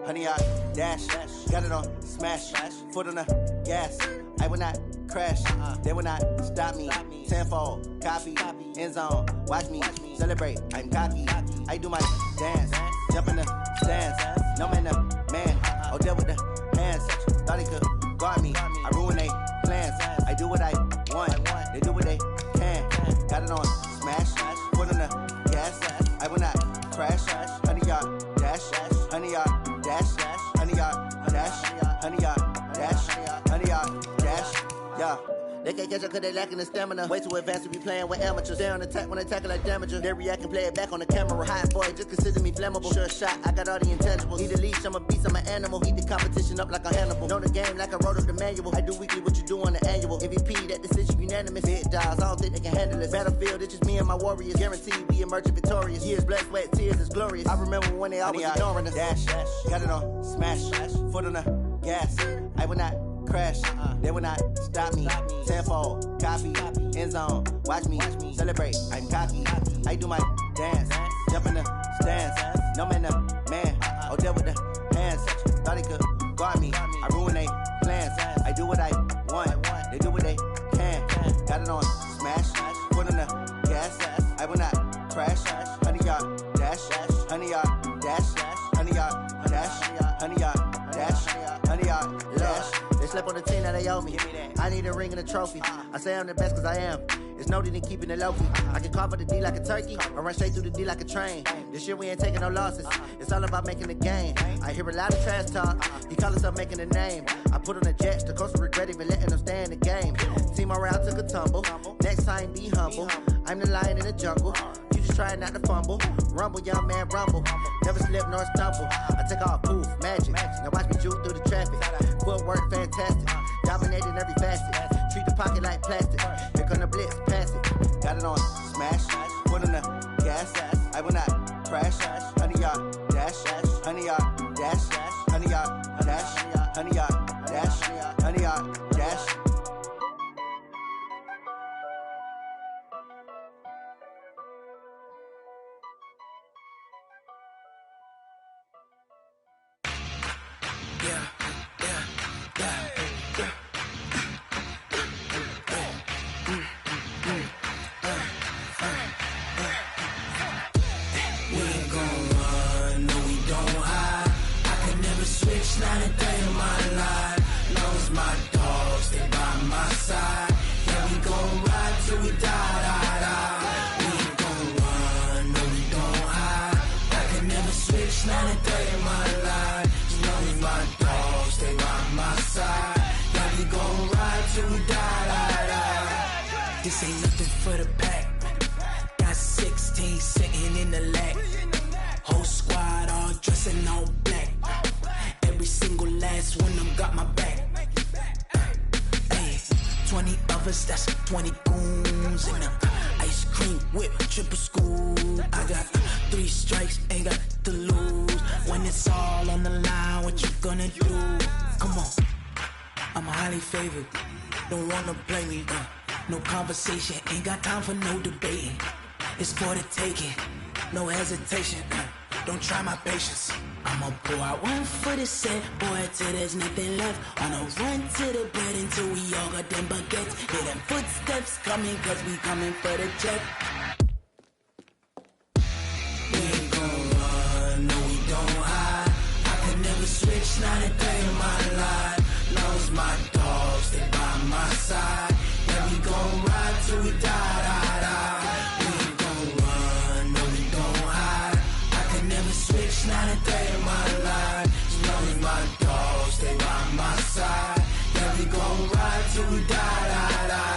honey, I dash. Got it on smash, foot on the gas. I will not crash, they will not stop me. Tenfold, copy, end zone, watch me celebrate. I'm cocky, I do my dance, jump in the stands. No man, the man, oh deal with the hands. Thought he could guard me, I ruin they plans. I do what I want, they do what they can. Got it on smash, foot on the gas. I will not crash, honey yard dash, honey yard dash, honey yard dash, honey yard dash, honey yard dash, yeah. They can't catch up cause they lacking the stamina. Way too advanced to be playing with amateurs. They on attack when they tackle like damager. They react and play it back on the camera. Hot boy, just consider me flammable. Sure shot, I got all the intangibles. Need a leash, I'm a beast, I'm an animal. Eat the competition up like a Hannibal. Know the game like I wrote up the manual. I do weekly what you do on the annual. MVP, that decision unanimous. Big dials, I don't think they can handle it. Battlefield, it's just me and my warriors. Guaranteed we emerge victorious. Years, blood, sweat, tears, it's glorious. I remember when they always ignoring us. Dash, got it on smash, foot on the gas. I will not crash, they will not stop me. Tenfold, copy, end zone, watch me celebrate. I'm cocky, I do my dance, jump in the stands. No man, the man, oh deal with the hands. Thought he could guard me, I ruin they plans. I do what I want, they do what they can. Got it on smash, foot on the gas. I will not crash, honey yard dash, honey yard dash, honey yard dash, honey yard dash, honey yard dash. They slept on the team that they owe me. I need a ring and a trophy. I say I'm the best cause I am. It's no need in keeping it low-key. I can carve up the D like a turkey or run straight through the D like a train. This year we ain't taking no losses. It's all about making the game. I hear a lot of trash talk. He call himself making a name. I put on the jets. The coach regret even letting them stay in the game. Team morale took a tumble. Next time be humble. I'm the lion in the jungle. You just try not to fumble. Rumble, young man, rumble. Never slip nor stumble. I take off, poof, magic. Now watch me juke through the traffic. Footwork fantastic. Dominating every facet. Treat the pocket like plastic. Here come the blitz, pass it. Got it on smash, foot on the gas. I will not crash, honey yard dash, honey yard dash, honey yard dash, honey yard dash, honey yard dash. Not a day in my life. Knows my dogs, they by my side. Yeah, we gon' ride till we die, die, die. We ain't gon' run, no, we don't hide. I can never switch, not a day in my life. Knows my dogs, they by my side. Yeah, we gon' ride till we die, die, die. This ain't nothing for the pack. Got 16 sitting in the lag. Whole squad all dressing all black. Every single last one of them got my back. Hey, 20 of us, that's 20 goons. And ice cream whip, triple scoop. I got 3 strikes, ain't got to lose. When it's all on the line, what you gonna do? Come on, I'm highly favored. Don't wanna play me, no conversation. Ain't got time for no debating. It's for the taking, no hesitation. Don't try my patience. I'ma pull out one for the set, boy, till there's nothing left. On a run to the bed until we all got them baguettes. Hear them footsteps coming, cause we coming for the check. We ain't gon' run, no, we don't hide. I can never switch, not a day in my life. Knows my dogs, they by my side. Yeah, we gon' ride till we die, die, die. We ain't gon' run, no, we don't hide. I can never switch, not a day in my life. Knows my dogs, they by my side. Yeah, we gon' ride till we die, die, die.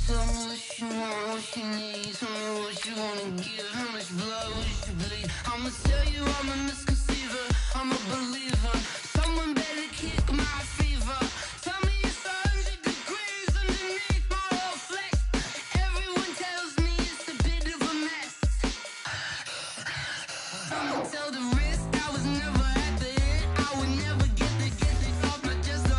Tell me what you want, what you need. Tell me what you wanna give. How much blood would you bleed? I'ma tell you I'm a misconceiver. I'm a believer. Someone better kick my fever. Tell me it's 100 degrees underneath my whole flesh. Everyone tells me it's a bit of a mess. I'ma tell the risk I was never at the end. I would never get the off, but just the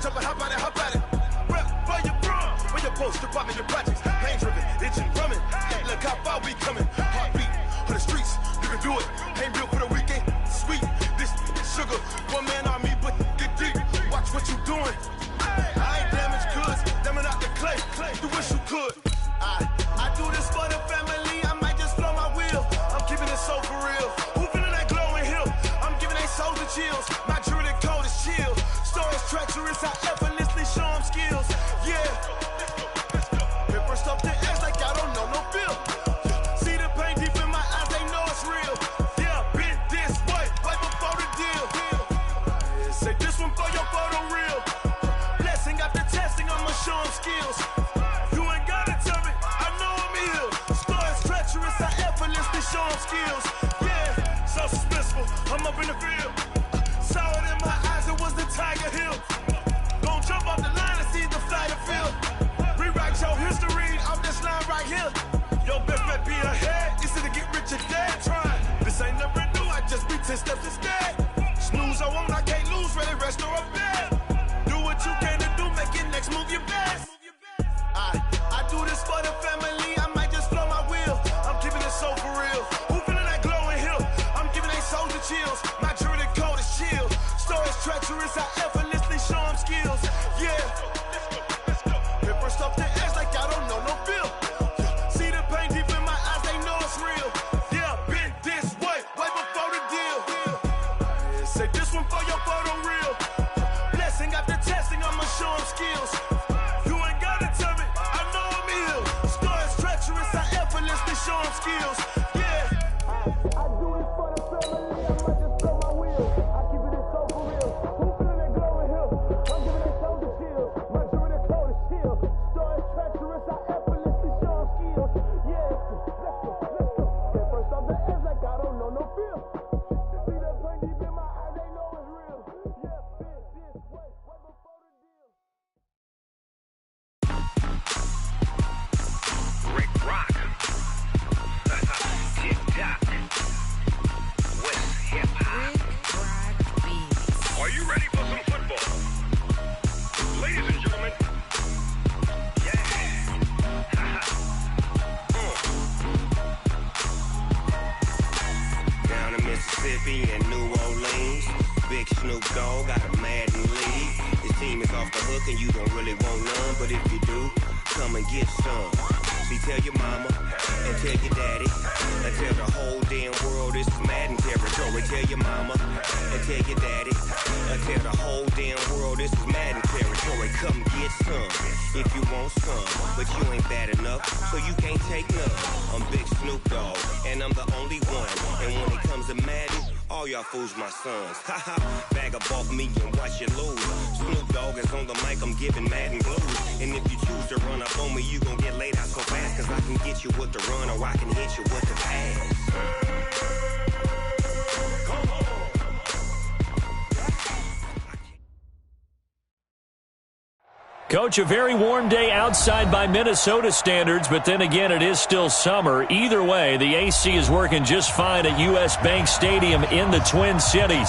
switch up and hop at it. Rep for your bro, for your post, department, your projects. Pain driven, itching, drumming. Look how far we coming. Heartbeat for the streets, you can do it. Ain't built for the weekend. Sweet, this sugar, one man army, but get deep. Watch what you doing. I ain't damaged goods, damn out the clay. You wish you could. I do this for the family. I might just blow my wheel. I'm keeping it so for real. Who feeling that glowing hill? I'm giving they souls the chills. My jewelry code is chill. Stories treacherous, I effortlessly show them skills. Yeah. Paper stuff the edge like I don't know no feel. See the pain deep in my eyes, they know it's real. Yeah, been this way, right before the deal. Say this one for your photo reel. Blessing after testing, I'ma show them skills. You ain't gotta tell me, I know I'm ill. Stories treacherous, I effortlessly show them skills. Yeah, so suspenseful, I'm up in the field. Saw it in my eyes, it was the Tiger Hill. Gon' jump off the line and see the fly the field. Rewrite your history off this line right here. Your best bet be ahead, easy to get rich or dead. Trying, this ain't never new, I just be 10 steps instead. Snooze I won't, I can't lose, ready, rest or up bed. Do what you can to do, make your next move your best. I do this for the family, I might just blow my wheel. I'm keeping it so for real. Who feeling that glowing hill? I'm giving they souls the chills. My jewelry code is chill. Stories treacherous, I effortlessly show them skills. Yeah. Paper stuff the edge like I don't know no feel. See the pain deep in my eyes, they know it's real. Yeah, been this way, way before the deal. Say this one for your photo reel. Blessing after testing, I'ma show them skills. You ain't gotta tell me, I know I'm ill. Stories treacherous, I effortlessly show them skills. Yeah. I do this for the family, I might just blow my wheel. I keep it so for real. Who feeling that glowing hill? I'm giving they souls the chills. My jewelry code is chill. Stories treacherous, I effortlessly show them skills. Yeah, let's go. At first off the edge like I don't know no feel. See that pain deep in my eyes, they know it's real. Yeah, been this way, way before the deal. Rick Rock. Tip-top. West hip-hop. Are you ready for some football? Ladies and gentlemen. Yeah. Down in Mississippi and New Orleans, Big Snoop Dogg got a Madden league. His team is off the hook and you don't really want none, but if you do, come and get some. See, tell your mama and tell your daddy and tell the whole damn world this is Madden territory. Tell your mama and tell your daddy and tell the whole damn world this is Madden territory. Come get some if you want some, but you ain't bad enough, so you can't take none. I'm Big Snoop Dogg and I'm the only one. And when it comes to Madden, all y'all fools my sons. Haha, bag up off me and watch you lose. Snoop Dogg is on the mic, I'm giving Madden blues. And if you choose to run up on me, you gon' get laid out so fast, cause I can get you with the run or I can hit you with the pass. Come on. Coach, a very warm day outside by Minnesota standards, but then again, it is still summer. Either way, the AC is working just fine at U.S. Bank Stadium in the Twin Cities.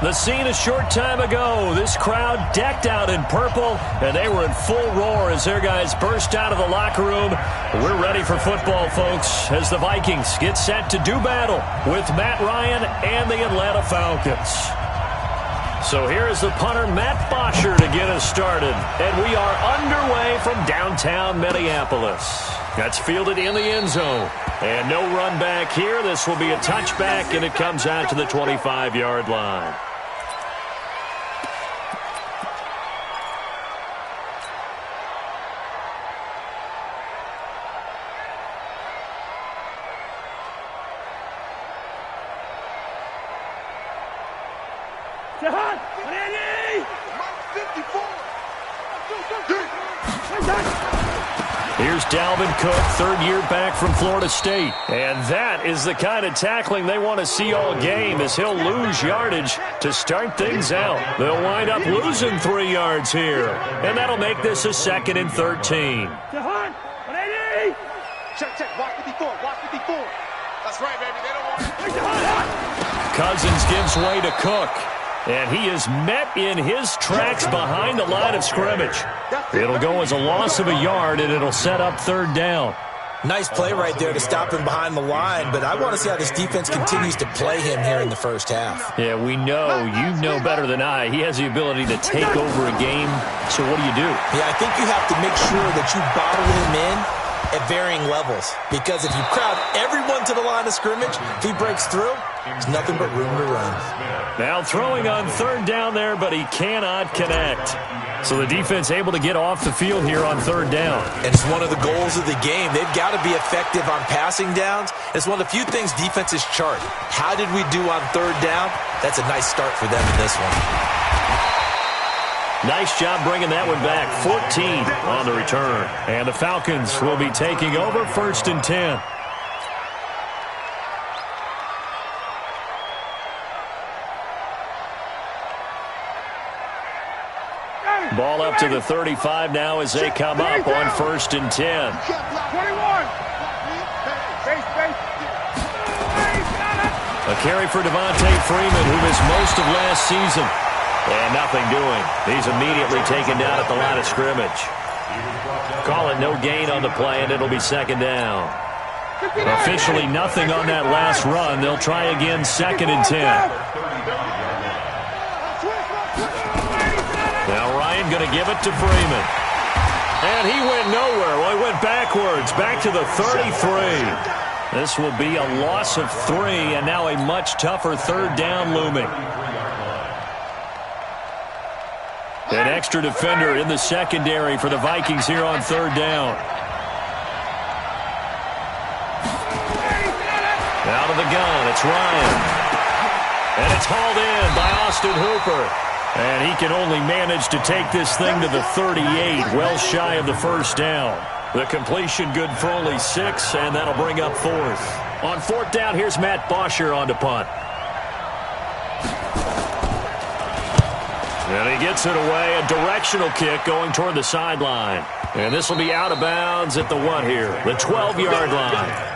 The scene a short time ago, this crowd decked out in purple, and they were in full roar as their guys burst out of the locker room. We're ready for football, folks, as the Vikings get set to do battle with Matt Ryan and the Atlanta Falcons. So here is the punter, Matt Bosher, to get us started. And we are underway from downtown Minneapolis. That's fielded in the end zone. And no run back here. This will be a touchback, and it comes out to the 25-yard line. Here's Dalvin Cook, third year back from Florida State. And that is the kind of tackling they want to see all game, as he'll lose yardage to start things out. They'll wind up losing 3 yards here. And that'll make this a 2nd and 13. Check, watch 54, watch 54. That's right, baby, they don't want... Cousins gives way to Cook. And he is met in his tracks behind the line of scrimmage. It'll go as a loss of a yard, and it'll set up third down. Nice play right there to stop him behind the line, but I want to see how this defense continues to play him here in the first half. Yeah, we know. You know better than I. He has the ability to take over a game. So what do you do? Yeah, I think you have to make sure that you bottle him in at varying levels, because if you crowd everyone to the line of scrimmage, if he breaks through, there's nothing but room to run. Now throwing on third down there, but he cannot connect. So the defense able to get off the field here on third down. And it's one of the goals of the game. They've got to be effective on passing downs. It's one of the few things defenses chart. How did we do on third down? That's a nice start for them in this one. Nice job bringing that one back. 14 on the return. And the Falcons will be taking over 1st and 10. Ball up to the 35 now as they come up on 1st and 10. 21. A carry for Devontae Freeman, who missed most of last season. And nothing doing. He's immediately taken down at the line of scrimmage. Call it no gain on the play, and it'll be 2nd down. Officially nothing on that last run. They'll try again 2nd and 10. Now Ryan going to give it to Freeman. And he went nowhere. Well, he went backwards, back to the 33. This will be a loss of 3, and now a much tougher third down looming. An extra defender in the secondary for the Vikings here on third down. Out of the gun, it's Ryan. And it's hauled in by Austin Hooper. And he can only manage to take this thing to the 38, well shy of the first down. The completion good for only 6, and that'll bring up 4th. On 4th down, here's Matt Bosher on to punt. And he gets it away, a directional kick going toward the sideline. And this will be out of bounds at the what here? The 12-yard line.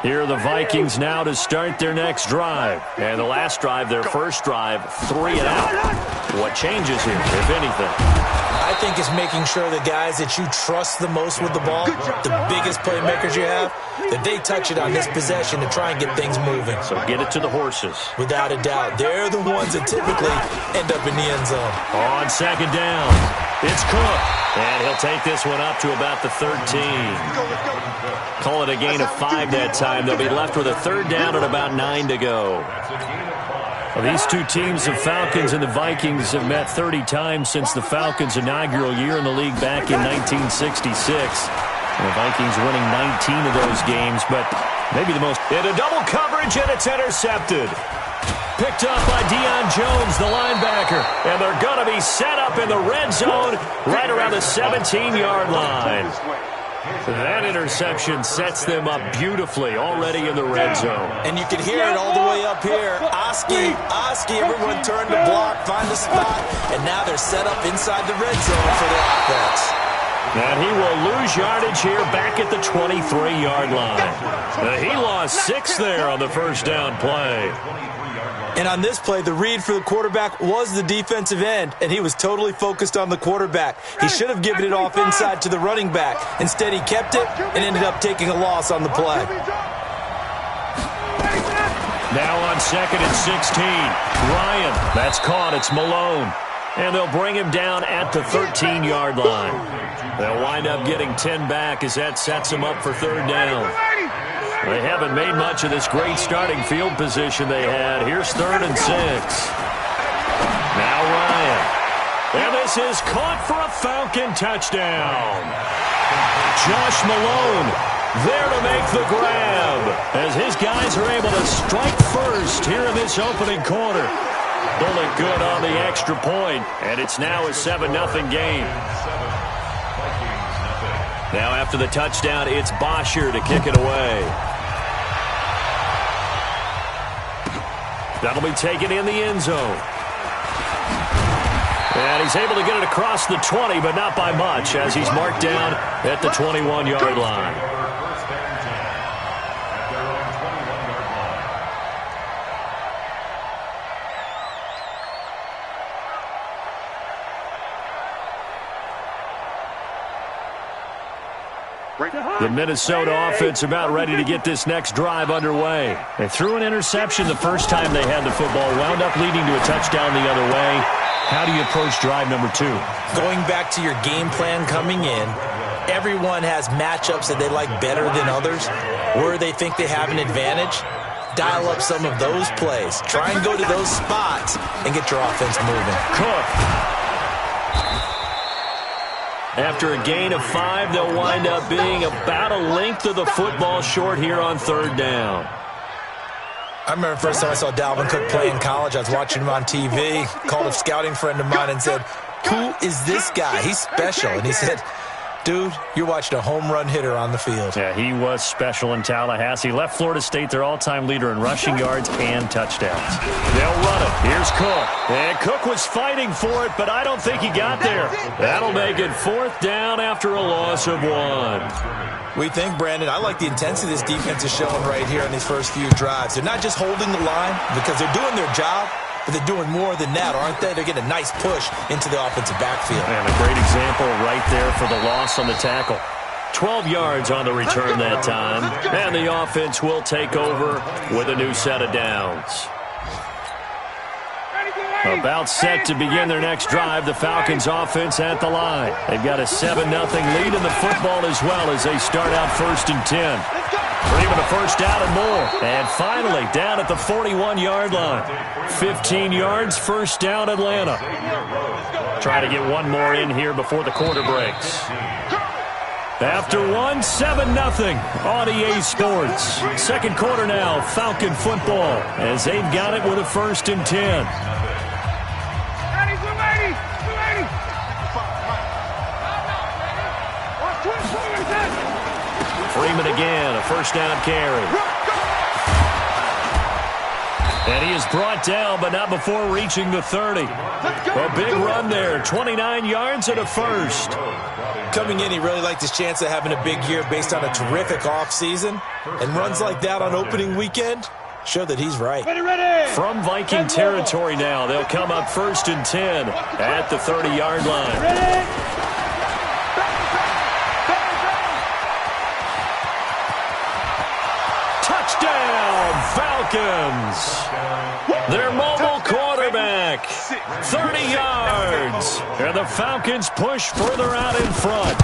Here are the Vikings now to start their next drive. And the last drive, their first drive, 3 and out. What changes here, if anything? I think it's making sure the guys that you trust the most with the ball, the biggest playmakers you have, that they touch it on this possession to try and get things moving. So get it to the horses. Without a doubt. They're the ones that typically end up in the end zone. On 2nd down, it's Cook. And he'll take this one up to about the 13. Call it a gain of 5 that time. They'll be left with a third down and about 9 to go. Well, these two teams, the Falcons and the Vikings, have met 30 times since the Falcons' inaugural year in the league back in 1966. And the Vikings winning 19 of those games, but maybe the most. Into double coverage, and it's intercepted. Picked up by Deion Jones, the linebacker. And they're going to be set up in the red zone right around the 17-yard line. That interception sets them up beautifully already in the red zone. And you can hear it all the way up here. Oski, everyone turned to block, find a spot, and now they're set up inside the red zone for their offense. And he will lose yardage here back at the 23-yard line. He lost 6 there on the first down play. And on this play, the read for the quarterback was the defensive end, and he was totally focused on the quarterback. He should have given it off inside to the running back. Instead, he kept it and ended up taking a loss on the play. Now on 2nd and 16, Ryan. That's caught. It's Malone. And they'll bring him down at the 13-yard line. They'll wind up getting 10 back as that sets them up for third down. They haven't made much of this great starting field position they had. Here's 3rd and 6. Now Ryan. And this is caught for a Falcon touchdown. Josh Malone there to make the grab as his guys are able to strike first here in this opening quarter. Bullet good on the extra point, and it's now a 7-0 game. Now after the touchdown, it's Bosher to kick it away. That'll be taken in the end zone. And he's able to get it across the 20, but not by much, as he's marked down at the 21-yard line. The Minnesota offense about ready to get this next drive underway. They threw an interception the first time they had the football, wound up leading to a touchdown the other way. How do you approach drive number 2? Going back to your game plan coming in, everyone has matchups that they like better than others, where they think they have an advantage. Dial up some of those plays. Try and go to those spots and get your offense moving. Cook. After a gain of 5, they'll wind up being about a length of the football short here on 3rd down. I remember the first time I saw Dalvin Cook play in college. I was watching him on TV, called a scouting friend of mine and said, "Who is this guy? He's special." And he said, "Dude, you're watching a home run hitter on the field." Yeah, he was special in Tallahassee. Left Florida State their all-time leader in rushing yards and touchdowns. They'll run it. Here's Cook. And Cook was fighting for it, but I don't think he got there. That'll make it 4th down after a loss of 1. We think, Brandon, I like the intensity this defense is showing right here on these first few drives. They're not just holding the line because they're doing their job, but they're doing more than that, aren't they? They're getting a nice push into the offensive backfield. And a great example right there for the loss on the tackle. 12 yards on the return that time. And the offense will take over with a new set of downs. About set to begin their next drive, the Falcons offense at the line. They've got a 7-0 lead in the football as well as they start out 1st and 10. For even a first down and more. And finally, down at the 41-yard line. 15 yards, 1st down, Atlanta. Try to get one more in here before the quarter breaks. After 1, 7-0 on EA Sports. 2nd quarter now, Falcon football, as they've got it with a 1st and 10. Freeman again, a 1st down carry. And he is brought down, but not before reaching the 30. A big run there, 29 yards and a 1st. Coming in, he really liked his chance of having a big year based on a terrific offseason. And runs like that on opening weekend show that he's right. From Viking territory now, they'll come up 1st and 10 at the 30-yard line. Falcons. Their mobile quarterback, 30 yards. And the Falcons push further out in front.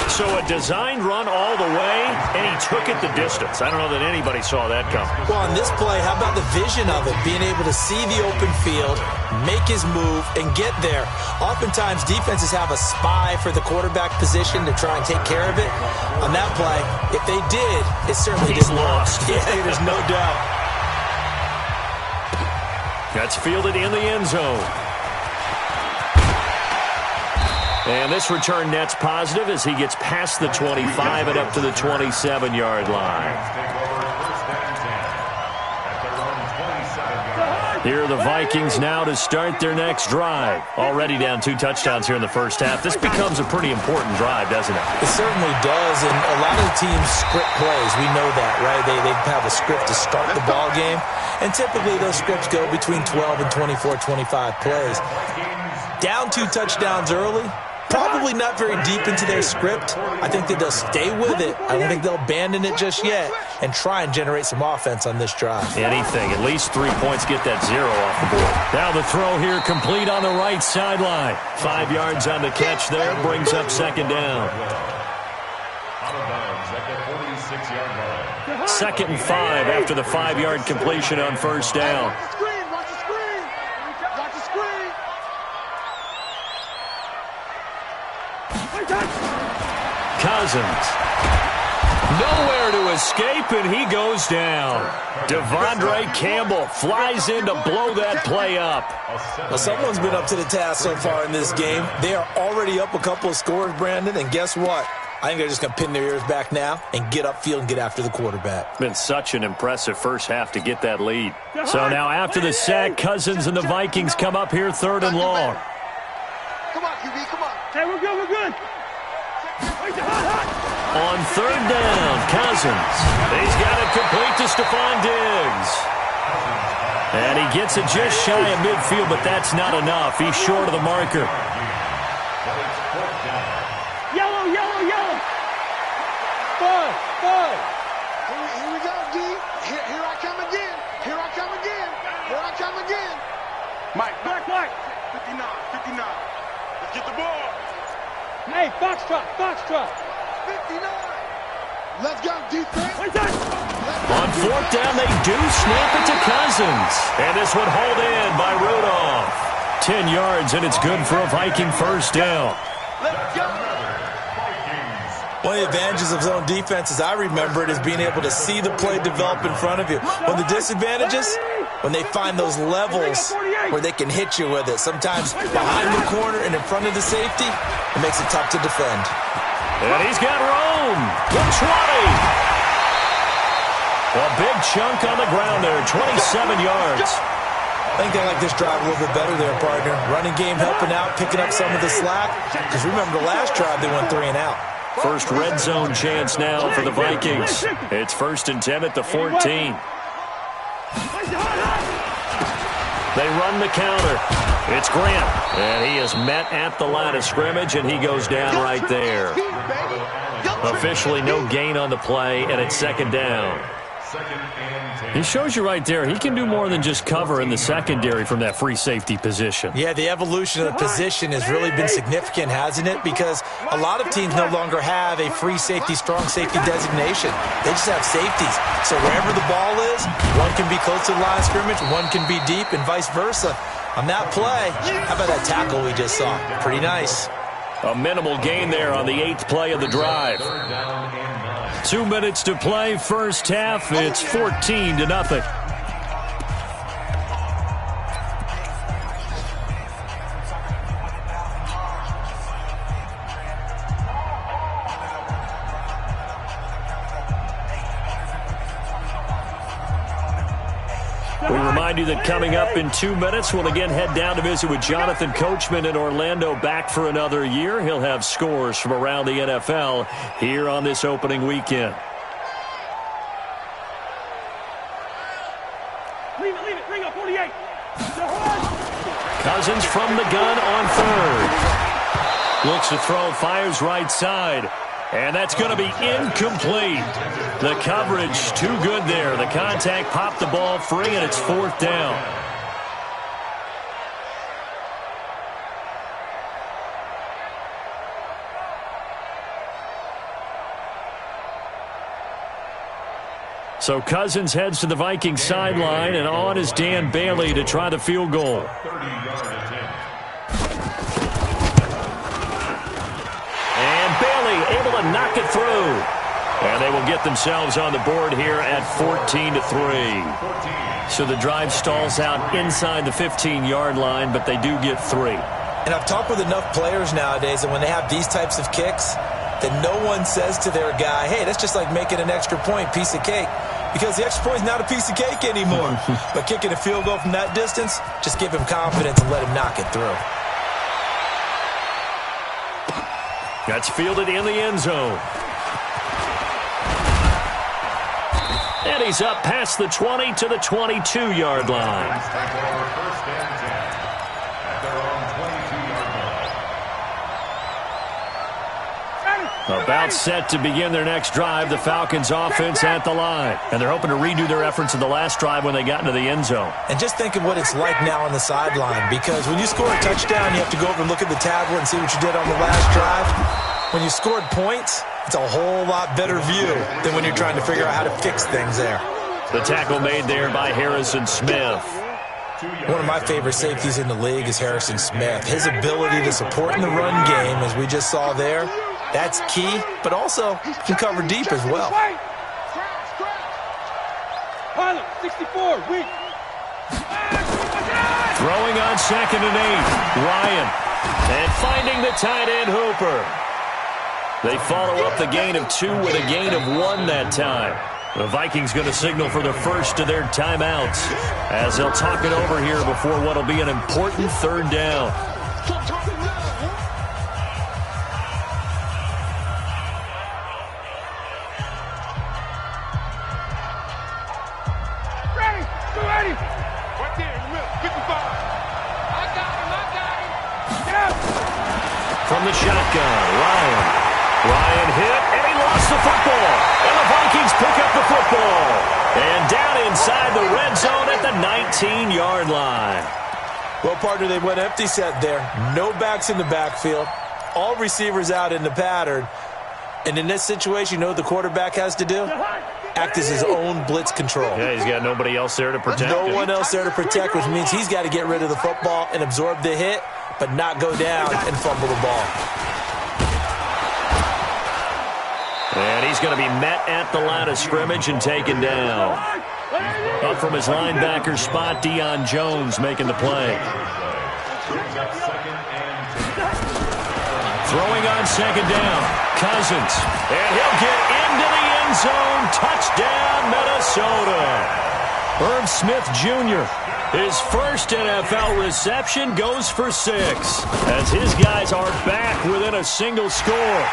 So a designed run all the way, and he took it the distance. I don't know that anybody saw that coming. Well, on this play, how about the vision of it? Being able to see the open field, make his move, and get there. Oftentimes, defenses have a spy for the quarterback position to try and take care of it. On that play, if they did, it certainly didn't lost. Yeah, there's no doubt. That's fielded in the end zone. And this return net's positive as he gets past the 25 and up to the 27-yard line. Here are the Vikings now to start their next drive. Already down 2 touchdowns here in the first half. This becomes a pretty important drive, doesn't it? It certainly does, and a lot of the teams script plays. We know that, right? They have a script to start the ball game, and typically those scripts go between 12 and 24, 25 plays. Down 2 touchdowns early, probably not very deep into their script. I think that they'll stay with it. I don't think they'll abandon it just yet and try and generate some offense on this drive. Anything. At least 3 points, get that 0 off the board. Now the throw here complete on the right sideline. 5 yards on the catch there. Brings up 2nd down. 2nd and 5 after the 5-yard completion on 1st down. Cousins. Nowhere to escape, and he goes down. Devondre Campbell flies in to blow that play up. Well, someone's been up to the task so far in this game. They are already up a couple of scores, Brandon, and guess what? I think they're just going to pin their ears back now and get upfield and get after the quarterback. Been such an impressive first half to get that lead. So now after the sack, Cousins and the Vikings come up here 3rd and long. Come on, QB, come on. Hey, we're good, we're good. On 3rd down, Cousins. He's got it complete to Stephon Diggs. And he gets it just shy of midfield, but that's not enough. He's short of the marker. Yellow, yellow, yellow. Here we go, D. Here I come again. Here I come again. Here I come again. Mike. 59. Let's get the ball. Hey, Foxtrot. 59. Let's go, defense. On fourth down, they do snap it to Cousins. And this one hauled in by Rudolph. 10 yards, and it's good for a Viking first down. Let's go. One of the advantages of zone defense, as I remember it, is being able to see the play develop in front of you. One of the disadvantages, when they find those levels where they can hit you with it. Sometimes behind the corner and in front of the safety, it makes it tough to defend. And he's got room. The 20. A big chunk on the ground there, 27 yards. I think they like this drive a little bit better there, partner. Running game helping out, picking up some of the slack. Because remember, the last drive, they went 3 and out. First red zone chance now for the Vikings. It's 1st and 10 at the 14. They run the counter. It's Grant, and he is met at the line of scrimmage, and he goes down right there. Officially no gain on the play, and it's 2nd down. He shows you right there, he can do more than just cover in the secondary from that free safety position. Yeah, the evolution of the position has really been significant, hasn't it? Because a lot of teams no longer have a free safety, strong safety designation. They just have safeties. So wherever the ball is, one can be close to the line of scrimmage, one can be deep, and vice versa. On that play, how about that tackle we just saw? Pretty nice. A minimal gain there on the 8th play of the drive. 2 minutes to play, first half. It's 14-0. We remind you that coming up in 2 minutes, we'll again head down to visit with Jonathan Coachman in Orlando, back for another year. He'll have scores from around the NFL here on this opening weekend. Leave it. Bring up 48. Cousins from the gun on 3rd. Looks to throw, fires right side. And that's going to be incomplete. The coverage too good there. The contact popped the ball free, and it's 4th down. So Cousins heads to the Vikings sideline, and on is Dan Bailey to try the field goal. Able to knock it through. And they will get themselves on the board here at 14-3. So the drive stalls out inside the 15-yard line, but they do get 3. And I've talked with enough players nowadays that when they have these types of kicks, that no one says to their guy, hey, that's just like making an extra point, piece of cake. Because the extra point is not a piece of cake anymore. But kicking a field goal from that distance, just give him confidence and let him knock it through. That's fielded in the end zone. And he's up past the 20 to the 22-yard line. About set to begin their next drive, the Falcons offense at the line. And they're hoping to redo their efforts in the last drive when they got into the end zone. And just think of what it's like now on the sideline, because when you score a touchdown, you have to go over and look at the tablet and see what you did on the last drive. When you scored points, it's a whole lot better view than when you're trying to figure out how to fix things there. The tackle made there by Harrison Smith. One of my favorite safeties in the league is Harrison Smith. His ability to support in the run game, as we just saw there, that's key, but also can cover deep as well. Pilot, 64, weak. Throwing on 2nd and 8. Ryan. And finding the tight end Hooper. They follow up the gain of 2 with a gain of 1 that time. The Vikings going to signal for the first of their timeouts as they'll talk it over here before what will be an important 3rd down. From the shotgun, Ryan. Ryan hit, and he lost the football. And the Vikings pick up the football. And down inside the red zone at the 19-yard line. Well, partner, they went empty set there. No backs in the backfield. All receivers out in the pattern. And in this situation, you know what the quarterback has to do? Act as his own blitz control. Yeah, he's got nobody else there to protect him. No one else there to protect, which means he's got to get rid of the football and absorb the hit, but not go down and fumble the ball. And he's going to be met at the line of scrimmage and taken down. Up from his linebacker spot, Deion Jones making the play. Throwing on second down, Cousins. And he'll get into the end zone. Touchdown, Minnesota. Irv Smith Jr., his first NFL reception, goes for 6. As his guys are back within a single score.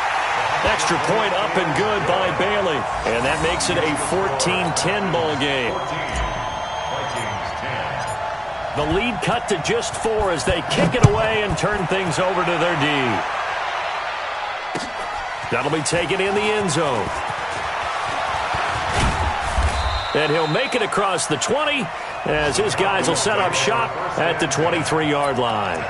Extra point up and good by Bailey. And that makes it a 14-10 ball game. The lead cut to just 4 as they kick it away and turn things over to their D. That'll be taken in the end zone. And he'll make it across the 20 as his guys will set up shop at the 23-yard line.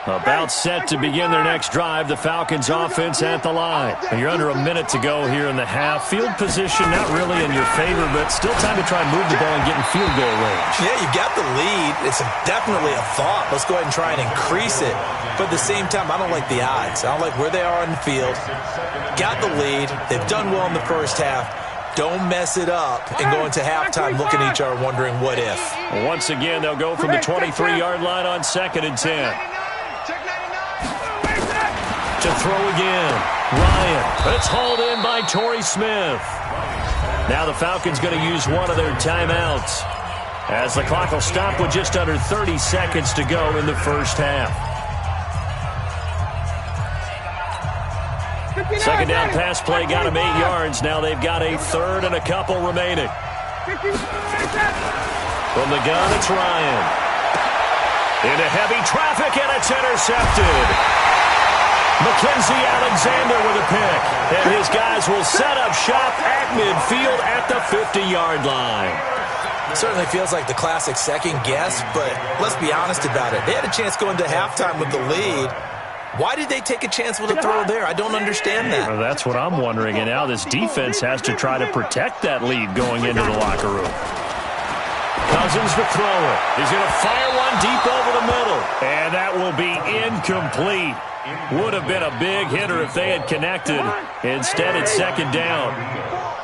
About set to begin their next drive, the Falcons offense at the line. You're under a minute to go here in the half. Field position not really in your favor, but still time to try and move the ball and get in field goal range. Yeah, you got the lead. It's definitely a thought. Let's go ahead and try and increase it. But at the same time, I don't like the odds. I don't like where they are on the field. Got the lead. They've done well in the first half. Don't mess it up and go into halftime looking at each other wondering what if. Once again, they'll go from the 23-yard line on 2nd and 10. To throw again. Ryan. It's hauled in by Torrey Smith. Now the Falcons going to use one of their timeouts as the clock will stop with just under 30 seconds to go in the first half. Second down pass play got him 8 yards. Now they've got a third and a couple remaining. From the gun, it's Ryan. Into heavy traffic, and it's intercepted. Mackenzie Alexander with a pick. And his guys will set up shop at midfield at the 50-yard line. Certainly feels like the classic second guess, but let's be honest about it. They had a chance going to halftime with the lead. Why did they take a chance with a throw there? I don't understand that. Well, that's what I'm wondering. And now this defense has to try to protect that lead going into the locker room. Cousins to throw it. He's going to fire one deep over the middle. And that will be incomplete. Would have been a big hitter if they had connected. Instead, it's second down.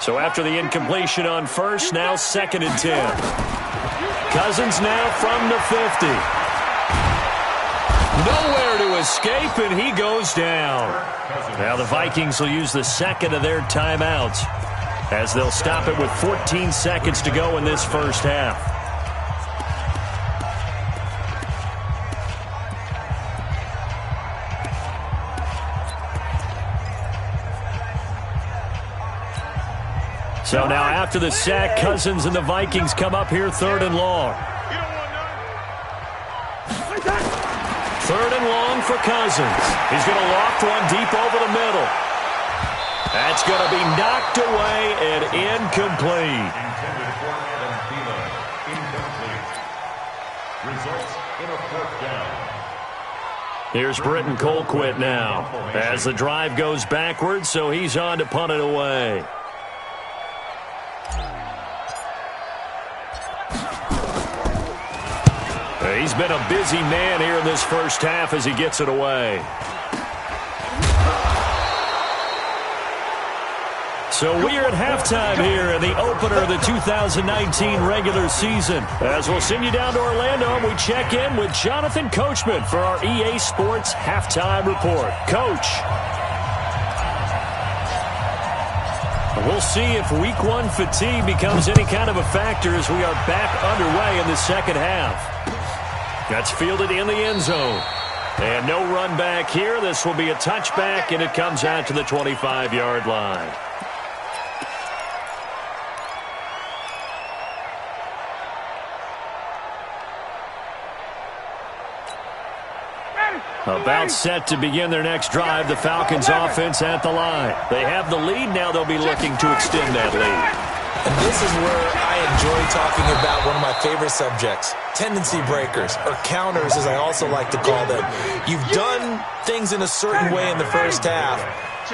So after the incompletion on first, now 2nd and 10. Cousins now from the 50. Nowhere to escape, and he goes down. Now the Vikings will use the second of their timeouts as they'll stop it with 14 seconds to go in this first half. So now after the sack, Cousins and the Vikings come up here 3rd and long. 3rd and long for Cousins. He's going to loft one deep over the middle. That's going to be knocked away and incomplete. Here's Britton Colquitt now as the drive goes backwards, so he's on to punt it away. He's been a busy man here in this first half as he gets it away. So we are at halftime here in the opener of the 2019 regular season. As we'll send you down to Orlando, and we check in with Jonathan Coachman for our EA Sports Halftime Report. Coach. We'll see if Week 1 fatigue becomes any kind of a factor as we are back underway in the second half. That's fielded in the end zone. And no run back here. This will be a touchback, and it comes out to the 25-yard line. About set to begin their next drive, the Falcons offense at the line. They have the lead, now they'll be looking to extend that lead. And this is where I enjoy talking about one of my favorite subjects, tendency breakers, or counters as I also like to call them. You've done things in a certain way in the first half,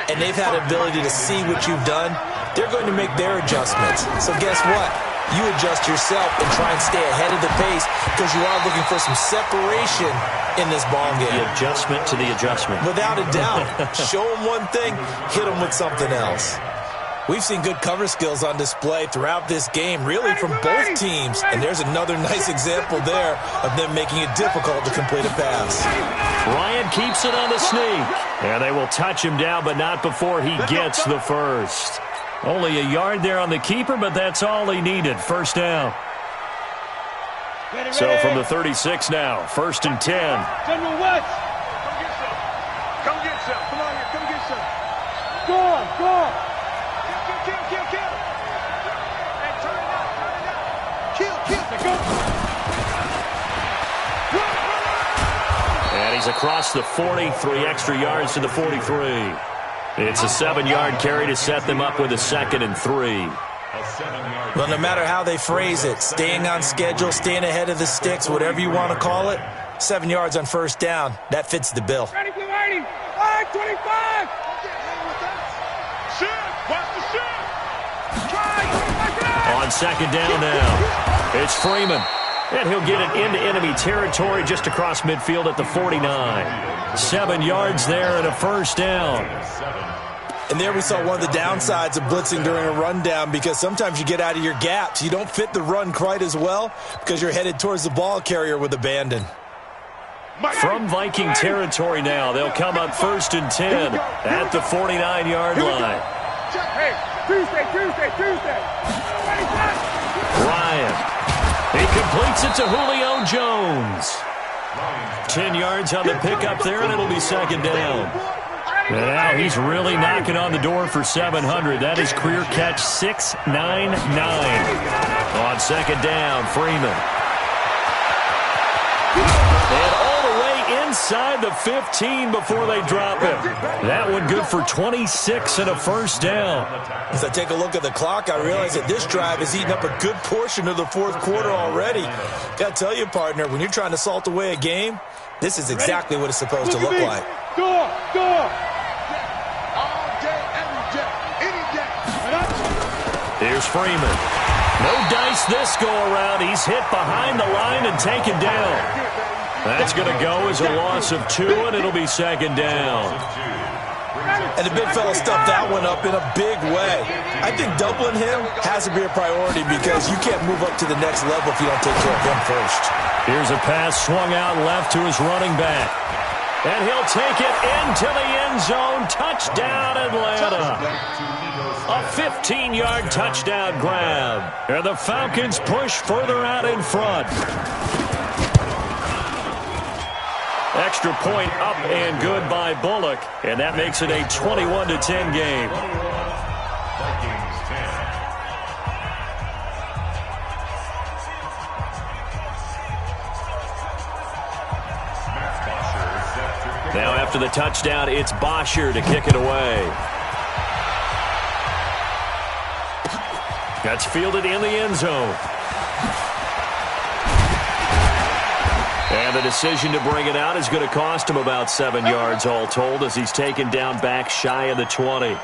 and they've had the ability to see what you've done. They're going to make their adjustments. So guess what? You adjust yourself and try and stay ahead of the pace because you are looking for some separation in this ball game. The adjustment to the adjustment. Without a doubt. Show them one thing, hit them with something else. We've seen good cover skills on display throughout this game, really from both teams. And there's another nice example there of them making it difficult to complete a pass. Ryan keeps it on the sneak. And they will touch him down, but not before he gets the first. Only a yard there on the keeper, but that's all he needed. First down. So from the 36 now, 1st and 10. General West. Come get some. Come on here. Come get some. Go on. Go on. Kill. Hey, turn it out. Kill. Go. And he's across the 40, 3 extra yards to the 43. It's a 7-yard carry to set them up with a 2nd and 3. Well, no matter how they phrase it, staying on schedule, staying ahead of the sticks, whatever you want to call it, 7 yards on first down, that fits the bill. Ready, 25. On 2nd down now, it's Freeman. And he'll get it into enemy territory just across midfield at the 49. 7 yards there and a first down. And there we saw one of the downsides of blitzing during a rundown because sometimes you get out of your gaps. You don't fit the run quite as well because you're headed towards the ball carrier with abandon. From Viking territory now, they'll come up 1st and 10 at the 49-yard line. Hey, Tuesday. Ryan. He completes it to Julio Jones. 10 yards on the pickup there, and it'll be 2nd down. And now he's really knocking on the door for 700. That is career catch 699. On 2nd down, Freeman. And all the way inside the 15 before they drop him. That one good for 26 and a first down. As I take a look at the clock, I realize that this drive has eaten up a good portion of the 4th quarter already. Got to tell you, partner, when you're trying to salt away a game, this is exactly what it's supposed to look like. Door. All day, every day, any day. Here's Freeman. No dice this go-around. He's hit behind the line and taken down. That's going to go as a loss of 2, and it'll be 2nd down. And the big fella stuffed that one up in a big way. I think doubling him has to be a priority because you can't move up to the next level if you don't take care of him first. Here's a pass swung out left to his running back. And he'll take it into the end zone. Touchdown, Atlanta. A 15-yard touchdown grab. And the Falcons push further out in front. Extra point up and good by Bullock. And that makes it a 21-10 game. Now after the touchdown, it's Bosher to kick it away. That's fielded in the end zone. And the decision to bring it out is going to cost him about 7 yards all told as he's taken down back shy of the 20.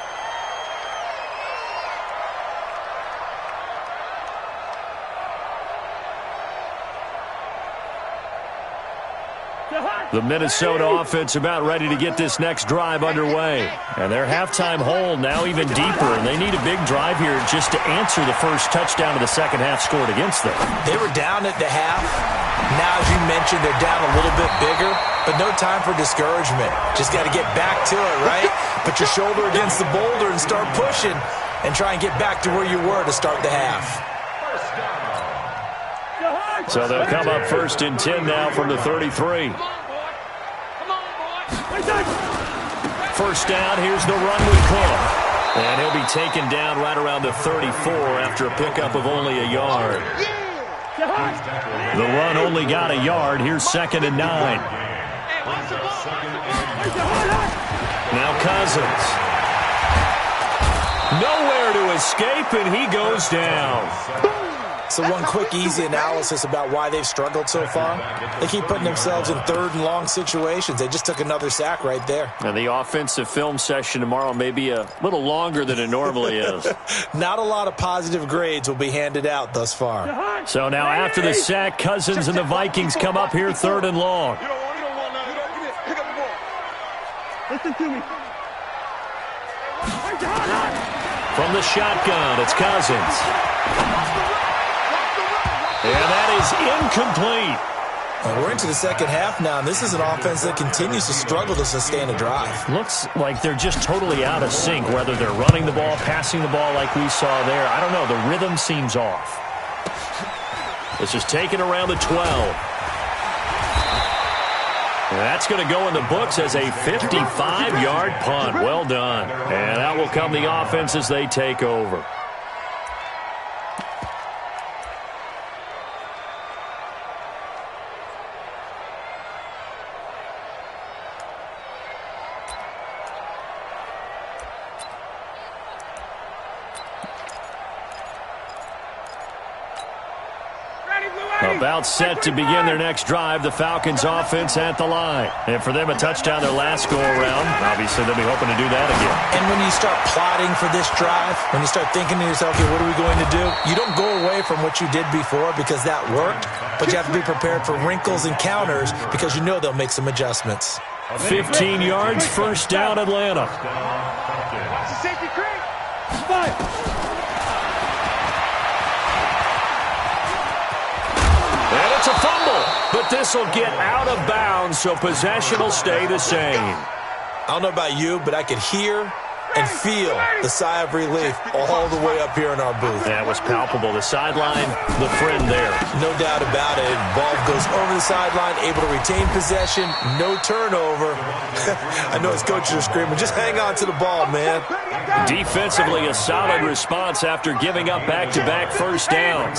The Minnesota offense about ready to get this next drive underway. And their halftime hole now even deeper, and they need a big drive here just to answer the first touchdown of the second half scored against them. They were down at the half. Now, as you mentioned, they're down a little bit bigger, but no time for discouragement. Just got to get back to it, right? Put your shoulder against the boulder and start pushing and try and get back to where you were to start the half. So they'll come up 1st and 10 now from the 33. First down, here's the run with Cook. And he'll be taken down right around the 34 after a pickup of only a yard. The run only got a yard. Here's 2nd and 9. Now Cousins. Nowhere to escape, and he goes down. So one quick, easy analysis about why they've struggled so far. They keep putting themselves in third and long situations. They just took another sack right there. And the offensive film session tomorrow may be a little longer than it normally is. Not a lot of positive grades will be handed out thus far. So now after the sack, Cousins and the Vikings come up here third and long. You don't want none. Pick up the ball. Listen to me. From the shotgun, it's Cousins. And that is incomplete. Well, we're into the second half now, and this is an offense that continues to struggle to sustain a drive. Looks like they're just totally out of sync, whether they're running the ball, passing the ball like we saw there. I don't know. The rhythm seems off. This is taken around the 12. And that's going to go in the books as a 55-yard punt. Well done. And out will come the offense as they take over. About set to begin their next drive, the Falcons offense at the line. And for them, a touchdown their last go-around. Obviously, they'll be hoping to do that again. And when you start plotting for this drive, when you start thinking to yourself, okay, what are we going to do? You don't go away from what you did before because that worked, but you have to be prepared for wrinkles and counters because you know they'll make some adjustments. 15 yards, first down, Atlanta. Watch the safety creep. Five. And it's a fumble, but this will get out of bounds, so possession will stay the same. I don't know about you, but I could hear and feel the sigh of relief all the way up here in our booth. That was palpable. The sideline, the friend there. No doubt about it. Ball goes over the sideline, able to retain possession, no turnover. I know his coaches are screaming, just hang on to the ball, man. Defensively, a solid response after giving up back-to-back first downs.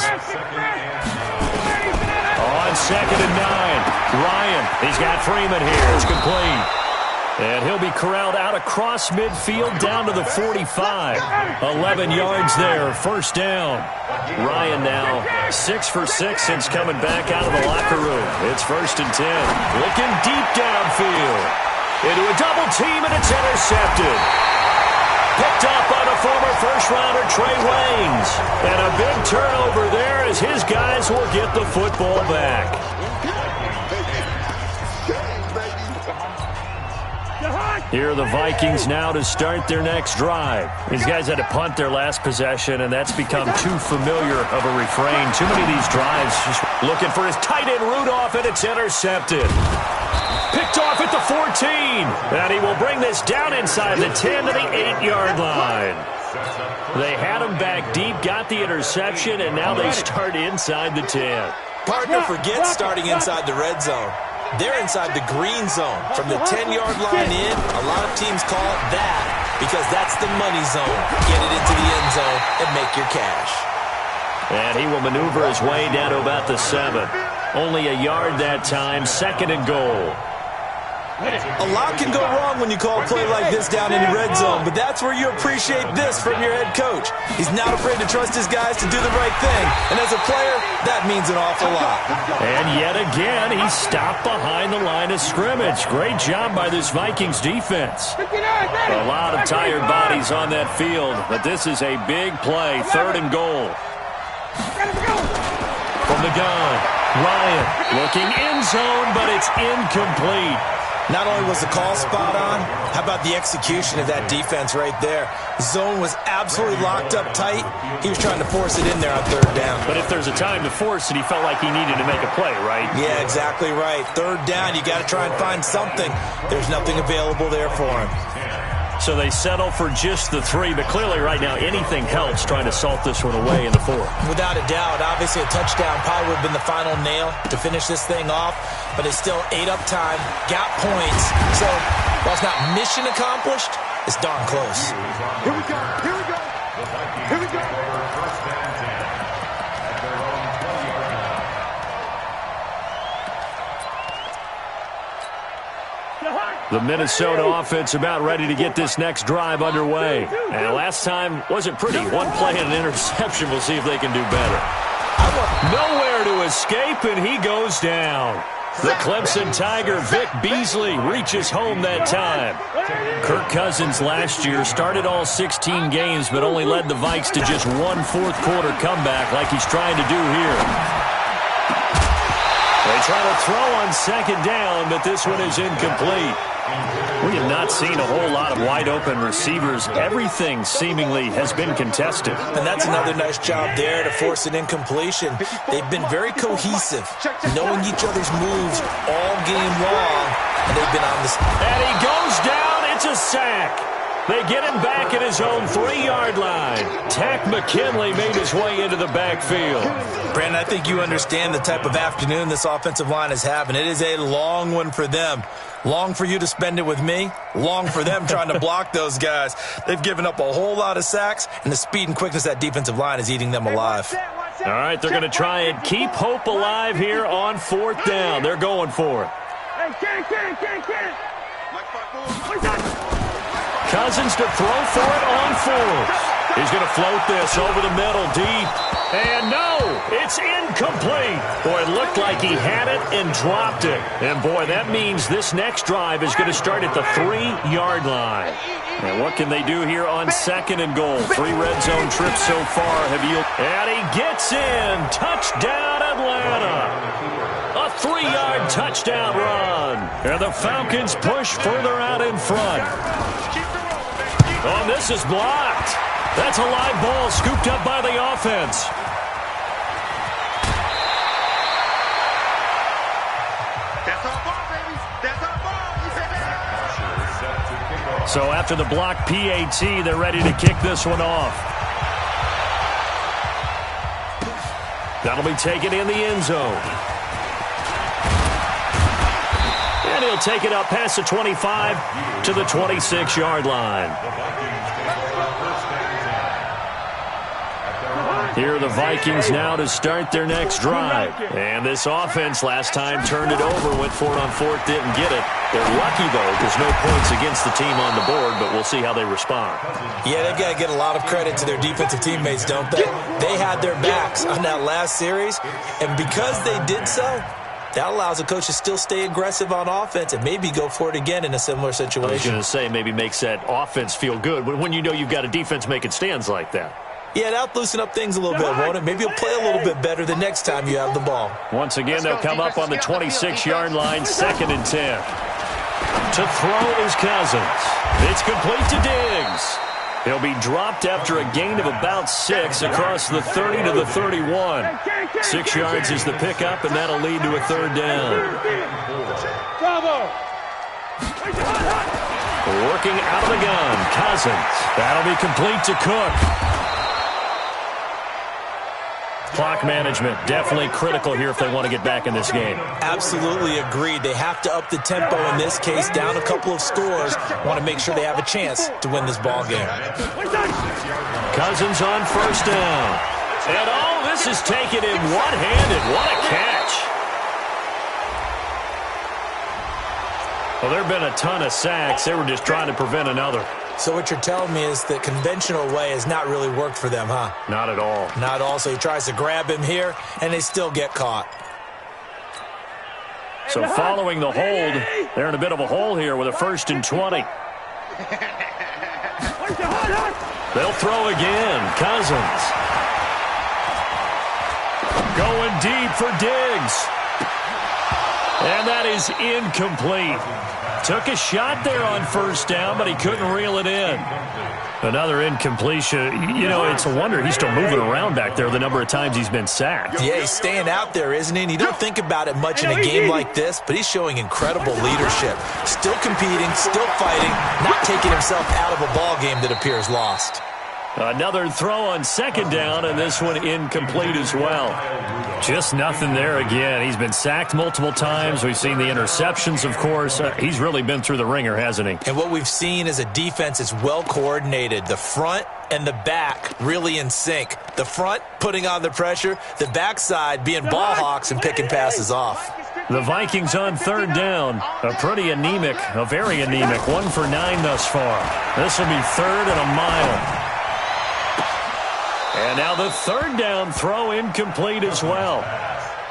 On 2nd and 9, Ryan, he's got Freeman here. It's complete. And he'll be corralled out across midfield down to the 45. 11 yards there, first down. Ryan now 6 for 6 since coming back out of the locker room. It's 1st and 10. Looking deep downfield. Into a double team, and it's intercepted. Picked up on a former first-rounder, Trey Waynes. And a big turnover there as his guys will get the football back. Here are the Vikings now to start their next drive. These guys had to punt their last possession, and that's become too familiar of a refrain. Too many of these drives just looking for his tight end Rudolph, and it's intercepted. Picked off at the 14, and he will bring this down inside the 10 to the 8-yard line. They had him back deep, got the interception, and now they start inside the 10. Partner forgets starting inside the red zone. They're inside the green zone. From the 10-yard line in, a lot of teams call it that because that's the money zone. Get it into the end zone and make your cash. And he will maneuver his way down to about the 7. Only a yard that time, 2nd and goal. A lot can go wrong when you call a play like this down in the red zone, but that's where you appreciate this from your head coach. He's not afraid to trust his guys to do the right thing, and as a player, that means an awful lot. And yet again, he's stopped behind the line of scrimmage. Great job by this Vikings defense. A lot of tired bodies on that field, but this is a big play, 3rd and goal. From the gun, Ryan looking end zone, but it's incomplete. Not only was the call spot on, how about the execution of that defense right there? Zone was absolutely locked up tight. He was trying to force it in there on 3rd down. But if there's a time to force it, he felt like he needed to make a play, right? Yeah, exactly right. 3rd down, you got to try and find something. There's nothing available there for him. So they settle for just the 3, but clearly right now anything helps trying to salt this one away in the 4th. Without a doubt, obviously a touchdown probably would have been the final nail to finish this thing off, but it's still 8 up time, got points. So while it's not mission accomplished, it's darn close. Here we go, here we go, here we go. The Minnesota offense about ready to get this next drive underway. And last time wasn't pretty. One play and an interception. We'll see if they can do better. Nowhere to escape, and he goes down. The Clemson Tiger, Vic Beasley, reaches home that time. Kirk Cousins last year started all 16 games, but only led the Vikes to just one fourth-quarter comeback like he's trying to do here. They try to throw on second down, but this one is incomplete. We have not seen a whole lot of wide-open receivers. Everything seemingly has been contested. And that's another nice job there to force an incompletion. They've been very cohesive, knowing each other's moves all game long, and they've been on this. And he goes down. It's a sack. They get him back at his own 3-yard line. Tack McKinley made his way into the backfield. Brandon, I think you understand the type of afternoon this offensive line is having. It is a long one for them. Long for you to spend it with me. Long for them trying to block those guys. They've given up a whole lot of sacks, and the speed and quickness of that defensive line is eating them alive. All right, they're going to try and keep hope alive here on 4th down. They're going for it. Cousins to throw for it on 4th. He's going to float this over the middle deep. And no, it's incomplete. Boy, it looked like he had it and dropped it. And boy, that means this next drive is going to start at the 3-yard line. And what can they do here on 2nd and goal? 3 red zone trips so far have yielded. And he gets in. Touchdown, Atlanta. A 3-yard touchdown run. And the Falcons push further out in front. Oh, this is blocked. That's a live ball scooped up by the offense. That's our ball, baby. That's our ball. So after the blocked PAT, they're ready to kick this one off. That'll be taken in the end zone. And he'll take it up past the 25 to the 26-yard line. Here are the Vikings now to start their next drive. And this offense last time turned it over, went for it on 4th, didn't get it. They're lucky, though. There's no points against the team on the board, but we'll see how they respond. Yeah, they've got to get a lot of credit to their defensive teammates, don't they? They had their backs on that last series, and because they did so, that allows a coach to still stay aggressive on offense and maybe go for it again in a similar situation. I was going to say maybe makes that offense feel good when you know you've got a defense making stands like that. Yeah, that'll loosen up things a little bit, won't it? Maybe you'll play a little bit better the next time you have the ball. Once again, they'll come up on the 26-yard line, 2nd and 10. To throw is Cousins. It's complete to Diggs. He'll be dropped after a gain of about 6 across the 30 to the 31. 6 yards is the pickup, and that'll lead to a 3rd down. Working out of the gun, Cousins. That'll be complete to Cook. Clock management, definitely critical here if they want to get back in this game. Absolutely agreed. They have to up the tempo in this case, down a couple of scores. Want to make sure they have a chance to win this ball game. Cousins on 1st down. And oh, this is taken in one-handed. What a catch. Well, there have been a ton of sacks. They were just trying to prevent another. So what you're telling me is the conventional way has not really worked for them, huh? Not at all. Not at all. So he tries to grab him here, and they still get caught. So following the hold, they're in a bit of a hole here with a 1st and 20. They'll throw again. Cousins. Going deep for Diggs. And that is incomplete. Took a shot there on 1st down, but he couldn't reel it in. Another incompletion. You know, it's a wonder he's still moving around back there the number of times he's been sacked. Yeah, he's staying out there, isn't he? And you don't think about it much in a game like this, but he's showing incredible leadership. Still competing, still fighting, not taking himself out of a ball game that appears lost. Another throw on 2nd down, and this one incomplete as well. Just nothing there again. He's been sacked multiple times. We've seen the interceptions, of course. He's really been through the ringer, hasn't he? And what we've seen is a defense that's well coordinated. The front and the back really in sync. The front putting on the pressure, the backside being ball hawks and picking passes off. The Vikings on third down. A very anemic 1 for 9 thus far. This will be third and a mile. And now the third down throw incomplete as well.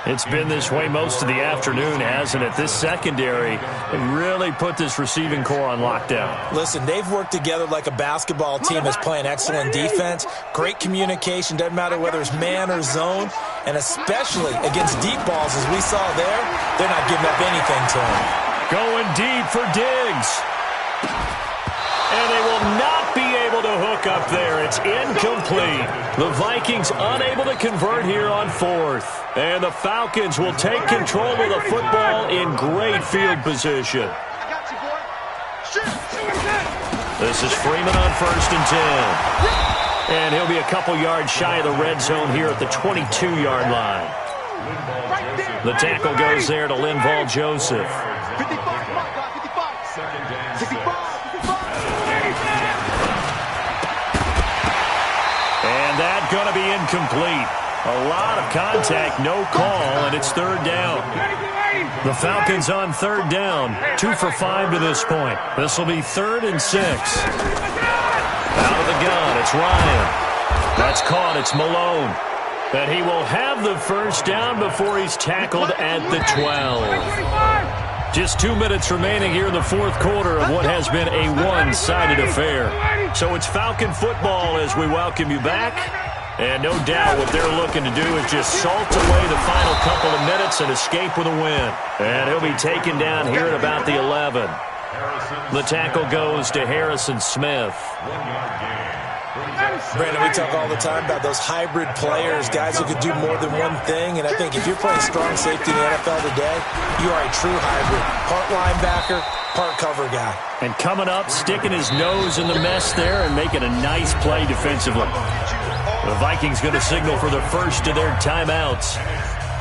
It's been this way most of the afternoon, hasn't it? This secondary really put this receiving core on lockdown. Listen, they've worked together like a basketball team that's playing excellent defense. Great communication, doesn't matter whether it's man or zone. And especially against deep balls, as we saw there, they're not giving up anything to them. Going deep for Diggs. And they will not be able to hook up there. It's incomplete. The Vikings unable to convert here on fourth. And the Falcons will take control of the football in great field position. This is Freeman on 1st and 10. And he'll be a couple yards shy of the red zone here at the 22-yard line. The tackle goes there to Linval Joseph. And that's going to be incomplete. A lot of contact, no call, and it's third down. The Falcons on third down, 2 for 5 to this point. This will be 3rd and 6. Out of the gun, it's Ryan. That's caught, it's Malone. And he will have the first down before he's tackled at the 12. Just 2 minutes remaining here in the fourth quarter of what has been a one-sided affair. So it's Falcon football as we welcome you back. And no doubt what they're looking to do is just salt away the final couple of minutes and escape with a win. And he'll be taken down here at about the 11. The tackle goes to Harrison Smith. Brandon, we talk all the time about those hybrid players, guys who could do more than one thing. And I think if you're playing strong safety in the NFL today, you are a true hybrid. Part linebacker, part cover guy. And coming up, sticking his nose in the mess there and making a nice play defensively. The Vikings going to signal for the first of their timeouts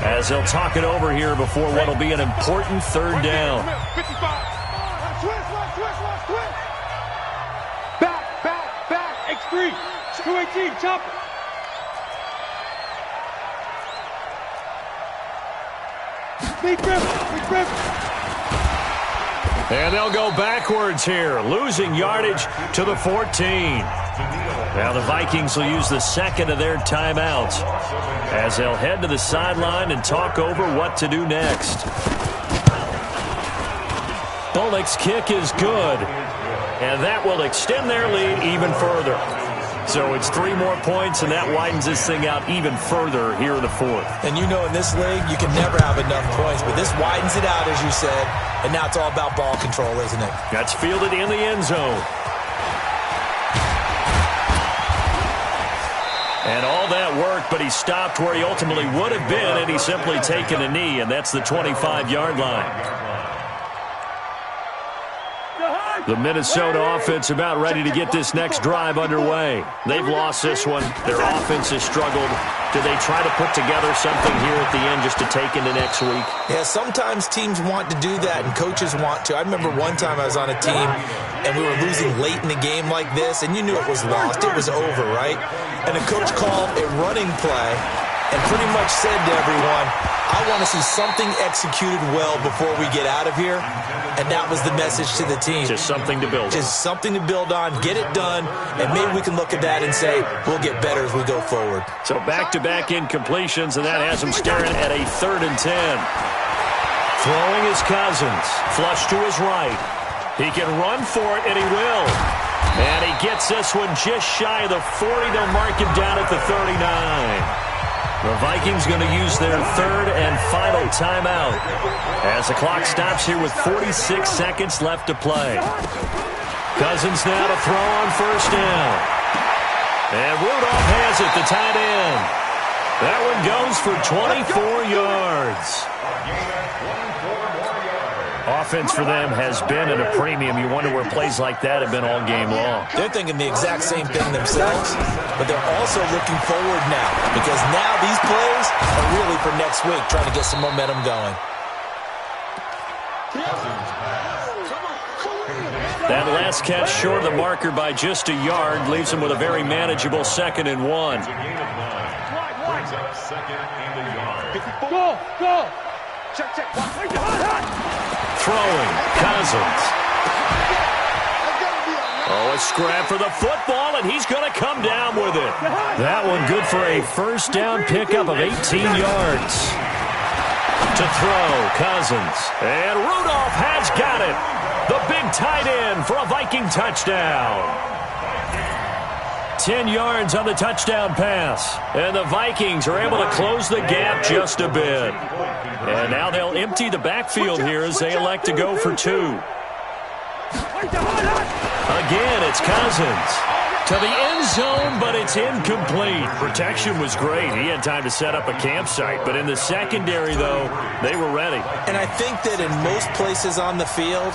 as they'll talk it over here before what will be an important third down. Back, X3, 218, chop. Big grip. And they'll go backwards here, losing yardage to the 14. Now the Vikings will use the second of their timeouts as they'll head to the sideline and talk over what to do next. Bullock's kick is good, and that will extend their lead even further. So it's 3 more points, and that widens this thing out even further here in the fourth. And you know in this league, you can never have enough points, but this widens it out, as you said, and now it's all about ball control, isn't it? That's fielded in the end zone. And all that work, but he stopped where he ultimately would have been, and he's simply taken a knee, and that's the 25-yard line. The Minnesota offense about ready to get this next drive underway. They've lost this one. Their offense has struggled. Do they try to put together something here at the end just to take into next week? Yeah, sometimes teams want to do that, and coaches want to. I remember one time I was on a team, and we were losing late in the game like this, and you knew it was lost. It was over, right? And the coach called a running play and pretty much said to everyone, I want to see something executed well before we get out of here. And that was the message to the team. Just something to build on. Just something to build on, get it done, and maybe we can look at that and say, we'll get better as we go forward. So back-to-back incompletions, and that has him staring at a 3rd and 10. Throwing his Cousins, flush to his right. He can run for it, and he will. And he gets this one just shy of the 40. They'll mark him down at the 39. The Vikings going to use their 3rd and final timeout as the clock stops here with 46 seconds left to play. Cousins now to throw on 1st down. And Rudolph has it, the tight end. That one goes for 24 yards. Offense for them has been at a premium. You wonder where plays like that have been all game long. They're thinking the exact same thing themselves, but they're also looking forward now because now these plays are really for next week, trying to get some momentum going. That last catch short of the marker by just a yard leaves him with a very manageable 2nd and 1. Go. Check. Throwing, Cousins. Oh, a scrap for the football, and he's going to come down with it. That one good for a first down pickup of 18 yards. To throw, Cousins. And Rudolph has got it. The big tight end for a Viking touchdown. 10 yards on the touchdown pass. And the Vikings are able to close the gap just a bit. And now they'll empty the backfield here as they elect to go for 2. Again, it's Cousins. To the end zone, but it's incomplete. Protection was great. He had time to set up a campsite. But in the secondary, though, they were ready. And I think that in most places on the field,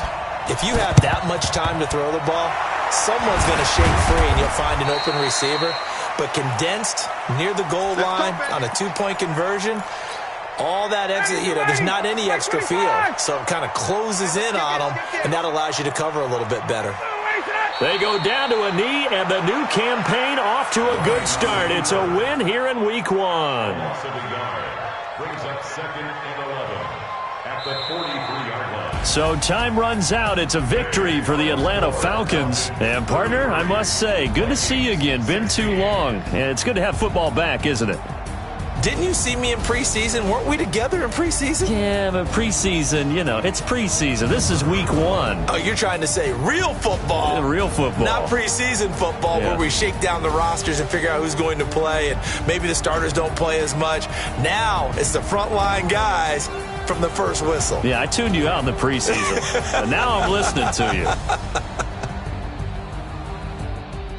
if you have that much time to throw the ball, someone's going to shake free and you'll find an open receiver. But condensed near the goal line on a 2-point conversion, all that exit, there's not any extra field. So it kind of closes in on them, and that allows you to cover a little bit better. They go down to a knee, and the new campaign off to a good start. It's a win here in Week 1. Brings up 2nd and 11 at the 43-yard line. So time runs out. It's a victory for the Atlanta Falcons. And, partner, I must say, good to see you again. Been too long. And it's good to have football back, isn't it? Didn't you see me in preseason? Weren't we together in preseason? Yeah, but preseason, it's preseason. This is Week 1. Oh, you're trying to say real football. Yeah, real football. Not preseason football where we shake down the rosters and figure out who's going to play, and maybe the starters don't play as much. Now it's the frontline guys from the first whistle. Yeah, I tuned you out in the preseason. But now I'm listening to you.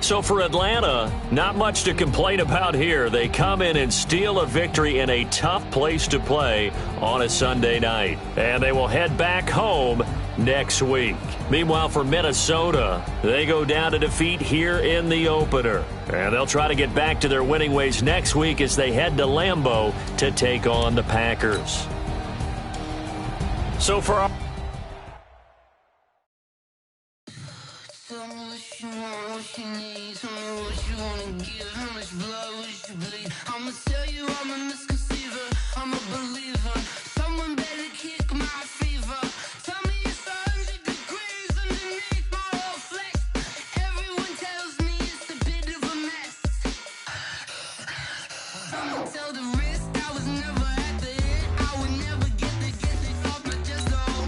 So for Atlanta, not much to complain about here. They come in and steal a victory in a tough place to play on a Sunday night. And they will head back home next week. Meanwhile, for Minnesota, they go down to defeat here in the opener. And they'll try to get back to their winning ways next week as they head to Lambeau to take on the Packers. So for our I'ma tell you I'm a misconceiver, I'm a believer. Someone better kick my fever. Tell me it's 100 degrees underneath my whole flesh. Everyone tells me it's a bit of a mess. Someone tell the wrist I was never at the end. I would never get this off my chest, though.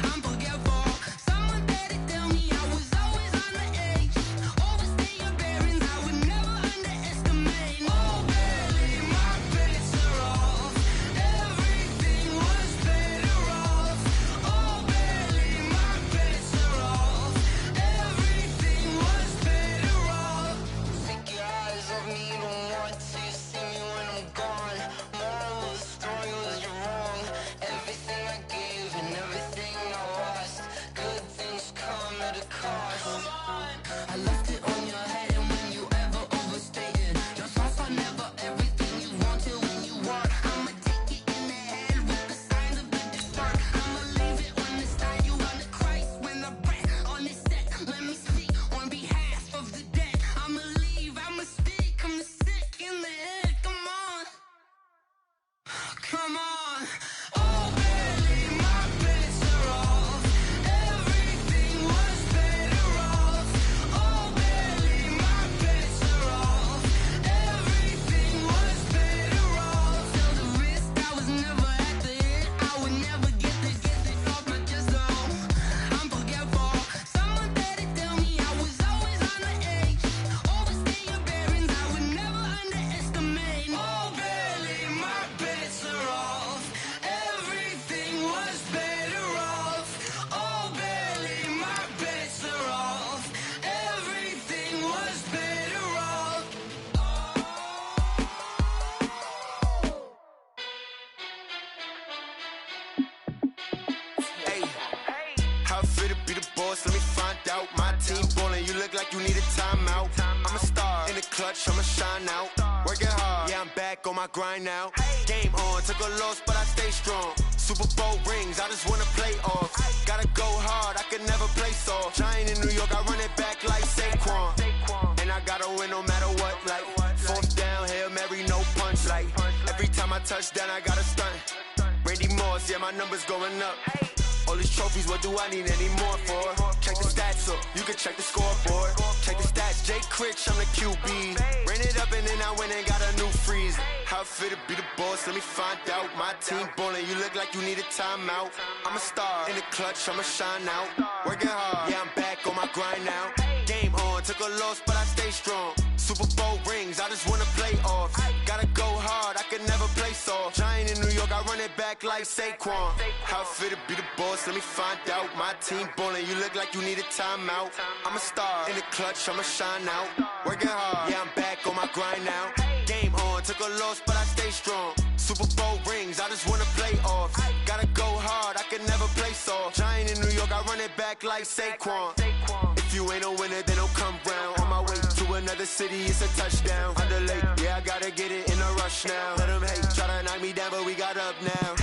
I'm forgetful. Someone better tell me I was always on the edge. Overstay your bearings, I would never underestimate. Oh, come on. Oh, barely, my bets are off. Everything was better off. Oh, barely, my bets are off. Everything was better off. Till the wrist, I was never at the end. I would never get this off my chest, though. I'm forgetful. Someone better tell me I was always on the edge. Overstay your bearings, I would never underestimate. Oh, barely, my bets are off. Everything was better off. Oh, barely, my bets are off. Everything was better off. Hey, how it feel to be the boss? Let me find out. My team ballin', you look like you need a timeout. I'm a star in the clutch, I'ma shine out. Working hard, yeah, I'm back on my grind now. Game on, took a loss, but I stay strong. Super Bowl rings, I just wanna play off. Gotta go hard, I can never play soft. Giant in the touchdown, I got a stunt. Randy Moss, yeah, my numbers going up. All these trophies, what do I need any more for? Check the stats up, you can check the scoreboard. Check the stats, Jay Critch, I'm the QB. Ran it up and then I went and got a new freeze. How it fit to be the boss, let me find out. My team ballin', you look like you need a timeout. I'm a star, in the clutch, I'ma shine out. Working hard, yeah, I'm back on my grind now. Game on, took a loss, but I stay strong. Super Bowl rings, I just wanna play off. Gotta go hard, I can never play soft. Giant in New York, I run it back like Saquon. How it fit to be the boss, let me find out. My team ballin', you look like you need a timeout. I'm a star, in the clutch, I'ma shine out. Working hard, yeah, I'm back on my grind now. Game on, took a loss, but I stay strong. Super Bowl rings, I just wanna play off. Gotta go hard, I can never play soft. Giant in New York, I run it back like Saquon. If you ain't a winner, then don't come round. On my way to another city, it's a touchdown. Underlay, yeah, I gotta get it in a rush now. Let them hate, try to knock me down, but we got up now.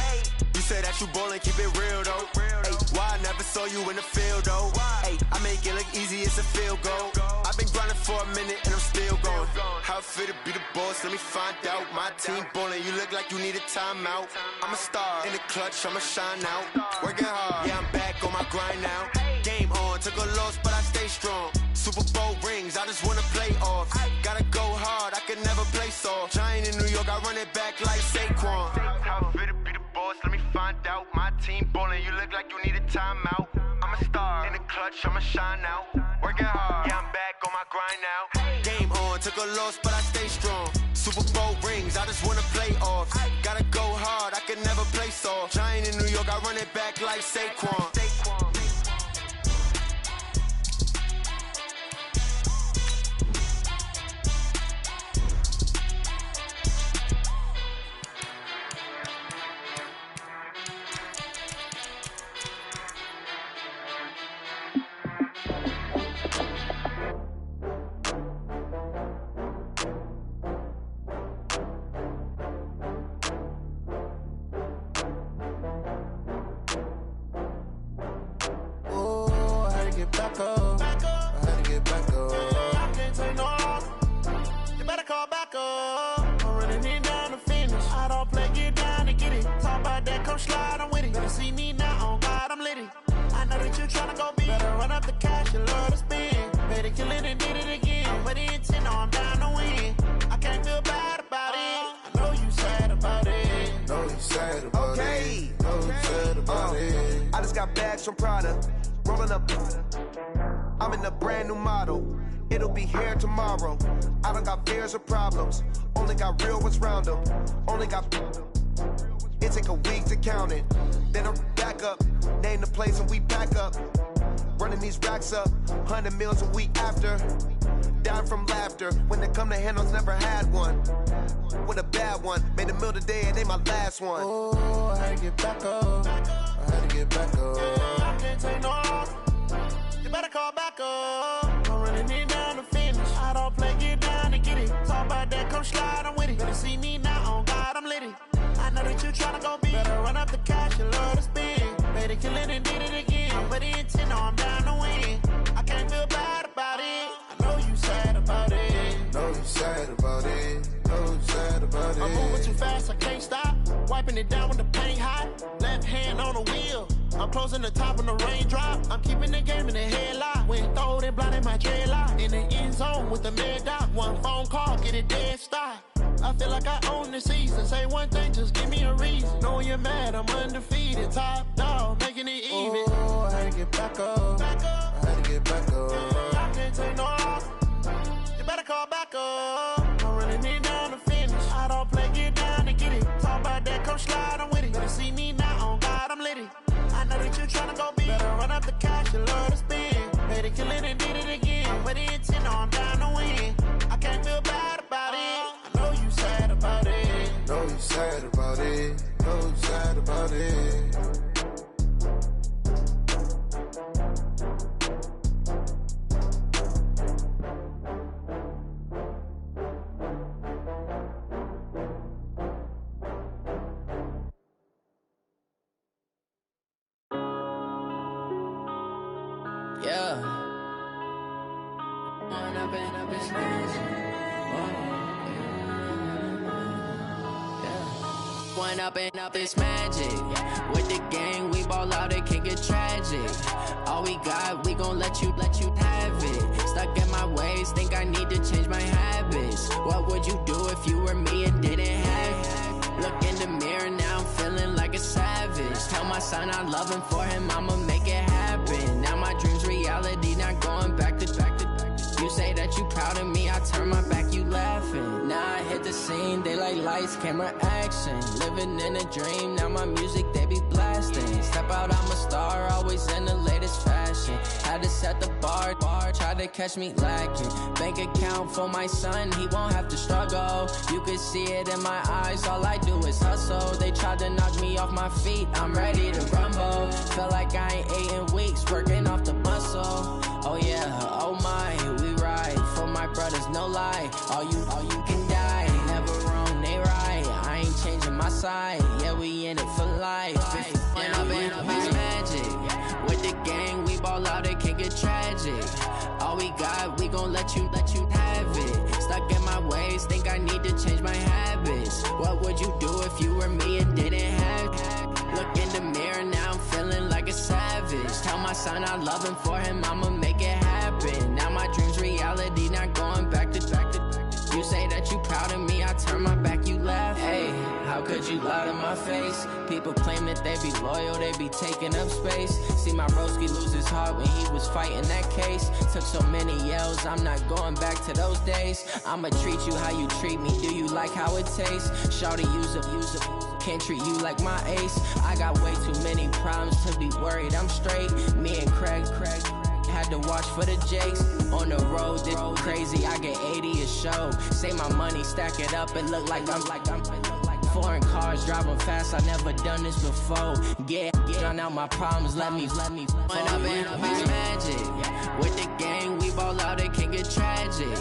You said that you ballin', keep it real though. Ay, why I never saw you in the field though? Ay, I make it look easy, it's a field goal. I've been grinding for a minute and I'm still going. How it fit to be the boss, let me find out. My team ballin', you look like you need a timeout. I'm a star, in the clutch, I'ma shine out. Working hard, yeah, I'm back on my grind now. Game on, took a loss, but I stay strong. Super Bowl rings, I just wanna play off. Gotta go hard, I can never play soft. Giant in New York, I run it back like Saquon. How it fit to be the boss, let me find out. My team ballin', you look like you need a timeout. I'm a star, in the clutch, I'ma shine out. Working hard, yeah, I'm back on my grind now. Game on, took a loss, but I stay strong. Super Bowl rings, I just wanna play off. Gotta go hard, I can never play soft. Giant in New York, I run it back like Saquon. From Prada, rolling up. I'm in a brand new model. It'll be here tomorrow. I don't got fears or problems. Only got real ones round them. Only got. It take a week to count it. Then I'm back up. Name the place and we back up. Running these racks up. 100 meals a week after. Dying from laughter. When they come to handles, never had one. With a bad one. Made a meal today and they my last one. Oh, I had to get back up. I had to get back up. I can't take no loss. You better call back up. I'm running it down to finish. I don't play, get down and get it. Talk about that, come slide, I'm with it. Better see me now, on God, I'm litty. I know that you tryna go big. Better run up the cash, you love to spend. Made it, kill it, and did it again. But the intent, no, I'm down to win. I can't feel bad about it. I know you sad about it. Know you sad about it. Know you sad about it. I'm moving too fast, I can't stop. Wiping it down with the paint hot. Left hand on the wheel. I'm closing the top when the raindrop. I'm keeping the game in the headlock. When throwed and blinded my dreadlock. In the end zone with the mad dot. One phone call, get it dead stop. I feel like I own the season. Say one thing, just give me a reason. Knowing you're mad, I'm undefeated. Top dog, making it even. Oh, I had to get back up. I had to get back up. I can't take no loss. You better call back up. I'm running it down to finish. I don't play, get down and get it. Talk about that, come slide, I'm with it. Better see me now, on God, I'm litty. I know that you tryna go big. Better run up the cash, you love to spend. Made it, kill it, and did it again. But the intent, no, I'm down to win. I can't feel bad about it. I know you sad about it. Know you sad about it. Know you sad about it. Yeah. I've been yeah. one up and up, it's magic. With the gang, we ball out, it can get tragic. All we got, we gon' let you have it. Stuck in my ways, think I need to change my habits. What would you do if you were me and didn't have it? Look in the mirror, now I'm feeling like a savage. Tell my son I love him, for him I'ma make it happen. Now my dream's reality, not going back to. You say that you proud of me, I turn my back, you laughing. Now I hit the scene, they like lights, camera, action. Living in a dream, now my music, they be blasting. Step out, I'm a star, always in the latest fashion. Had to set the bar, try to catch me lacking. Bank account for my son, he won't have to struggle. You can see it in my eyes, all I do is hustle. They tried to knock me off my feet, I'm ready to rumble. Feel like I ain't ate in weeks, working off the muscle. Oh yeah, oh my, we ride for my brothers, no lie. All you can die, never wrong, they right. I ain't changing my side, yeah, we in it for life. And up it's magic. With the gang, we ball out, it can get tragic. All we got, we gon' let you have it. Stuck in my ways, think I need to change my habits. What would you do if you were me and didn't have it? Look in the mirror, now I'm feeling like a savage. Tell my son I love him, for him I'ma make it happen. Now my dream's reality, not going back to. You say that you proud of me, I turn my back, you laugh. Hey, how could you lie to my face? People claim that they be loyal, they be taking up space. See my broski lose his heart when he was fighting that case. Took so many yells, I'm not going back to those days. I'ma treat you how you treat me, do you like how it tastes? Shawty, use it. Can't treat you like my ace. I got way too many problems to be worried, I'm straight. Me and Craig had to watch for the Jakes. On the road, this crazy, I get 80 a show. Say my money, stack it up, and look like I'm foreign cars, driving fast, I never done this before. Get on out my problems, let me One up and up is magic. With the gang, we ball out, it can get tragic.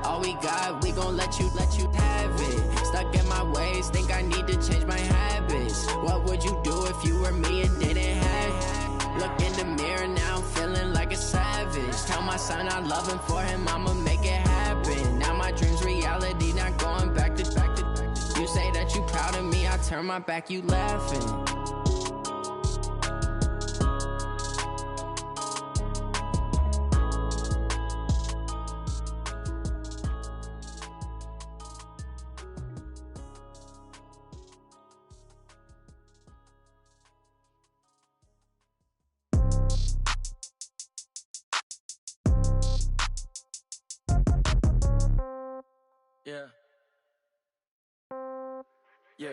All we got, we gon' let you have it. Stuck in my ways, think I need to change my habits. What would you do if you were me and didn't have it? Look in the mirror, now I'm feeling like a savage. Tell my son I love him, for him I'ma make it happen. Now my dream's reality, not going back to. You say that you proud of me, I turn my back, you laughing. Yeah. Yeah.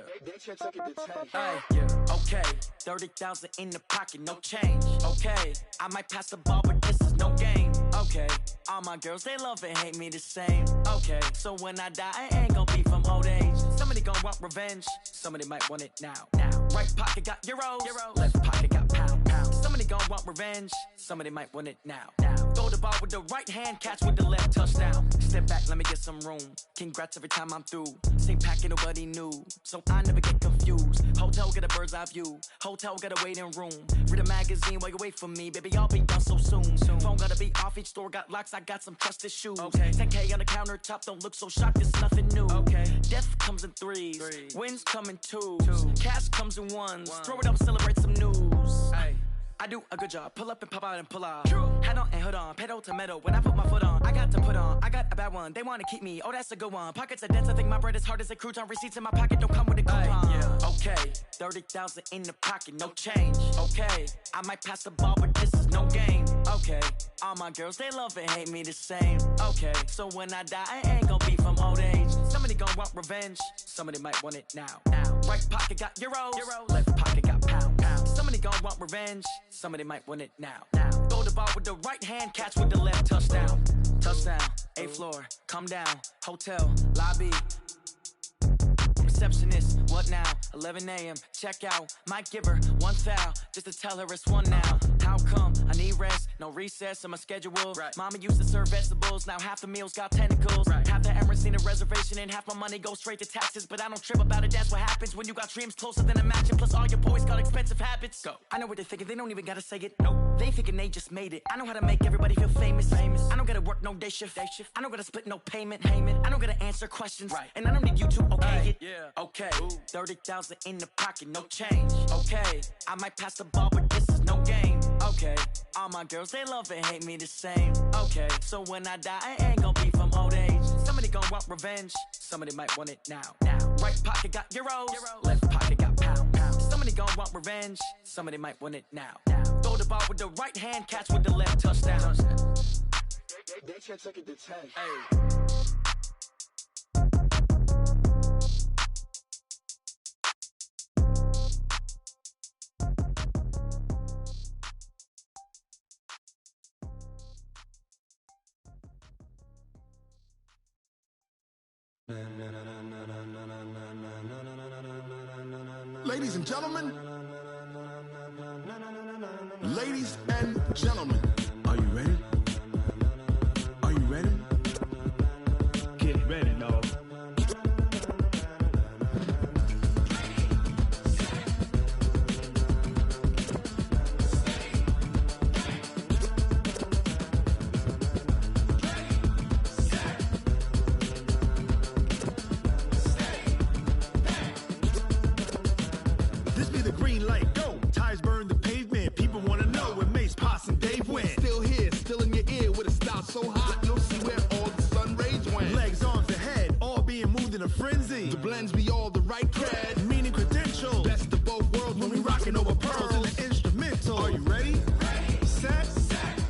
Hey, yeah. Okay. 30,000 in the pocket, no change. Okay. I might pass the ball, but this is no game. Okay. All my girls, they love and hate me the same. Okay. So when I die, I ain't gonna be from old age. Somebody gonna want revenge. Somebody might want it now. Right pocket got euros. Left pocket got pound. Somebody gonna want revenge. Somebody might want it now. Throw the ball with the right hand, catch with the left, touchdown. Step back, let me get some room. Congrats every time I'm through. Same packet, nobody knew, so I never get confused. Hotel get a bird's eye view. Hotel got a waiting room. Read a magazine while you wait for me, baby. I'll be done so soon. Phone gotta be off, each store got locks. I got some trusted shoes. Okay. 10K on the countertop, don't look so shocked. It's nothing new. Okay. Death comes in threes. Wins come in twos. Cash comes in ones. Throw it up, celebrate some news. Hey. I do a good job, pull up and pop out and pull off. Hat on and hood on, pedal to metal. When I put my foot on, I got to put on. I got a bad one, they wanna keep me. Oh, that's a good one. Pockets are dense, I think my bread is hard as a crouton. Receipts in my pocket don't come with a coupon. Yeah. Okay, 30,000 in the pocket, no change. Okay, I might pass the ball, but this is no game. Okay, all my girls, they love and hate me the same. Okay, so when I die, I ain't gonna be from old age. Somebody gonna want revenge. Somebody might want it now. Right pocket got euros. Left pocket got pound. Somebody gonna want revenge. Somebody might want it now. Throw the ball with the right hand, catch with the left, touchdown. Touchdown, 8th floor, come down. Hotel, lobby. Receptionist, what now? 11 a.m., check out. Might give her one foul, just to tell her it's one now. How come? I need rest, no recess in my schedule. Mama used to serve vegetables, now half the meals got tentacles. Half the Emirates need a reservation and half my money goes straight to taxes. But I don't trip about it, that's what happens when you got dreams closer than a matching. Plus all your boys got expensive habits. Go. I know what they're thinking, they don't even gotta say it. Nope. They ain't thinking they just made it. I know how to make everybody feel famous. I don't gotta work no day shift. I don't gotta split no payment. I don't gotta answer questions. And I don't need you to okay it. Okay. 30,000 in the pocket, no change. Okay. I might pass the ball, but this is no game. Okay. All my girls, they love and hate me the same. Okay. So when I die, I ain't gonna be from old age. Somebody gonna want revenge. Somebody might want it now. Right pocket got euros. Left pocket got pounds. Somebody gonna want revenge. Somebody might want it now. Throw the ball with the right hand, catch with the left, touchdown. They can't take it to 10. Hey. Ladies and gentlemen, ladies and gentlemen, are you ready? Are you ready? Get ready, y'all. This be the green light, go. Tires burn the pavement. People wanna know where Mace, Poss, and Dave went. Still here, still in your ear with a style so hot, you'll see where all the sun rays went. Legs, arms, and head, all being moved in a frenzy. The blends be all the right cred, meaning credentials. Best of both worlds when we rockin' over pearls in the instrumental. Are you ready? Set,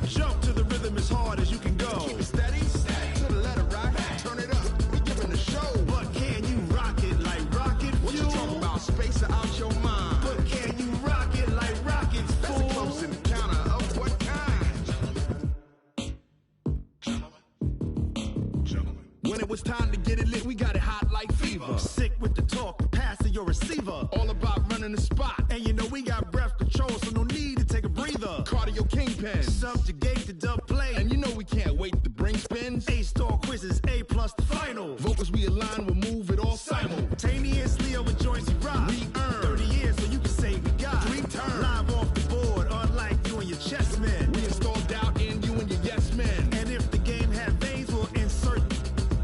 jump to the rhythm as hard as you can go. Keep it steady, to the letter rock, turn it up, we giving a show. But can you rock it like rocket fuel? What you talking about, space or out your mind? But can you rock it like rockets, fool? That's a close encounter of what kind? When it was time to get it lit, we got it hot like fever. Sick with the talk, pass to your receiver. All about running the spot. And you know we got breath control, so no need to take a breather. Cardio kingpin, subjugate the dub play. And you know we can't wait to bring spins. A-star quizzes, A+ the final. Vocals we align, we'll move it all simultaneously over joints we rock. We earn 30 years, so you can say we got 3 turns. Live off the board, unlike you and your chess men. We install doubt in you and your yes men. And if the game had veins, we'll insert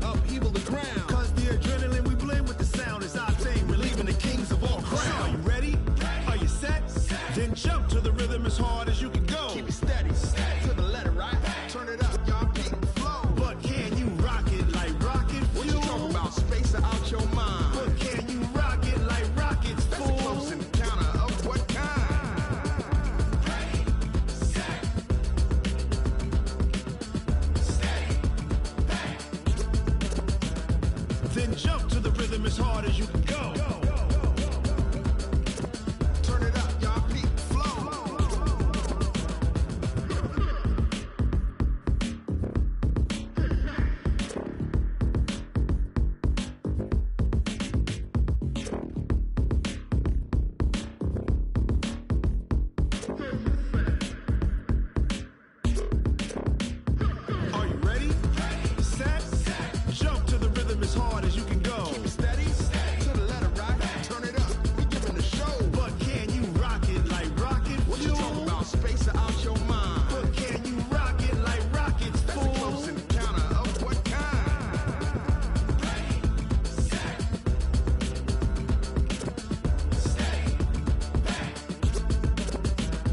upheaval the ground. Cause the adrenaline we blend with the sound is our thing, relieving the kings of all crowns. So are you ready? Are you set? Then jump to the rhythm as hard as you can go. Keep it steady, to the letter right. Turn it up, y'all keep the flow. But can you rock it like rocket fuel? What you talking about, space or out your mind? But can you rock it like rockets, fool? That's a close encounter of what kind? Then jump to the rhythm as hard as you can go. Turn it up, y'all peak flow. Are you ready? Set, jump to the rhythm as hard as you can go. Keep it steady, to the letter right. Turn it up, we giving a show. But can you rock it like rocket fuel? What you talking about, space or out your mind? But can you rock it like rockets, fool? That's a close encounter of what kind?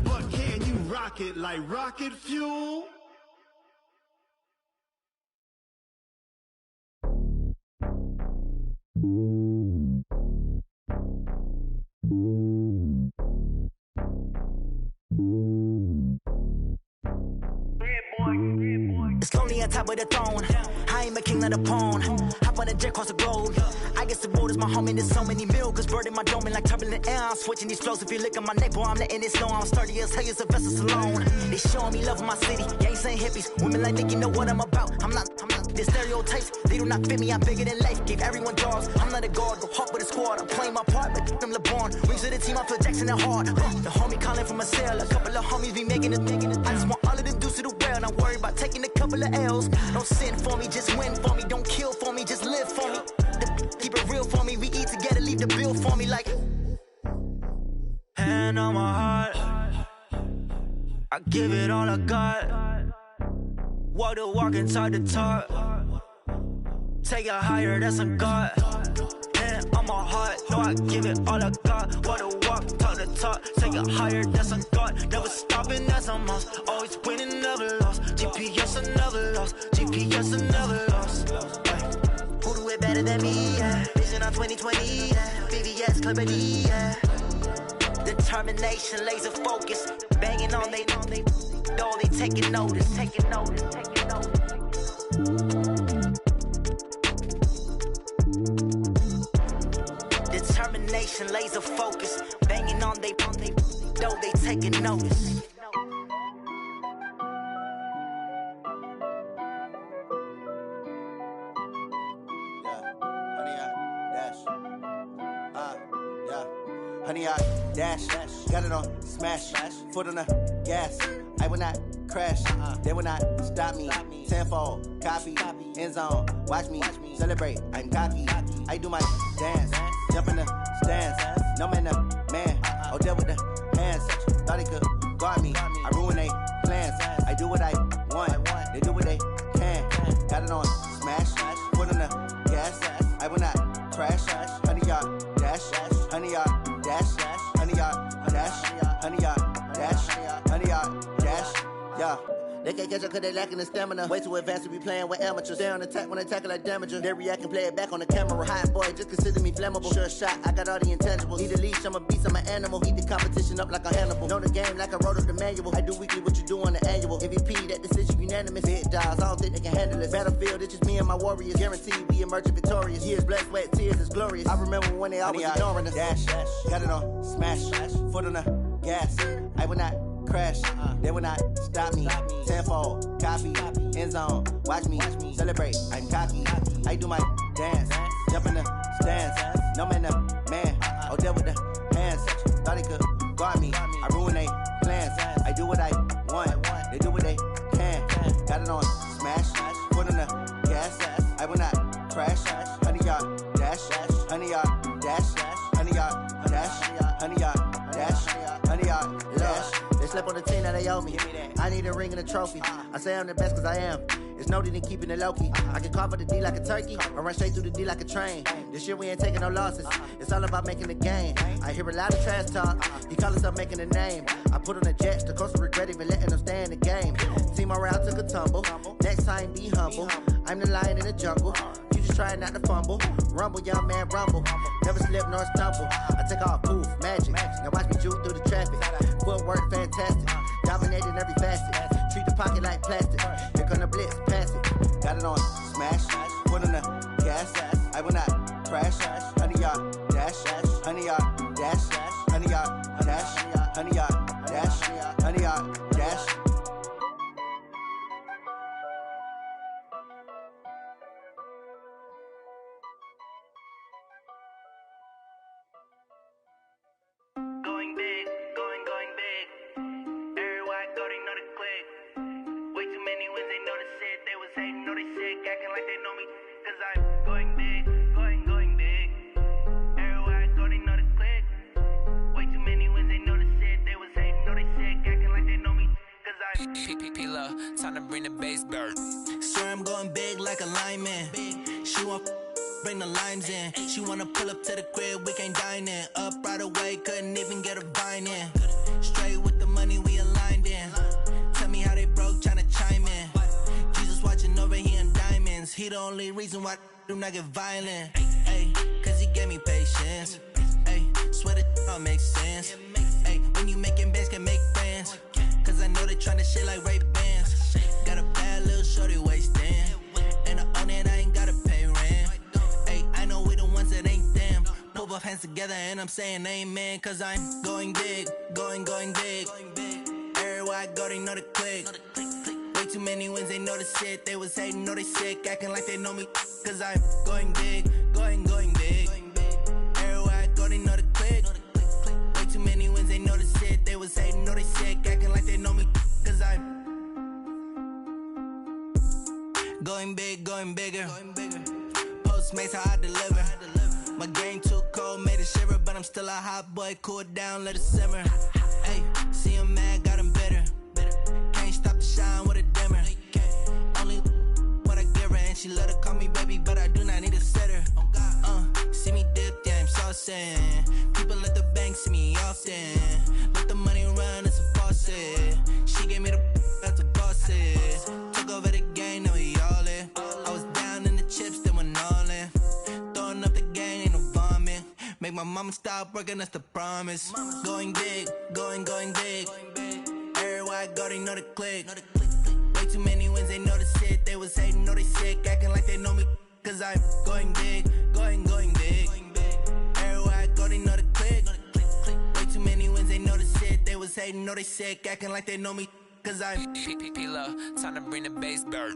But can you rock it like rocket fuel? It's lonely on top of the throne. I ain't a king, not a pawn. Hop on a jet across the globe. I guess the road is my home and there's so many milkers burning my dome like turbulent air. I'm switching these flows. If you look at my neck, boy, I'm letting it slow. I'm sturdy as hell, as a vessel alone. They showing me love in my city. Gangs ain't hippies. Women like Nicky know what I'm about. I'm not the stereotypes. They do not fit me. I'm bigger than life. Gave everyone jobs. I'm not a guard. Go hard with a squad. I'm playing my part, but them LeBron. Rings to the team. I feel Jackson and hard. The homie calling from a cell. A couple of homies be making it. I just want all of them dudes to the trail. I'm worried about taking a couple of L's. Don't sin for me, just win for me. Don't kill for me, just live for me. Keep it real for me. We eat together, leave the bill for me like. Hand on my heart, I give it all I got. Walk the walk and talk the talk. Take it higher, that's a God. Hand on my heart, no, I give it all I got. Walk the walk, talk the talk. Take it higher, that's a God. Never stopping, that's a must. Always winning, never lost. GPS, I never lost. GPS, I never lost. Who do it better than me? Yeah. Vision on 2020. Yeah. VVS, Clippity. Yeah. Determination, laser focus. Banging on they know they taking notice. Taking notice. Taking notice. Determination, laser focus. Banging on they know they taking notice. Honey, I dash, got it on, smash, foot on the gas. I will not crash, they will not stop me. Tenfold, copy, end zone, watch me celebrate. I'm cocky, I do my dance, jump in the stands. No man, oh, deal with the hands. Thought he could guard me, I ruin they plans. I do what I want, they do what they can. Got it on, smash, foot on the gas. I will not crash, honey, y'all dash, honey, y'all dash, honey, y'all dash, honey, y'all dash, honey, y'all dash, yeah. They can't catch up cause they lacking the stamina. Way too advanced to be playing with amateurs. Stay on attack when they tackle like damager. They react and play it back on the camera. Hot boy, just consider me flammable. Sure shot, I got all the intangibles. Need a leash, I'm a beast, I'm an animal. Heat the competition up like a Hannibal. Know the game like I wrote up the manual. I do weekly what you do on the annual. MVP, that decision unanimous. Big dogs, I don't think they can handle it. Battlefield, it's just me and my warriors. Guaranteed we emerging victorious. Years, blood, sweat, tears, it's glorious. I remember when they always ignoring us. Dash, got it on, smash, foot on the gas. I will not crash, they will not stop me. Tenfold, copy, end zone, watch me celebrate. I'm cocky, I do my dance, jump in the stands. No man, oh, deal with the hands. Thought he could guard me, I ruin they plans. I do what I want, they do what they can. Got it on, smash, foot on the gas. I will not crash, honey, y'all dash, honey, y'all dash, honey, y'all dash, honey, y'all dash, honey, y'all dash. They slept on the team that they owe me. I need a ring and a trophy. I say I'm the best cause I am. It's no need in keeping it low-key. I can carve up the D like a turkey or run straight through the D like a train. This year we ain't taking no losses. It's all about making the game. I hear a lot of trash talk. He call himself making a name. I put on the Jets. The coach will regret even letting them stay in the game. Team morale took a tumble. Next time be humble. I'm the lion in the jungle. You just trying not to fumble. Rumble, young man, rumble. Never slip nor stumble. I take off, poof, magic. Now watch me juke through the traffic. Footwork fantastic. Dominating every facet. Treat the pocket like plastic. Here come the blitz, pass it. Got it on, smash, foot on the gas. I will not crash, honey, y'all dash, honey, y'all dash, honey, y'all dash, honey, y'all dash, honey, y'all dash. Going big, going big. Everywhere I go, they know the click. Way too many wins, they know the shit. They was hating, know they sick, acting like they know me. Cause I'm going big, going big. Everywhere I go, they know the click. Way too many wins, they know the shit. They was hating, know they sick, acting like they know me. Cause I'm P-P-P-Love, time to bring the bass bird. Swear I'm going big like a lineman. She want bring the limes in. She wanna pull up to the crib, we can't dine in. Up right away, couldn't even get a vine in. Straight with the money we aligned in. Tell me how they broke, tryna chime in. Jesus watching over here in diamonds. He the only reason why I do not get violent. Ay, cause he gave me patience. Ay, swear that all makes sense. Ay, when you making bands, can make friends. Cause I know they tryna shit like Ray-Bans. Got a bad little shorty wasting. And I own it, I ain't gotta pay rent. Ay, I know we the ones that ain't them. Put both hands together and I'm saying amen. Cause I'm going big, going big. Everywhere I go, they know the click. Way too many wins, they know the shit. They was hating, know they sick, acting like they know me. Cause I'm going big, going big. Everywhere I go, they know the click. Way too many wins, they know the shit. They was hating, know they sick, acting like they know me. Cause I'm Going big, going bigger. Postmates how I deliver. My game too cold, made it shiver, but I'm still a hot boy. Cool it down, let it simmer. Hey, see him mad, got him bitter. Can't stop the shine with a dimmer. Only what I give her, and she let her call me baby, but I do not need a sitter. See me dip, yeah, I'm saucing. People at the bank see me often. Let the money run, it's a faucet. She gave me the that's a boss it. Took over the game, now we all in. I was down in the chips, then went all in. Throwing up the gang, ain't no vomit. Make my mama stop working, that's the promise. Going big, going big. Everywhere I go, they know the click. Way too many wins, they know the shit. They was hating, know they sick, acting like they know me. Cause I'm going big, going big. Everywhere I go, they know the click. Way too many wins, they know the shit. They was hating, know they sick, acting like they know me. Cause I'm P-Lo, time to bring the bass back.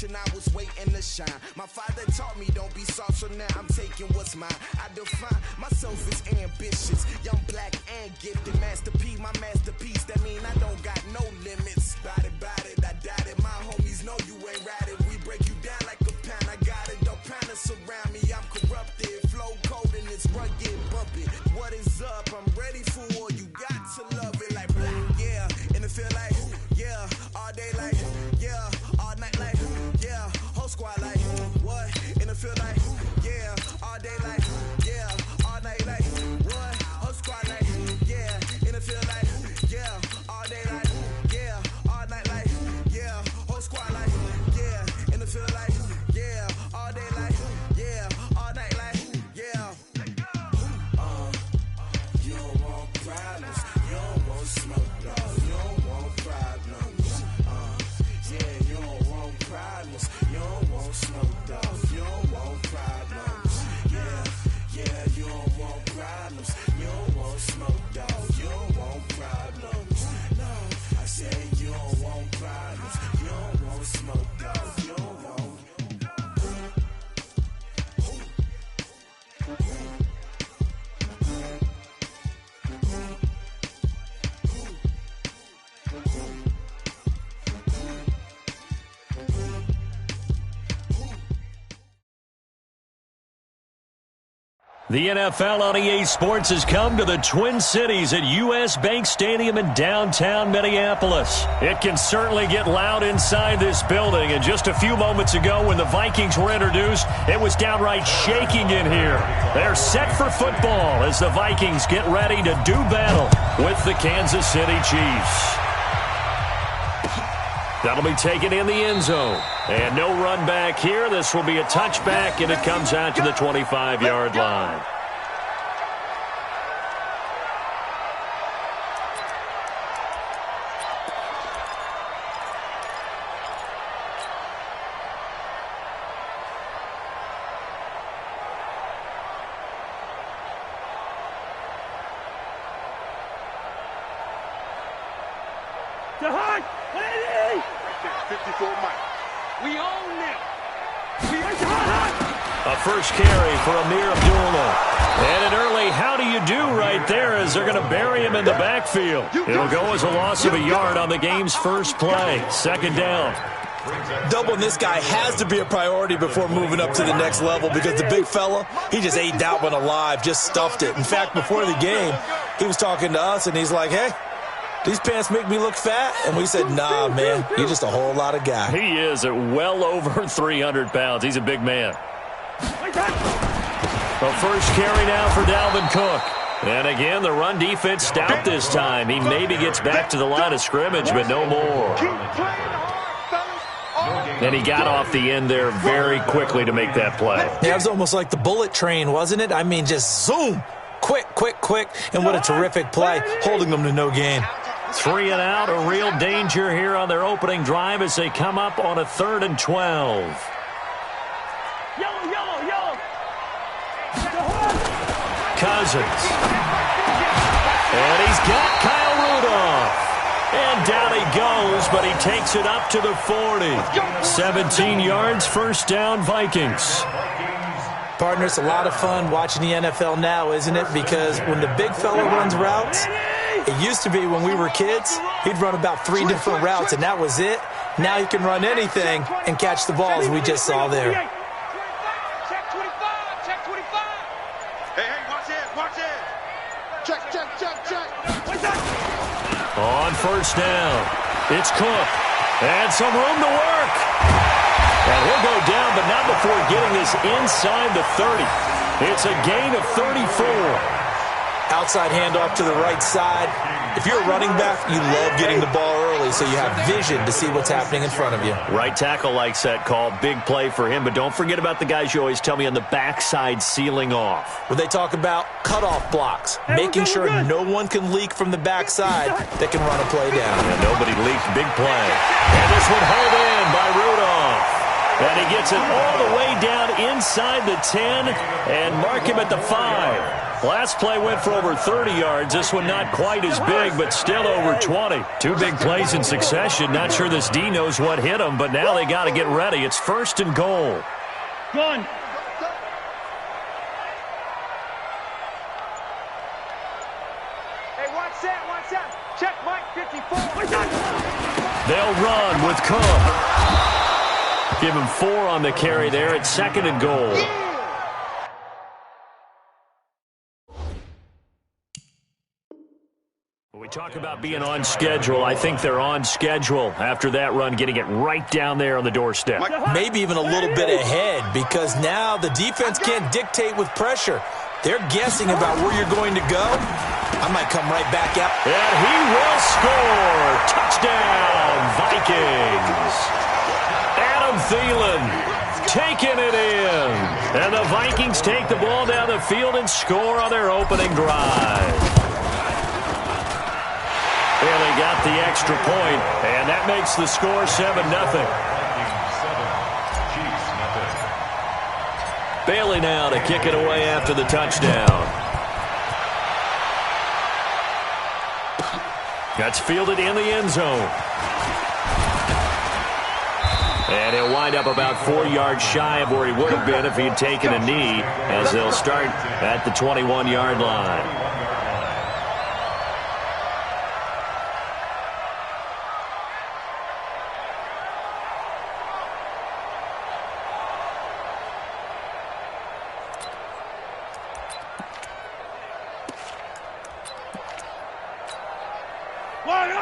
I was waiting to shine. My father taught me don't be soft, so now I'm taking what's mine. I define myself as ambitious, young, black, and gifted. Master P, my masterpiece. That mean I don't got no limits. Bout it, I doubt it. My homies know you ain't ride it. We break you down like a pound. I got it, don't pound to surround me. I'm corrupted, flow cold and it's rugged, bumpy. What is up? I'm ready for war. You got to love it like black, yeah. And it feel like, yeah, all day like, yeah, all night like, yeah, whole squad like, what? And it feel like, yeah, all day like, yeah, all night like, what? Whole squad like, yeah, and it feel like, yeah, all day like, yeah, The NFL on EA Sports has come to the Twin Cities at U.S. Bank Stadium in downtown Minneapolis. It can certainly get loud inside this building, and just a few moments ago when the Vikings were introduced, it was downright shaking in here. They're set for football as the Vikings get ready to do battle with the Kansas City Chiefs. That'll be taken in the end zone. And no run back here. This will be a touchback, and it comes out to the 25-yard line. To Hart! 54 Mike. We own them. A first carry for Amir Abdullah. And an early how do you do right there as they're going to bury him in the backfield. It'll go as a loss of a yard on the game's first play. Second down. Doubling this guy has to be a priority before moving up to the next level because the big fella, he just ate that one alive, just stuffed it. In fact, before the game, he was talking to us, and he's like, hey, these pants make me look fat? And we said, nah, man, you're just a whole lot of guy. He is at well over 300 pounds. He's a big man. The first carry now for Dalvin Cook. And again, the run defense stout this time. He maybe gets back to the line of scrimmage, but no more. And he got off the end there very quickly to make that play. Yeah, it was almost like the bullet train, wasn't it? I mean, just zoom. Quick, quick, quick. And what a terrific play, holding them to no gain. 3 and out, a real danger here on their opening drive as they come up on a 3rd and 12. Yellow. Cousins. And he's got Kyle Rudolph. And down he goes, but he takes it up to the 40. 17 yards, first down, Vikings. Partner, it's a lot of fun watching the NFL now, isn't it? Because when the big fella runs routes, it used to be when we were kids, he'd run about 3 different routes, and that was it. Now he can run anything and catch the ball, as we just saw there. Check 25. Hey, watch it. Check. On first down, it's Cook. And some room to work. And he'll go down, but not before getting this inside the 30. It's a gain of 34. Outside handoff to the right side. If you're a running back, you love getting the ball early so you have vision to see what's happening in front of you. Right tackle likes that call. Big play for him, but don't forget about the guys you always tell me on the backside sealing off. Where they talk about cutoff blocks, making sure no one can leak from the backside that can run a play down. And nobody leaked. Big play. And this one hauled in by Rudolph. And he gets it all the way down inside the 10 and mark him at the 5. Last play went for over 30 yards. This one not quite as big, but still over 20. 2 big plays in succession. Not sure this D knows what hit him, but now they got to get ready. It's 1st and goal. Gun. Hey, watch that. Check Mike 54. They'll run with Cook. Give him 4 on the carry there. It's 2nd and goal. When we talk about being on schedule, I think they're on schedule after that run, getting it right down there on the doorstep. Maybe even a little bit ahead because now the defense can't dictate with pressure. They're guessing about where you're going to go. I might come right back out. And he will score. Touchdown, Vikings. Adam Thielen taking it in. And the Vikings take the ball down the field and score on their opening drive. And they got the extra point, and that makes the score 7-0. Bailey now to kick it away after the touchdown. That's fielded in the end zone. And he'll wind up about 4 yards shy of where he would have been if he had taken a knee, as they'll start at the 21-yard line.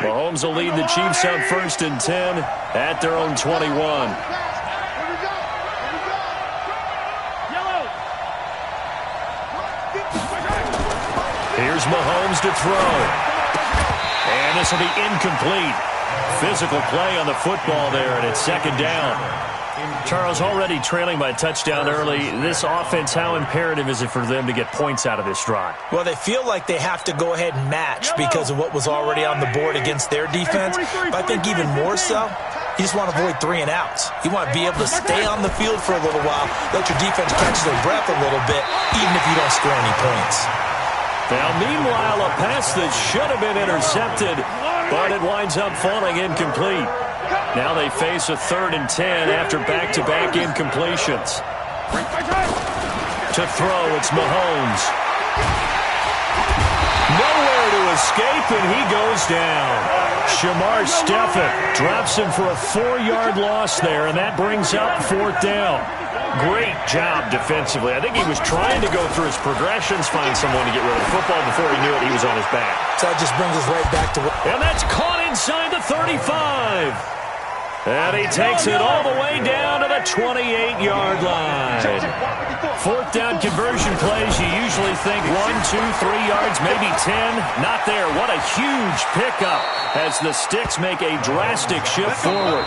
Mahomes will lead the Chiefs on 1st and 10 at their own 21. Here's Mahomes to throw. And this will be incomplete. Physical play on the football there, and it's 2nd down. Charles, already trailing by a touchdown early. This offense, how imperative is it for them to get points out of this drive? Well, they feel like they have to go ahead and match because of what was already on the board against their defense. But I think even more so, you just want to avoid 3 and outs. You want to be able to stay on the field for a little while, let your defense catch their breath a little bit, even if you don't score any points. Now, meanwhile, a pass that should have been intercepted, but it winds up falling incomplete. Now they face a 3rd and 10 after back-to-back incompletions. To throw, it's Mahomes. Nowhere to escape, and he goes down. Shamar Stephen drops him for a 4-yard loss there, and that brings up 4th down. Great job defensively. I think he was trying to go through his progressions, find someone to get rid of the football. Before he knew it, he was on his back. So that just brings us right back to... And that's caught inside the 35. And he takes it all the way down to the 28-yard line. 4th down conversion plays, you usually think 1, 2, 3 yards, maybe 10. Not there. What a huge pickup as the Sticks make a drastic shift forward.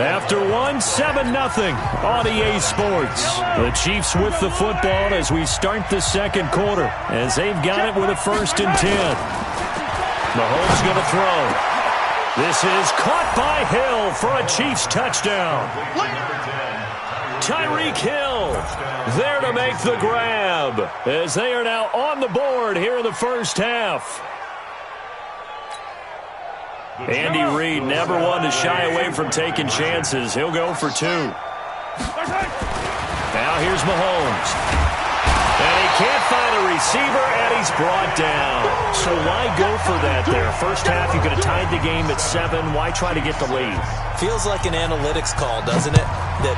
After 1, 7-0 on EA Sports. The Chiefs with the football as we start the 2nd quarter, as they've got it with a 1st and 10. Mahomes going to throw. This is caught by Hill for a Chiefs touchdown. Tyreek Hill there to make the grab as they are now on the board here in the 1st half. Andy Reid never one to shy away from taking chances. He'll go for 2. Now here's Mahomes. And he can't find a receiver, and he's brought down. So why go for that there? 1st half, you could have tied the game at 7. Why try to get the lead? Feels like an analytics call, doesn't it?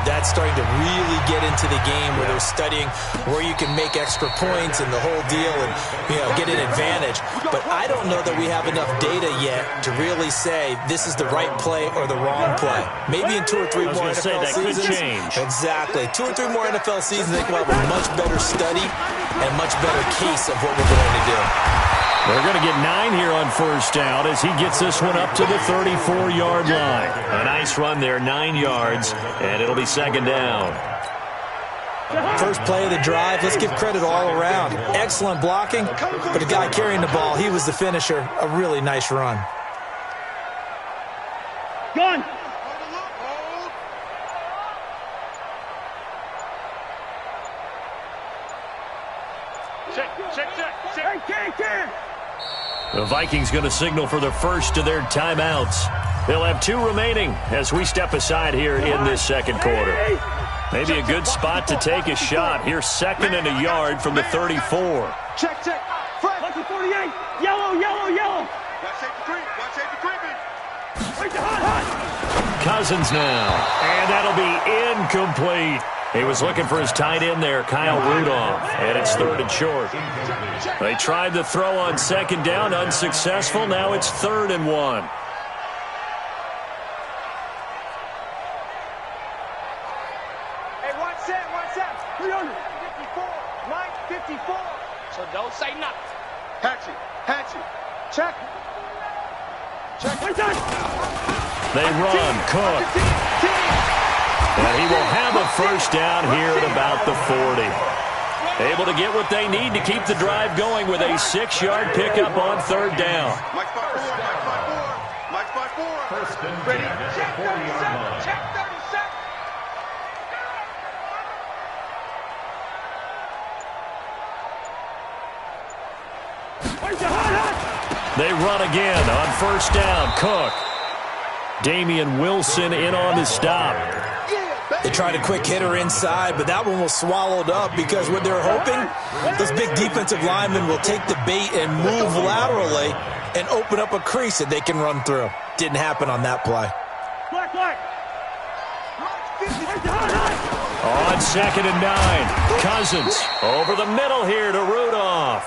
That's starting to really get into the game where they're studying where you can make extra points and the whole deal and, get an advantage. But I don't know that we have enough data yet to really say this is the right play or the wrong play. Maybe in 2 or 3 more NFL seasons. Could change. Exactly. 2 or 3 more NFL seasons, I think we'll have a much better study and much better case of what we're going to do. They're going to get 9 here on 1st down as he gets this one up to the 34-yard line. A nice run there, 9 yards, and it'll be 2nd down. First play of the drive, let's give credit all around. Excellent blocking, but the guy carrying the ball, he was the finisher. A really nice run. Gun. Check. The Vikings going to signal for the first of their timeouts. They'll have 2 remaining as we step aside here in this 2nd quarter. Maybe a good spot to take a shot. Here's 2nd and a yard from the 34. Check. Fred. Lucky 48. Yellow. Watch safety creeping. Hot. Cousins now. And that'll be incomplete. He was looking for his tight end there, Kyle Rudolph, and it's 3rd and short. They tried the throw on 2nd down, unsuccessful. Now it's 3rd and 1. Hey, watch that. 354. Mike, 54. So don't say nothing. Hatchet. Check. They run. Cook. And he will have a 1st down here at about the 40. Able to get what they need to keep the drive going with a 6-yard pickup on 3rd down. Mike's by 4. 1st and 10 at the 40-yard line. Check 37. They run again on 1st down. Cook. Damian Wilson in on the stop. They tried a quick hitter inside, but that one was swallowed up because what they're hoping, those big defensive linemen will take the bait and move laterally and open up a crease that they can run through. Didn't happen on that play. Black. On 2nd and 9, Cousins over the middle here to Rudolph.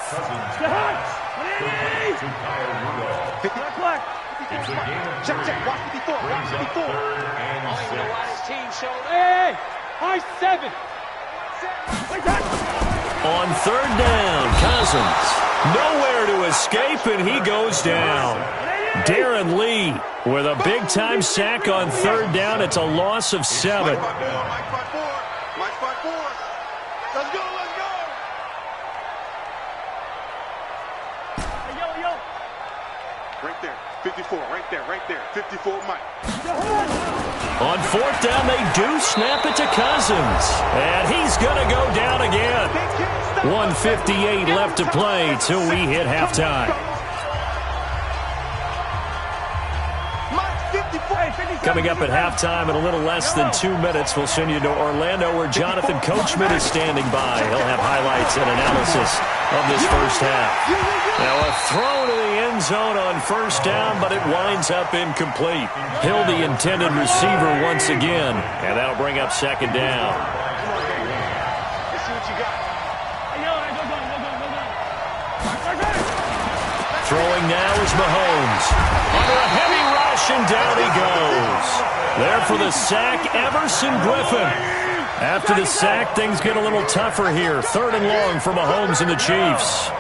Check, watch 54, watch 54. I don't even know why this team showed. Hey, I 7. On third down, Cousins. Nowhere to escape, and he goes down. Darren Lee with a big-time sack on third down. It's a loss of 7. Mike 5-4. Let's go. Hey, yo. Right there. 54, right there. 54, Mike. On fourth down, they do snap it to Cousins. And he's going to go down again. 1:58 left to play till we hit halftime. Coming up at halftime in a little less than 2 minutes, we'll send you to Orlando where Jonathan Coachman is standing by. He'll have highlights and analysis of this first half. Now a throw to the end zone on first down, but it winds up incomplete. Hill, the intended receiver once again, and that'll bring up second down. Let's see what you got. Throwing now is Mahomes. Under a heavy rush, and down he goes. There for the sack, Everson Griffin. After the sack, things get a little tougher here. Third and long for Mahomes and the Chiefs.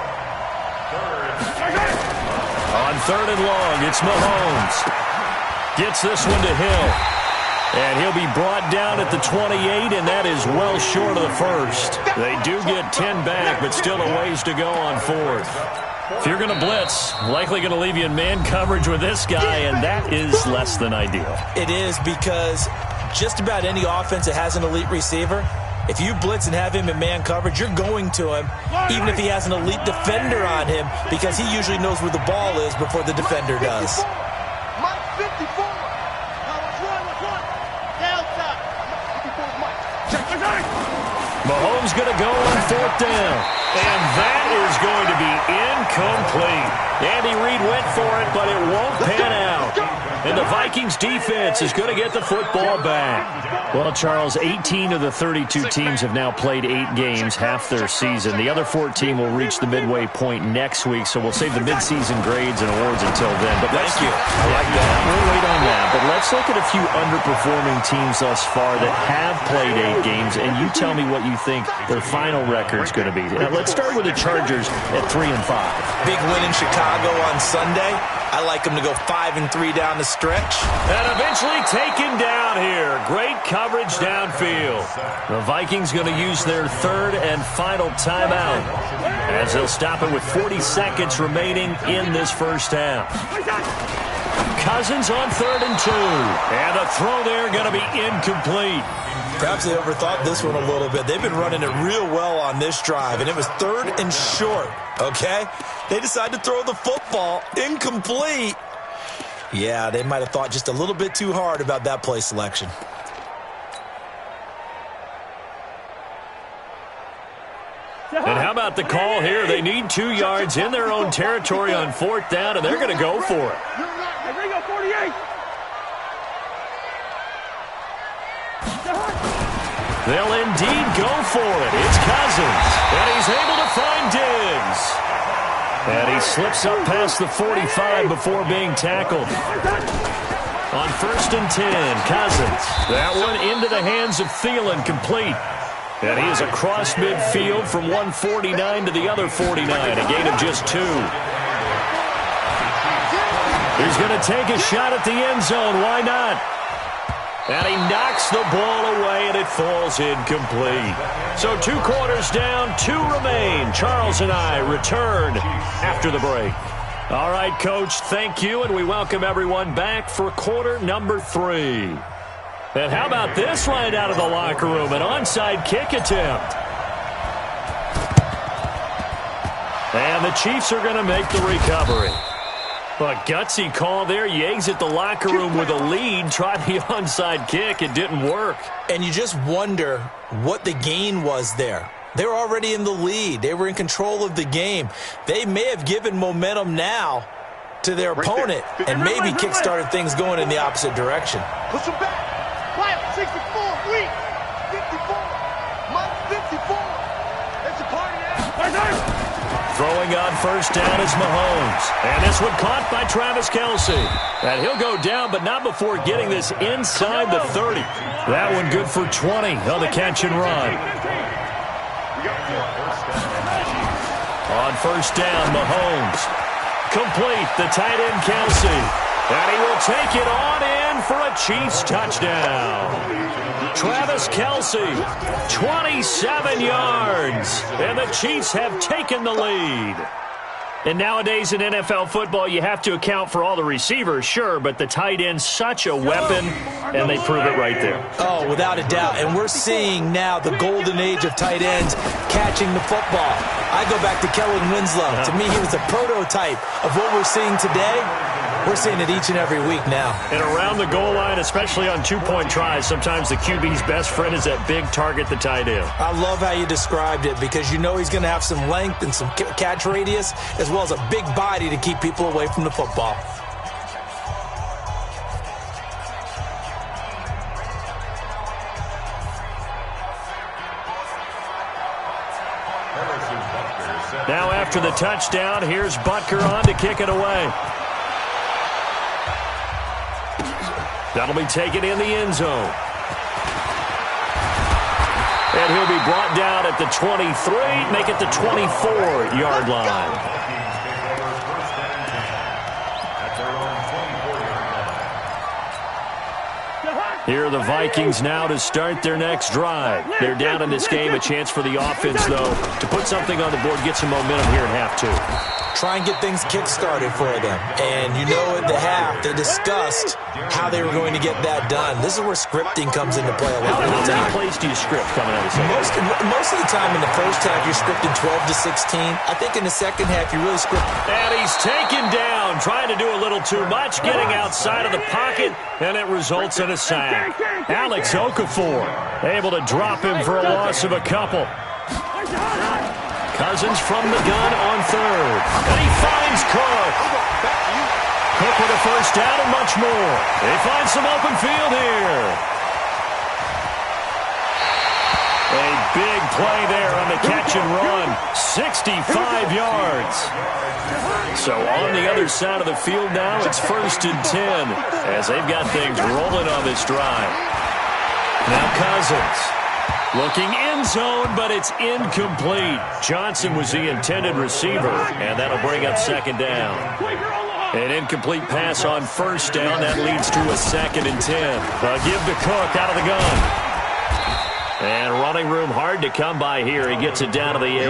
On third and long, it's Mahomes. Gets this one to Hill. And he'll be brought down at the 28, and that is well short of the first. They do get 10 back, but still a ways to go on fourth. If you're going to blitz, likely going to leave you in man coverage with this guy, and that is less than ideal. It is, because just about any offense that has an elite receiver, if you blitz and have him in man coverage, you're going to him, even if he has an elite defender on him, because he usually knows where the ball is before the defender does. Mike 54. What's one? Delta. 54 Mike. Check. Mahomes going to go on fourth down. And that is going to be incomplete. Andy Reid went for it, but it won't pan out. And the Vikings defense is going to get the football back. Well, Charles, 18 of the 32 teams have now played 8 games, half their season. The other 14 will reach the midway point next week, so we'll save the midseason grades and awards until then. But thank you. I like that. We'll wait on that. But let's look at a few underperforming teams thus far that have played 8 games, and you tell me what you think their final record's going to be. Now, let's start with the Chargers at 3-5. Big win in Chicago on Sunday. I like them to go 5-3 down the stretch. And eventually taken down here. Great coverage downfield. The Vikings going to use their third and final timeout, as they'll stop it with 40 seconds remaining in this first half. Cousins on 3rd and 2. And a throw there going to be incomplete. Perhaps they overthought this one a little bit. They've been running it real well on this drive, and it was 3rd and short, okay? They decided to throw the football incomplete. Yeah, they might have thought just a little bit too hard about that play selection. And how about the call here? They need 2 yards in their own territory on 4th down, and they're going to go for it. Hey, Ringo 48. They'll indeed go for it. It's Cousins, and he's able to find Diggs. And he slips up past the 45 before being tackled. On 1st and 10, Cousins. That one into the hands of Thielen, complete. And he is across midfield from 149 to the other 49, a gain of just 2. He's going to take a shot at the end zone. Why not? And he knocks the ball away, and it falls incomplete. So 2 quarters down, 2 remain. Charles and I return after the break. All right, Coach, thank you, and we welcome everyone back for quarter number 3. And how about this right out of the locker room? An onside kick attempt. And the Chiefs are going to make the recovery. A gutsy call there. You exit the locker room with a lead. Try the onside kick. It didn't work. And you just wonder what the gain was there. They were already in the lead. They were in control of the game. They may have given momentum now to their opponent and maybe kick-started things going in the opposite direction. Push him back. Quiet. 64. Weak. 54. Mike 54. It's a party now. Throwing on first down is Mahomes. And this one caught by Travis Kelce. And he'll go down, but not before getting this inside the 30. That one good for 20 on the catch and run. On first down, Mahomes. Complete, the tight end Kelce. And he will take it on in for a Chiefs touchdown. Travis Kelce, 27 yards. And the Chiefs have taken the lead. And nowadays in NFL football, you have to account for all the receivers, sure, but the tight end's such a weapon, and they prove it right there. Oh, without a doubt. And we're seeing now the golden age of tight ends catching the football. I go back to Kellen Winslow. To me, he was a prototype of what we're seeing today. We're seeing it each and every week now. And around the goal line, especially on two-point tries, sometimes the QB's best friend is that big target, the tight end. I love how you described it because you know he's going to have some length and some catch radius as well as a big body to keep people away from the football. Now after the touchdown, here's Butker on to kick it away. That'll be taken in the end zone. And he'll be brought down at the 23, make it the 24-yard line. Here are the Vikings now to start their next drive. They're down in this game. A chance for the offense, though, to put something on the board, get some momentum here in half two. Try and get things kick-started for them. And you know at the half, they discussed how they were going to get that done. This is where scripting comes into play a lot of the time. How many plays do you script coming out of the second? Most of the time in the first half, you're scripting 12 to 16. I think in the second half, you really script. And he's taken down, trying to do a little too much, getting outside of the pocket, and it results in a sack. Alex Okafor able to drop him for a loss of a couple. Cousins from the gun on third. And he finds Cook. Cook with a first down and much more. They find some open field here. A big play there on the catch and run. 65 yards. So on the other side of the field now, it's 1st and 10 as they've got things rolling on this drive. Now Cousins. Looking end zone, but it's incomplete. Johnson was the intended receiver, and that'll bring up second down. An incomplete pass on first down. That leads to a 2nd and 10. A give to Cook out of the gun. And running room hard to come by here. He gets it down to the 8.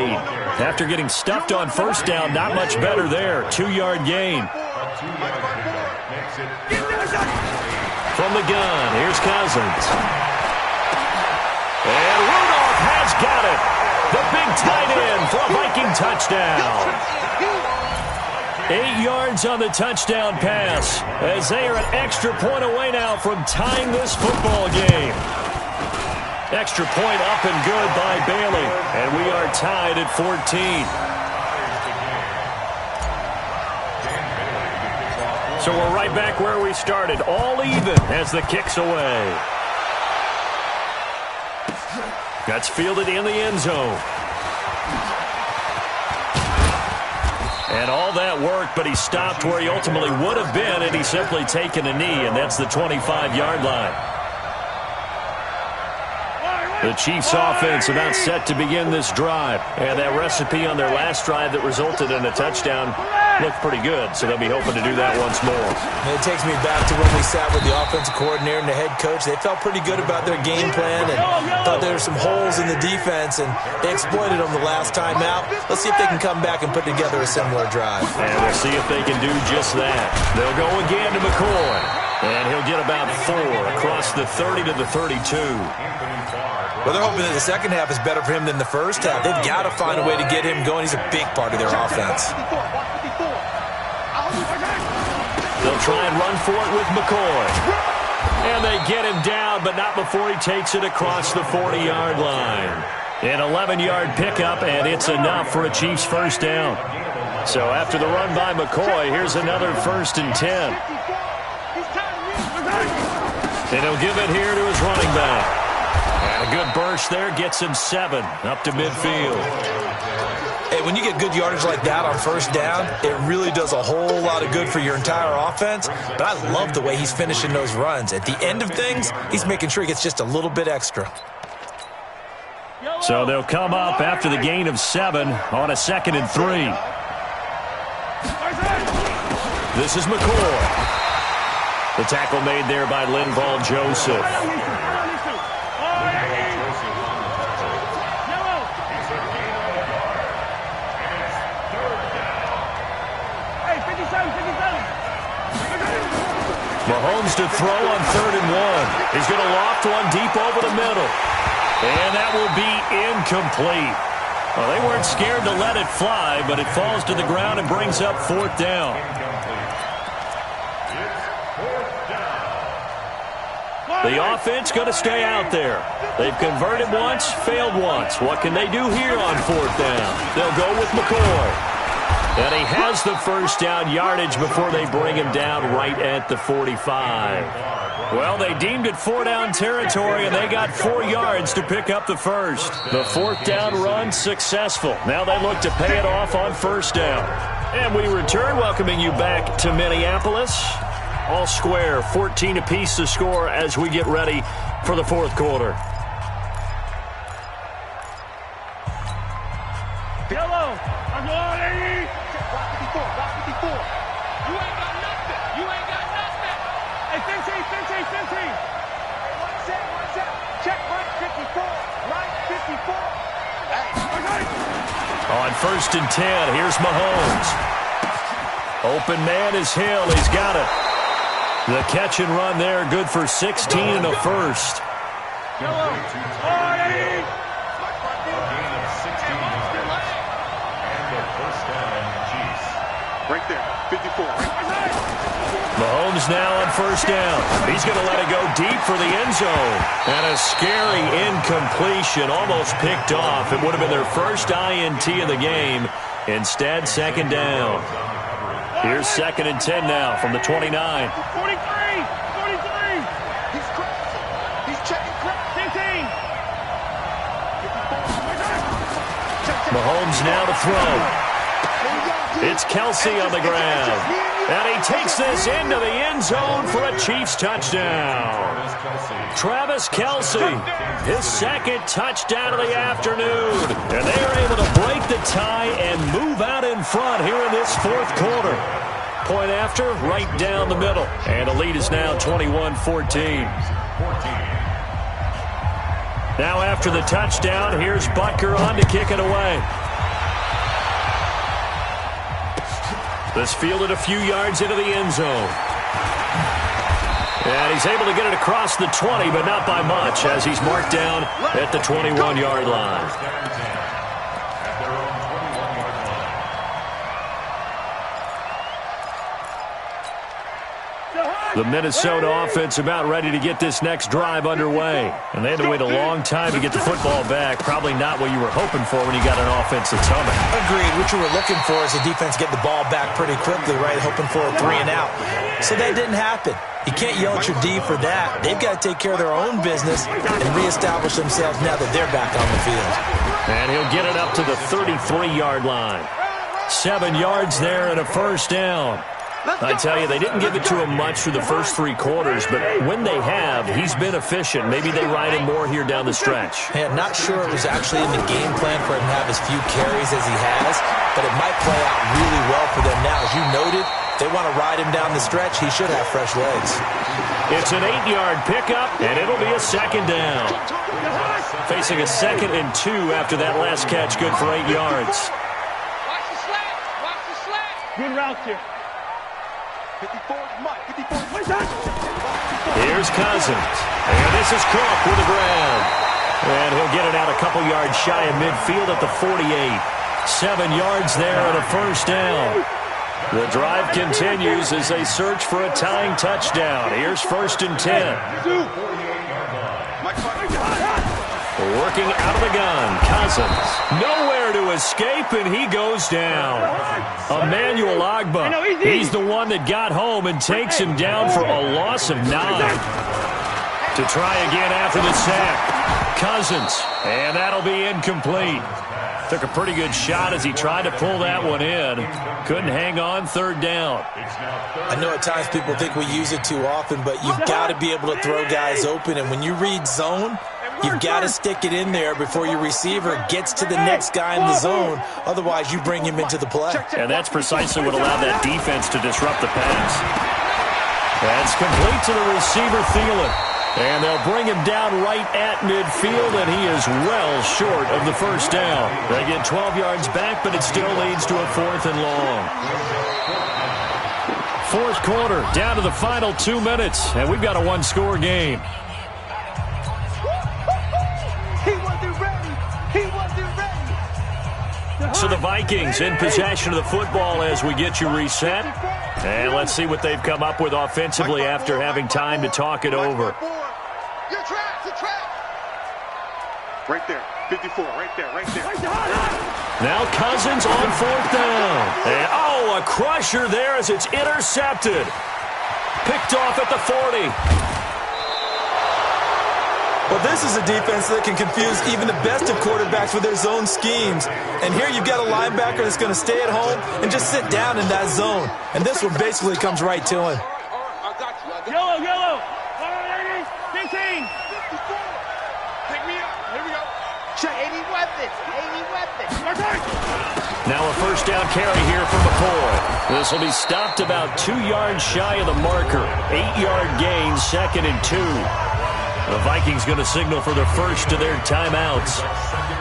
After getting stuffed on first down, not much better there. 2-yard gain. From the gun, here's Cousins. And Rudolph has got it. The big tight end for a Viking touchdown. 8 yards on the touchdown pass as they are an extra point away now from tying this football game. Extra point up and good by Bailey. And we are tied at 14. So we're right back where we started. All even as the kick's away. That's fielded in the end zone. And all that worked, but he stopped where he ultimately would have been, and he's simply taken a knee, and that's the 25-yard line. The Chiefs offense about set to begin this drive. And that recipe on their last drive that resulted in a touchdown looked pretty good, so they'll be hoping to do that once more. And it takes me back to when we sat with the offensive coordinator and the head coach. They felt pretty good about their game plan and thought there were some holes in the defense, and they exploited them the last time out. Let's see if they can come back and put together a similar drive. And we'll see if they can do just that. They'll go again to McCoy, and he'll get about 4 across the 30 to the 32. Well, they're hoping that the second half is better for him than the first half. They've got to find a way to get him going. He's a big part of their offense. They'll try and run for it with McCoy. And they get him down, but not before he takes it across the 40-yard line. An 11-yard pickup, and it's enough for a Chiefs first down. So after the run by McCoy, here's another 1st and 10. And he'll give it here to his running back. And a good burst there gets him 7 up to midfield. Hey, when you get good yardage like that on first down, it really does a whole lot of good for your entire offense. But I love the way he's finishing those runs. At the end of things, he's making sure he gets just a little bit extra. So they'll come up after the gain of 7 on a 2nd and 3. This is McCoy. The tackle made there by Linval Joseph. Mahomes to throw on 3rd and 1. He's going to loft one deep over the middle. And that will be incomplete. Well, they weren't scared to let it fly, but it falls to the ground and brings up 4th down. The offense going to stay out there. They've converted once, failed once. What can they do here on 4th down? They'll go with McCoy. And he has the first down yardage before they bring him down right at the 45. Well, they deemed it 4-down territory, and they got 4 yards to pick up the first. The 4th down run successful. Now they look to pay it off on 1st down. And we return, welcoming you back to Minneapolis. All square, 14 apiece to score as we get ready for the 4th quarter. Yellow, I'm going. Block 54. You ain't got nothing. You ain't got nothing. Hey, 15. One set. Check right 54. Right 54. Hey. On 1st and 10, here's Mahomes. Open man is Hill. He's got it. The catch and run there, good for 16 and a first. Right there, 54. Mahomes now on 1st down. He's going to let it go deep for the end zone. And a scary incompletion, almost picked off. It would have been their first INT of the game. Instead, 2nd down. Here's 2nd and 10 now from the 29. 43. He's checking crap. 15. Mahomes now to throw. It's Kelsey on the ground. And he takes this into the end zone for a Chiefs touchdown. Travis Kelsey, his 2nd touchdown of the afternoon. And they are able to break the tie and move out in front here in this 4th quarter. Point after, right down the middle. And the lead is now 21-14. Now after the touchdown, here's Butker on to kick it away. This fielded a few yards into the end zone. And he's able to get it across the 20, but not by much, as he's marked down at the 21-yard line. The Minnesota offense about ready to get this next drive underway. And they had to wait a long time to get the football back. Probably not what you were hoping for when you got an offense that's humming. Agreed. What you were looking for is the defense get the ball back pretty quickly, right? Hoping for a 3 and out. So that didn't happen. You can't yell at your D for that. They've got to take care of their own business and reestablish themselves now that they're back on the field. And he'll get it up to the 33-yard line. 7 yards there and a first down. I tell you, they didn't give it to him much through the first 3 quarters, but when they have, he's been efficient. Maybe they ride him more here down the stretch. Hey, I'm not sure it was actually in the game plan for him to have as few carries as he has, but it might play out really well for them now. As you noted, they want to ride him down the stretch. He should have fresh legs. It's an 8-yard pickup, and it'll be a 2nd down. Facing a 2nd and 2 after that last catch, good for 8 yards. Watch the slack. Good route here. 54, Mike. 54. Here's Cousins. And this is Cook with the ground. And he'll get it out a couple yards shy of midfield at the 48. 7 yards there and a first down. The drive continues as they search for a tying touchdown. Here's 1st and 10. Working out of the gun, Cousins. Nowhere to escape, and he goes down. Emmanuel Ogbah, he's the one that got home and takes him down for a loss of 9. To try again after the sack. Cousins, and that'll be incomplete. Took a pretty good shot as he tried to pull that one in. Couldn't hang on, third down. I know at times people think we use it too often, but you've got to be able to throw guys open. And when you read zone, you've got to stick it in there before your receiver gets to the next guy in the zone. Otherwise, you bring him into the play. And that's precisely what allowed that defense to disrupt the pass. That's complete to the receiver, Thielen. And they'll bring him down right at midfield, and he is well short of the first down. They get 12 yards back, but it still leads to a 4th and long. Fourth quarter, down to the final 2 minutes, and we've got a one-score game. He wasn't ready. He wasn't ready. So the Vikings in possession of the football as we get you reset. And let's see what they've come up with offensively after having time to talk it over. You're trapped. You're trapped. Right there. 54. Right there. Right there. Now Cousins on 4th down. And, a crusher there as it's intercepted. Picked off at the 40. Well, this is a defense that can confuse even the best of quarterbacks with their zone schemes. And here you've got a linebacker that's going to stay at home and just sit down in that zone. And this one basically comes right to him. Yellow, yellow. 180, 15. 54. Pick me up. Here we go. Check 80 weapons. 80 weapons. Now a first down carry here from McCoy. This will be stopped about 2 yards shy of the marker. 8-yard gain, 2nd and 2. The Vikings going to signal for the first of their timeouts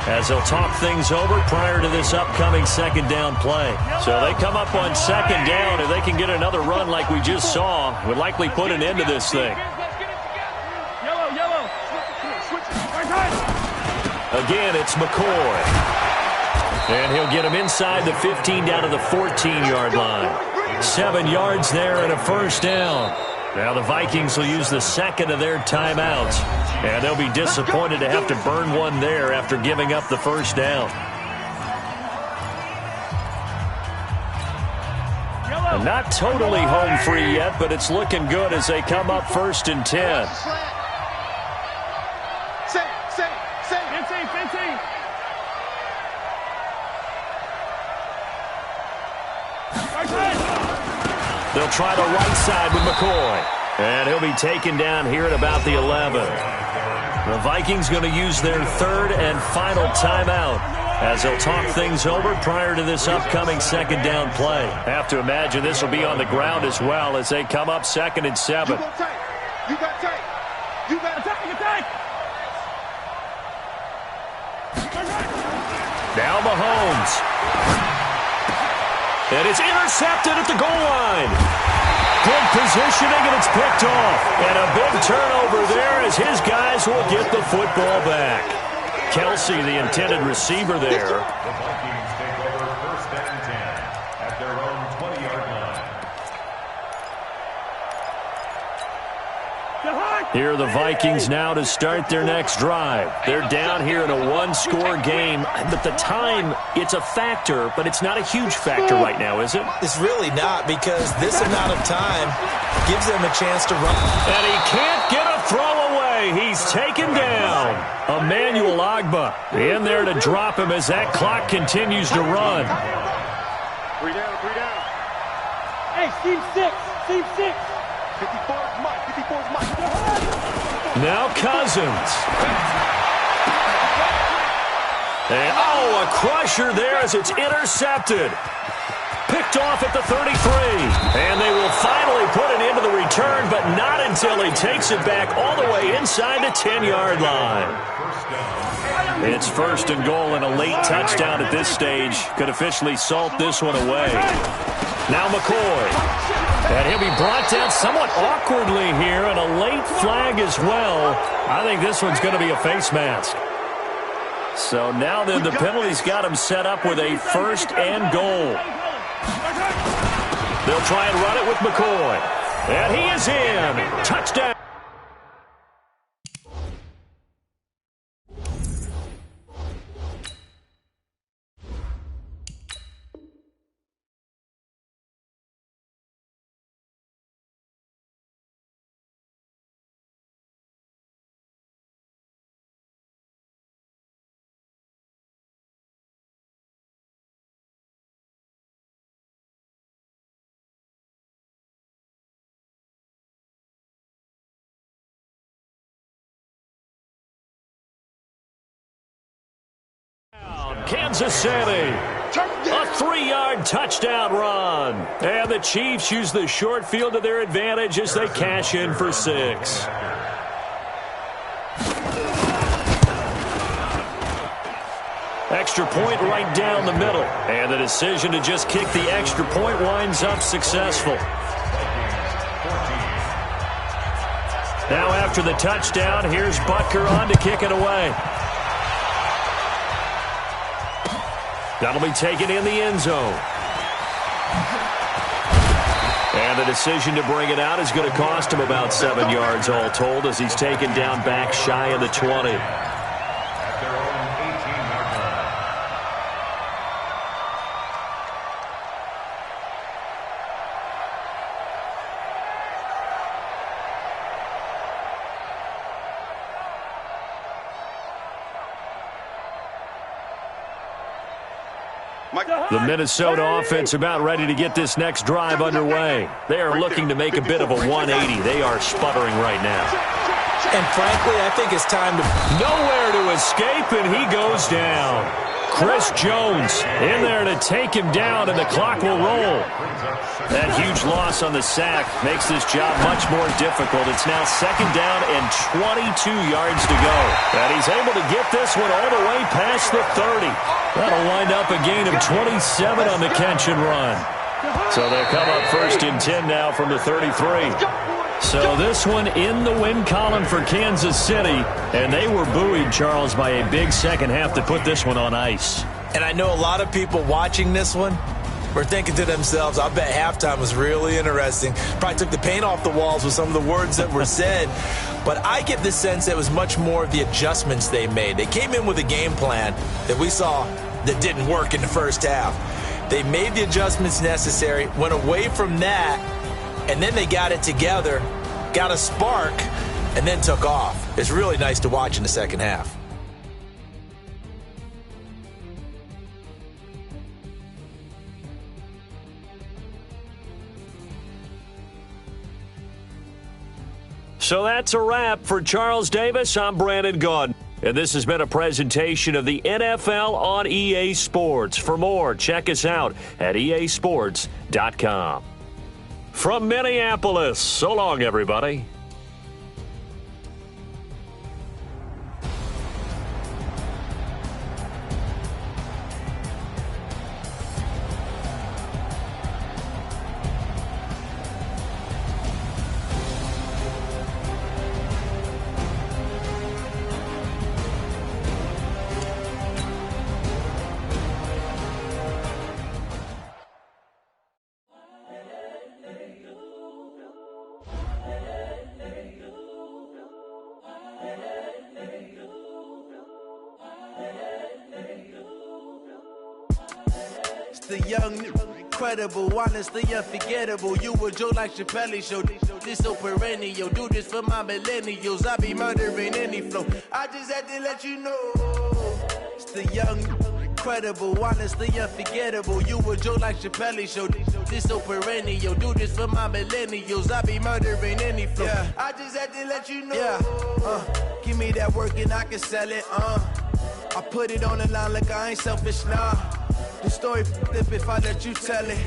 as they'll talk things over prior to this upcoming 2nd down play. So they come up on 2nd down. If they can get another run like we just saw, would likely put an end to this thing. Yellow, yellow. Again, it's McCoy. And he'll get him inside the 15 down to the 14-yard line. 7 yards there and a first down. Now the Vikings will use the 2nd of their timeouts. And they'll be disappointed to have to burn one there after giving up the first down. And not totally home free yet, but it's looking good as they come up 1st and 10. They'll try the right side with McCoy. And he'll be taken down here at about the 11. The Vikings going to use their 3rd and final timeout as they'll talk things over prior to this upcoming 2nd down play. Have to imagine this will be on the ground as well as they come up 2nd and 7. You got tight. You got tight. Now Mahomes. And it's intercepted at the goal line. Good positioning, and it's picked off. And a big turnover there as his guys will get the football back. Kelsey, the intended receiver there. The Vikings take over 1st and 10 at their own 20-yard line. Here are the Vikings now to start their next drive. They're down here in a one-score game, but the time, it's a factor, but it's not a huge factor right now, is it? It's really not, because this amount of time gives them a chance to run. And he can't get a throw away. He's taken down. Emmanuel Ogbah in there to drop him as that clock continues to run. 3 down, 3 down. Hey, Steve 6. 54's Mike. 54's Mike. Now Cousins. And, a crusher there as it's intercepted. Picked off at the 33. And they will finally put an end to the return, but not until he takes it back all the way inside the 10-yard line. It's 1st and goal, and a late touchdown at this stage could officially salt this one away. Now McCoy. And he'll be brought down somewhat awkwardly here, and a late flag as well. I think this one's going to be a face mask. So now then the penalty's got him set up with a 1st and goal. They'll try and run it with McCoy. And he is in. Touchdown. Kansas City. A 3-yard touchdown run. And the Chiefs use the short field to their advantage as they cash in for 6. Extra point right down the middle. And the decision to just kick the extra point winds up successful. Now after the touchdown, here's Butker on to kick it away. That'll be taken in the end zone. And the decision to bring it out is going to cost him about 7 yards all told as he's taken down back shy of the 20. The Minnesota offense about ready to get this next drive underway. They are looking to make a bit of a 180. They are sputtering right now. And frankly, I think it's time to... Nowhere to escape, and he goes down. Chris Jones in there to take him down, and the clock will roll. That huge loss on the sack makes this job much more difficult. It's now 2nd down and 22 yards to go. And he's able to get this one all the way past the 30. That'll wind up a gain of 27 on the catch and run. So they come up 1st and 10 now from the 33. So this one in the win column for Kansas City. And they were buoyed, Charles, by a big second half to put this one on ice. And I know a lot of people watching this one were thinking to themselves, I bet halftime was really interesting. Probably took the paint off the walls with some of the words that were said. But I get the sense that it was much more of the adjustments they made. They came in with a game plan that we saw that didn't work in the first half. They made the adjustments necessary, went away from that, and then they got it together, got a spark, and then took off. It's really nice to watch in the second half. So that's a wrap for Charles Davis. I'm Brandon Gaudin. And this has been a presentation of the NFL on EA Sports. For more, check us out at easports.com. From Minneapolis, so long, everybody. The young, incredible, honestly unforgettable. You a Joe like Chappelle show. This so perennial. Do this for my millennials. I be murdering any flow. I just had to let you know. It's the young, incredible, honestly unforgettable. You a Joe like Chappelle show. This so perennial. Do this for my millennials. I be murdering any flow. Yeah. I just had to let you know. Yeah. Give me that work and I can sell it. I put it on the line like I ain't selfish, nah. The story flip if I let you tell it.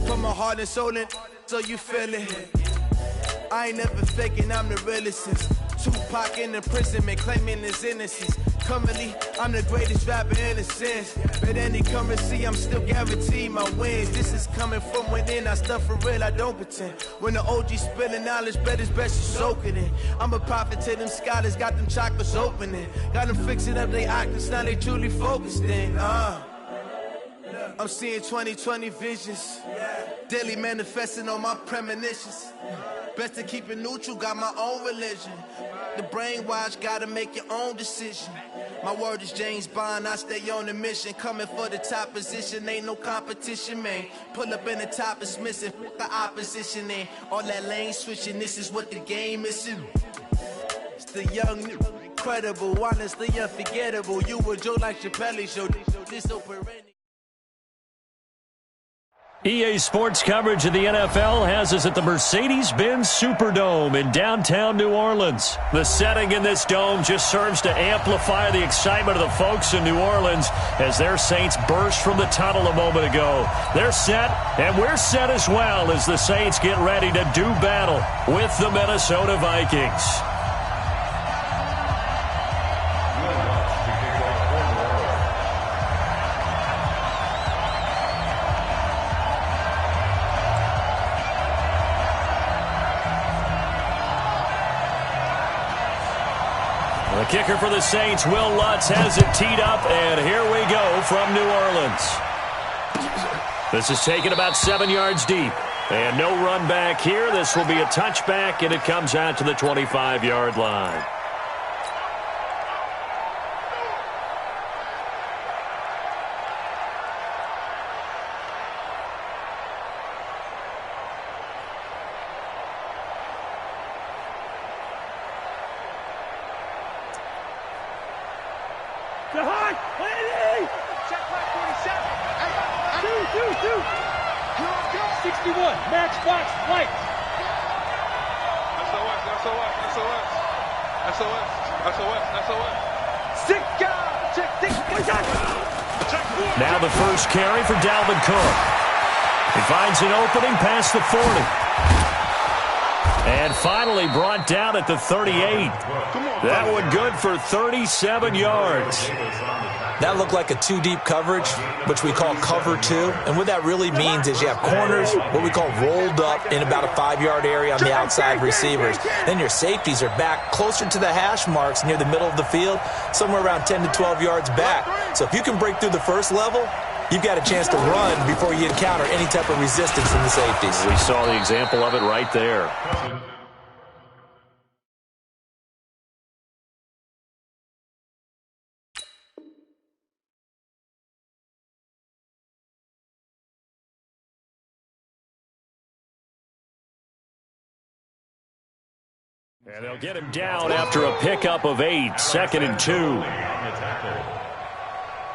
Put my heart and soul in, so you feel it. I ain't never faking, I'm the realest since Tupac in imprisonment, claiming his innocence. Currently, I'm the greatest rapper in a sense. But any currency, I'm still guaranteed my wins. This is coming from within, I stuff for real, I don't pretend. When the OG spilling knowledge, bet it's best you soak it in. I'm a prophet to them scholars, got them chakras opening. Got them fixing up they octaves, now they truly focused in. I'm seeing 2020 visions. Daily manifesting on my premonitions. Best to keep it neutral, got my own religion. The brainwash, gotta make your own decision. My word is James Bond, I stay on the mission. Coming for the top position, ain't no competition, man. Pull up in the top is missing, the opposition in. All that lane switching, this is what the game is. It's the young, incredible, honestly unforgettable. You a Joe like Chappelle show, this so perennial. EA Sports coverage of the NFL has us at the Mercedes-Benz Superdome in downtown New Orleans. The setting in this dome just serves to amplify the excitement of the folks in New Orleans as their Saints burst from the tunnel a moment ago. They're set, and we're set as well as the Saints get ready to do battle with the Minnesota Vikings. The kicker for the Saints, Will Lutz, has it teed up, and here we go from New Orleans. This is taken about 7 yards deep, and no run back here. This will be a touchback, and it comes out to the 25-yard line. Now the first carry for Dalvin Cook. He finds an opening past the 40. And finally brought down at the 38. That one good for 37 yards. That looked like a two-deep coverage, which we call cover two. And what that really means is you have corners, what we call rolled up in about a 5-yard area on the outside receivers. Then your safeties are back closer to the hash marks near the middle of the field, somewhere around 10 to 12 yards back. So if you can break through the first level, you've got a chance to run before you encounter any type of resistance from the safeties. We saw the example of it right there. And they'll get him down after a pickup of 8, 2nd and 2.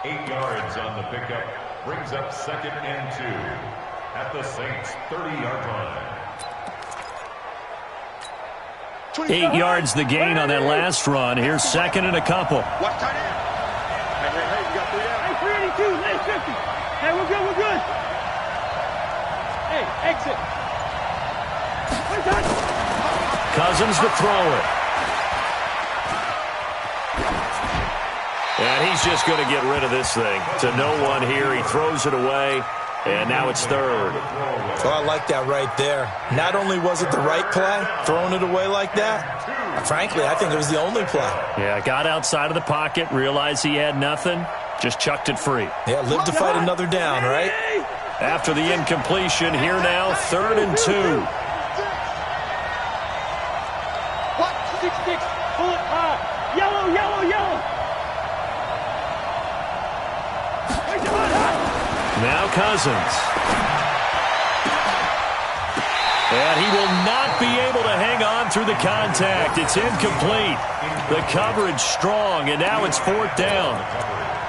8 yards on the pickup brings up 2nd and 2 at the Saints' 30-yard line. 8 yards the gain on that last run. Here's 2nd and a couple. Watch tight end. Hey, you got 3 out. Hey, 382, 850. Hey, we're good. Hey, exit. Cousins to throw it. And he's just going to get rid of this thing. To no one here. He throws it away. And now it's 3rd. Oh, I like that right there. Not only was it the right play, throwing it away like that, frankly, I think it was the only play. Yeah, got outside of the pocket, realized he had nothing, just chucked it free. Yeah, live to fight another down, right? After the incompletion, here now, 3rd and 2. 6-6, pull it high. Yellow. Now Cousins. And he will not be able to hang on through the contact. It's incomplete. The coverage strong, and now it's 4th down.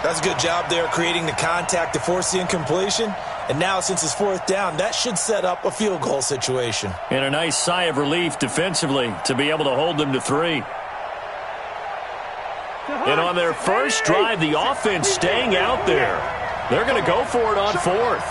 That's a good job there creating the contact to force the incompletion. And now, since it's 4th down, that should set up a field goal situation. And a nice sigh of relief defensively to be able to hold them to 3. And on their first drive, the offense staying out there. They're going to go for it on 4th.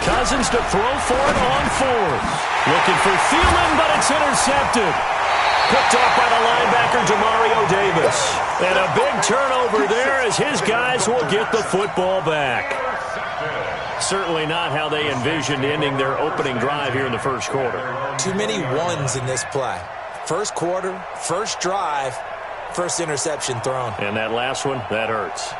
Cousins to throw for it on 4th. Looking for Thielen, but it's intercepted. Picked off by the linebacker, Demario Davis. And a big turnover there as his guys will get the football back. Certainly not how they envisioned ending their opening drive here in the first quarter. Too many ones in this play. First quarter, first drive, first interception thrown. And that last one, that hurts.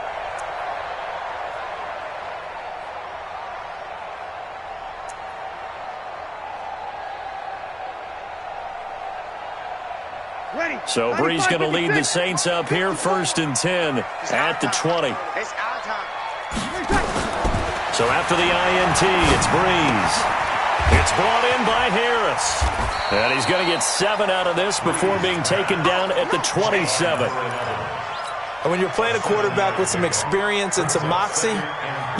So Bree's going to lead the Saints up here, 1st and 10 at the 20. So after the INT, it's Breeze. It's brought in by Harris. And he's going to get 7 out of this before being taken down at the 27. And when you're playing a quarterback with some experience and some moxie,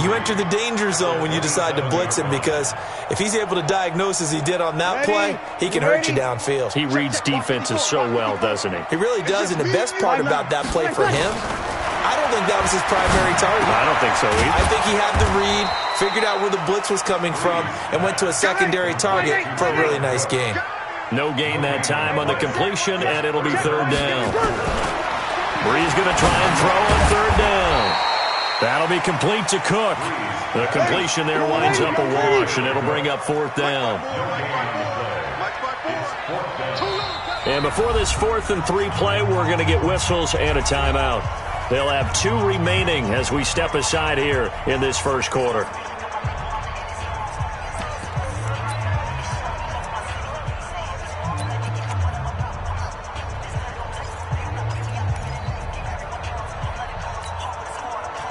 you enter the danger zone when you decide to blitz him, because if he's able to diagnose as he did on that play, he can hurt you downfield. He reads defenses so well, doesn't he? He really does, and the best part about that play for him, I don't think that was his primary target. I don't think so either. I think he had the read, figured out where the blitz was coming from, and went to a secondary target for a really nice gain. No gain that time on the completion, and it'll be 3rd down. Bree's going to try and throw on 3rd down. That'll be complete to Cook. The completion there winds up a wash, and it'll bring up 4th down. And before this 4th and 3 play, we're going to get whistles and a timeout. They'll have 2 remaining as we step aside here in this first quarter.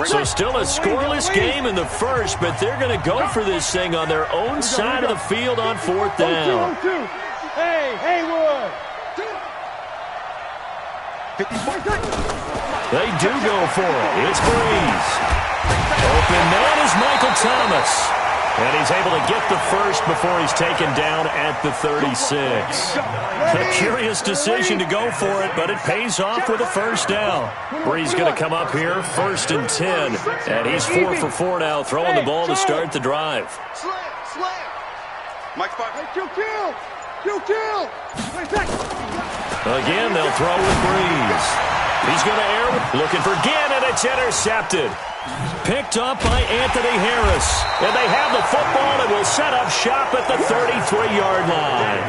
So still a scoreless game in the first, but they're going to go for this thing on their own side of the field on 4th down. Hey, Haywood! They do go for it. It's Breeze. Open man is Michael Thomas. And he's able to get the first before he's taken down at the 36. A curious decision to go for it, but it pays off with a 1st down. Breeze going to come up here, 1st and 10. And he's 4 for 4 now, throwing the ball to start the drive. Again, they'll throw with Breeze. He's going to air, looking for Ginn, and it's intercepted. Picked up by Anthony Harris. And they have the football and will set up shop at the 33-yard line.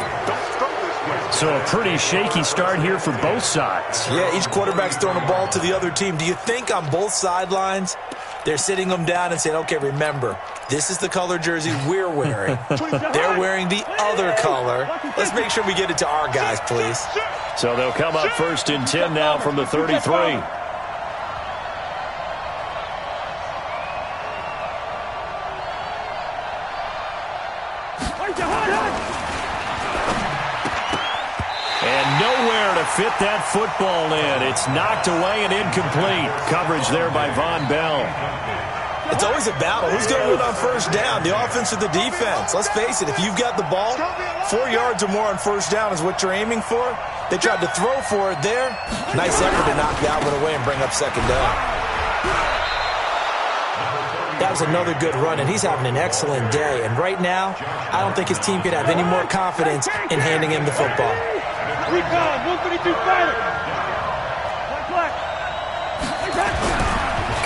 So a pretty shaky start here for both sides. Yeah, each quarterback's throwing the ball to the other team. Do you think on both sidelines they're sitting them down and saying, okay, remember, this is the color jersey we're wearing. They're wearing the other color. Let's make sure we get it to our guys, please. So they'll come up 1st and 10 now from the 33. And nowhere to fit that football in. It's knocked away and incomplete. Coverage there by Von Bell. It's always a battle. Who's going to win on 1st down, the offense or the defense? Let's face it, if you've got the ball, 4 yards or more on 1st down is what you're aiming for. They tried to throw for it there. Nice effort to knock that one away and bring up 2nd down. That was another good run, and he's having an excellent day. And right now, I don't think his team could have any more confidence in handing him the football. Recon, 152 fighter.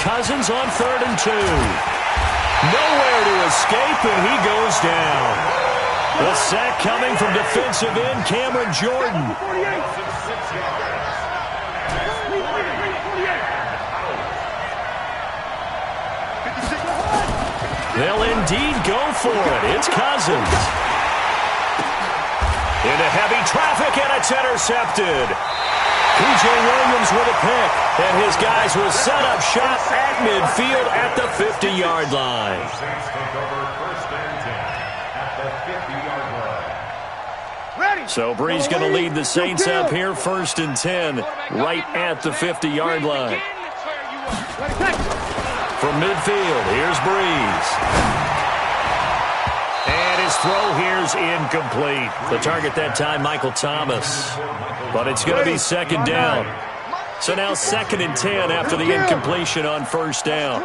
Cousins on 3rd and 2. Nowhere to escape, and he goes down. The sack coming from defensive end Cameron Jordan. They'll indeed go for it. It's Cousins. Into heavy traffic, and it's intercepted. P.J. Williams with a pick, and his guys will set up shop at midfield at the 50-yard line. So Breeze going to lead the Saints up here, 1st and 10, right at the 50-yard line. From midfield, here's Breeze. And his throw here's incomplete. The target that time, Michael Thomas. But it's going to be 2nd down. So now 2nd and 10 after the incompletion on 1st down.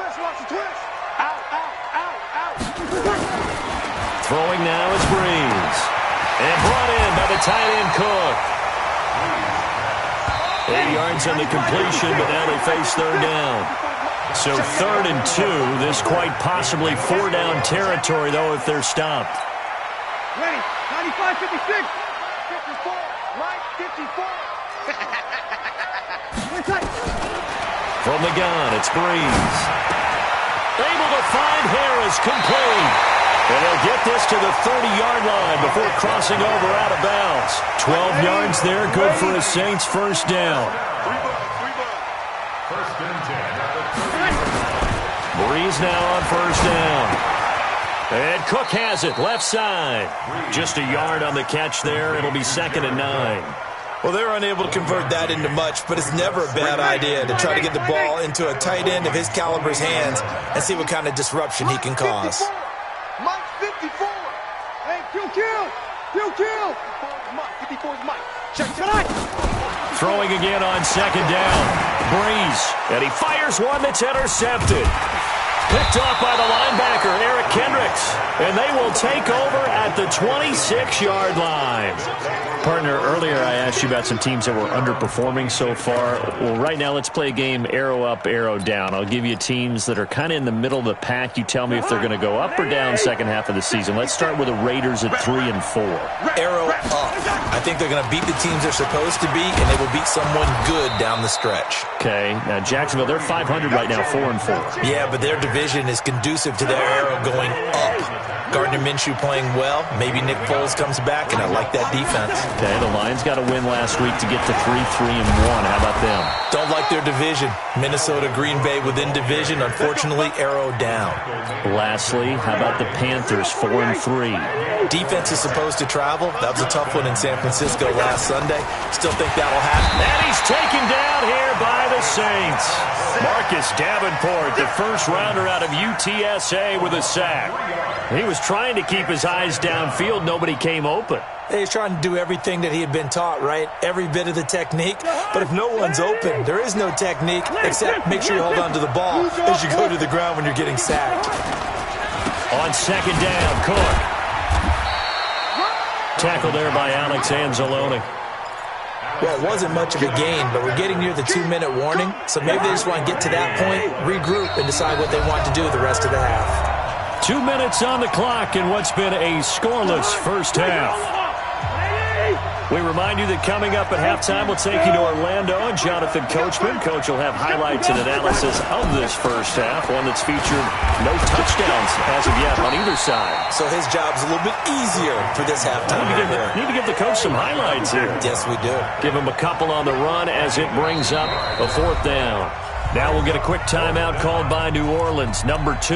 Throwing now is Breeze. And brought in by the tight end Cook. 8 yards on the completion, but now they face 3rd down. So 3rd and 2. This quite possibly 4-down territory, though, if they're stopped. Ready, 95, 56. 54, right, 54. From the gun, it's Breeze. Able to find Harris, complete. And they'll get this to the 30-yard line before crossing over out of bounds. 12 yards there, good for a Saints 1st down. Breeze now on 1st down. And Cook has it, left side. Just a yard on the catch there. It'll be 2nd and 9. Well, they're unable to convert that into much, but it's never a bad idea to try to get the ball into a tight end of his caliber's hands and see what kind of disruption he can cause. Mike 54. Hey, kill. Mike 54 is Mike. Check tonight. Throwing again on 2nd down. Breeze. And he fires one that's intercepted. Picked off by the linebacker, Eric Kendricks. And they will take over at the 26-yard line. Partner, earlier I asked you about some teams that were underperforming so far. Well, right now let's play a game arrow up, arrow down. I'll give you teams that are kind of in the middle of the pack. You tell me if they're going to go up or down second half of the season. Let's start with the Raiders at 3 and 4. Arrow up. I think they're going to beat the teams they're supposed to beat, and they will beat someone good down the stretch. Okay. Now, Jacksonville, they're 500 right now, 4 and 4. Yeah, but their division is conducive to their arrow going up. Gardner Minshew playing well. Maybe Nick Foles comes back, and I like that defense. Okay, the Lions got a win last week to get to 3-3 and 1. How about them? Don't like their division. Minnesota, Green Bay within division. Unfortunately, arrow down. Lastly, how about the Panthers, 4 and 3? Defense is supposed to travel. That was a tough one in San Francisco last Sunday. Still think that'll happen. And he's taken down here by the Saints. Marcus Davenport, the first rounder out of UTSA with a sack. He was trying to keep his eyes downfield. Nobody came open. He's trying to do everything that he had been taught, right? Every bit of the technique. But if no one's open, there is no technique except make sure you hold on to the ball as you go to the ground when you're getting sacked. On 2nd down, Cook. Tackle there by Alex Anzalone. Well, it wasn't much of a gain, but we're getting near the 2-minute warning. So maybe they just want to get to that point, regroup, and decide what they want to do the rest of the half. 2 minutes on the clock in what's been a scoreless first half. We remind you that coming up at halftime, we'll take you to Orlando and Jonathan Coachman. Coach will have highlights and analysis of this first half, one that's featured no touchdowns as of yet on either side. So his job's a little bit easier for this halftime. Need to give the coach some highlights here. Yes, we do. Give him a couple on the run as it brings up a 4th down. Now we'll get a quick timeout called by New Orleans, number 2,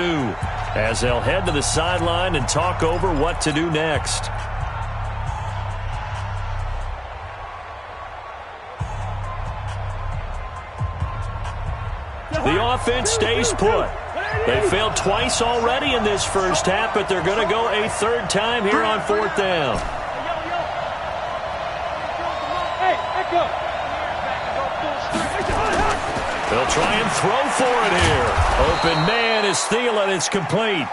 as they'll head to the sideline and talk over what to do next. The offense stays put. They failed twice already in this first half, but they're going to go a 3rd time here on 4th down. They'll try and throw for it here. Open man is Thielen. It's complete.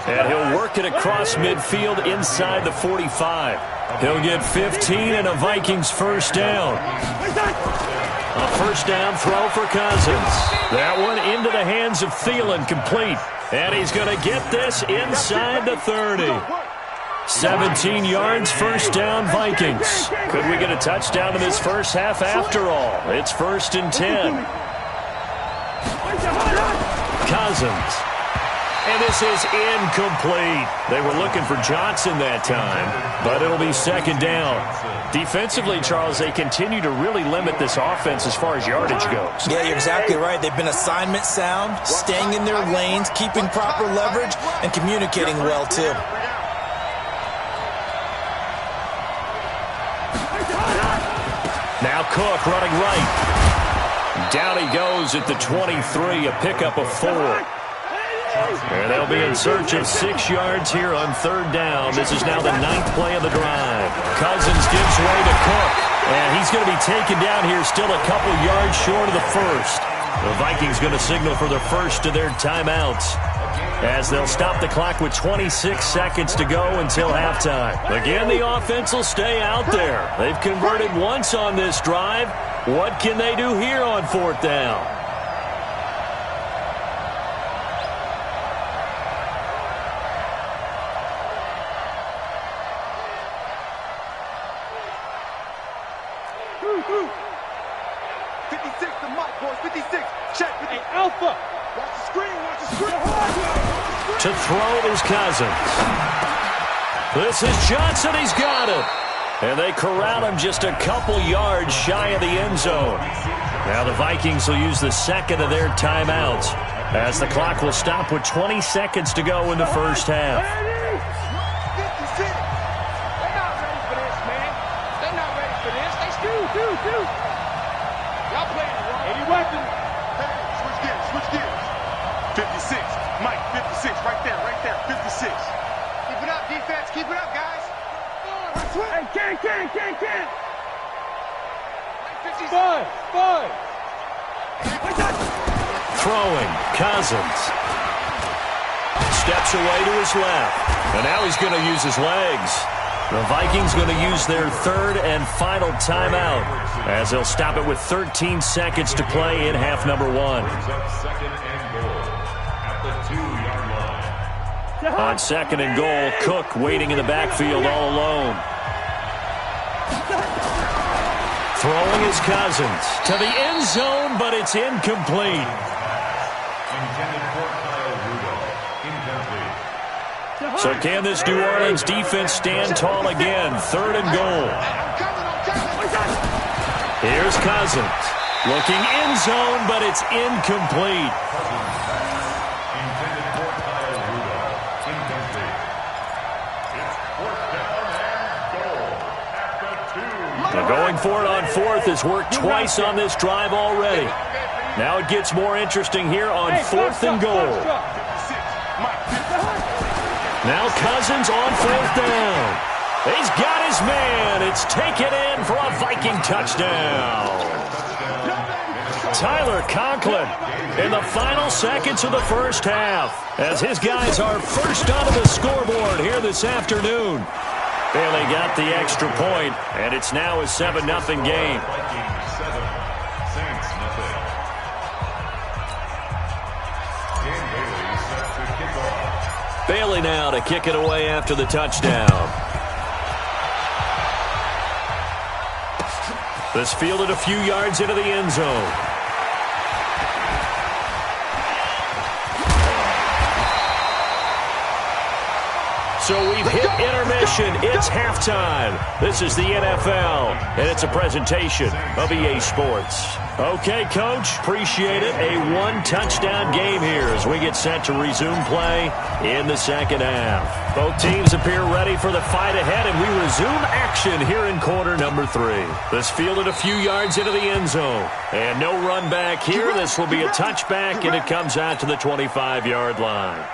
And he'll work it across midfield inside the 45. He'll get 15 and a Vikings first down. A first down throw for Cousins. That one into the hands of Thielen, complete. And he's going to get this inside the 30. 17 yards, first down, Vikings. Could we get a touchdown in this first half after all? It's 1st and 10. Cousins. And this is incomplete. They were looking for Johnson that time, but it'll be 2nd down. Defensively, Charles, they continue to really limit this offense as far as yardage goes. Yeah, you're exactly right. They've been assignment sound, staying in their lanes, keeping proper leverage, and communicating well, too. Now Cook running right. Down he goes at the 23, a pickup of 4. And they'll be in search of 6 yards here on 3rd down. This is now the 9th play of the drive. Cousins gives way to Cook. And he's going to be taken down here still a couple yards short of the 1st. The Vikings going to signal for the first of their timeouts, as they'll stop the clock with 26 seconds to go until halftime. Again, the offense will stay out there. They've converted once on this drive. What can they do here on 4th down? To throw is Cousins. This is Johnson. He's got it. And they corral him just a couple yards shy of the end zone. Now the Vikings will use the 2nd of their timeouts. as the clock will stop with 20 seconds to go in the first half. Y'all playing it wrong. 80 weapons. Hey, switch gears. 56. Mike, 56. Right there. 56. Keep it up, defense. Keep it up, guys. Hey, can't. Five. Throwing, Cousins. Steps away to his left. And now he's going to use his legs. The Vikings going to use their third and final timeout as they'll stop it with 13 seconds to play in half number one. On second and goal, Cook waiting in the backfield all alone. Throwing his Cousins to the end zone, but it's incomplete. So can this New Orleans defense stand tall again? Third and goal. Here's Cousins. Looking end zone, but it's incomplete. Now going for it on fourth has worked twice on this drive already. Now it gets more interesting here on fourth and goal. Now Cousins on fourth down. He's got his man. It's taken in for a Viking touchdown. Tyler Conklin in the final seconds of the first half as his guys are first onto the scoreboard here this afternoon. Bailey got the extra point, and it's now a 7-0 game. Bailey now to kick it away after the touchdown. This fielded a few yards into the end zone. So we've hit intermission. It's halftime. This is the NFL, and it's a presentation of EA Sports. Okay, Coach, appreciate it. A one-touchdown game here as we get set to resume play in the second half. Both teams appear ready for the fight ahead, and we resume action here in quarter number 3. This fielded a few yards into the end zone, and no run back here. This will be a touchback, and it comes out to the 25-yard line.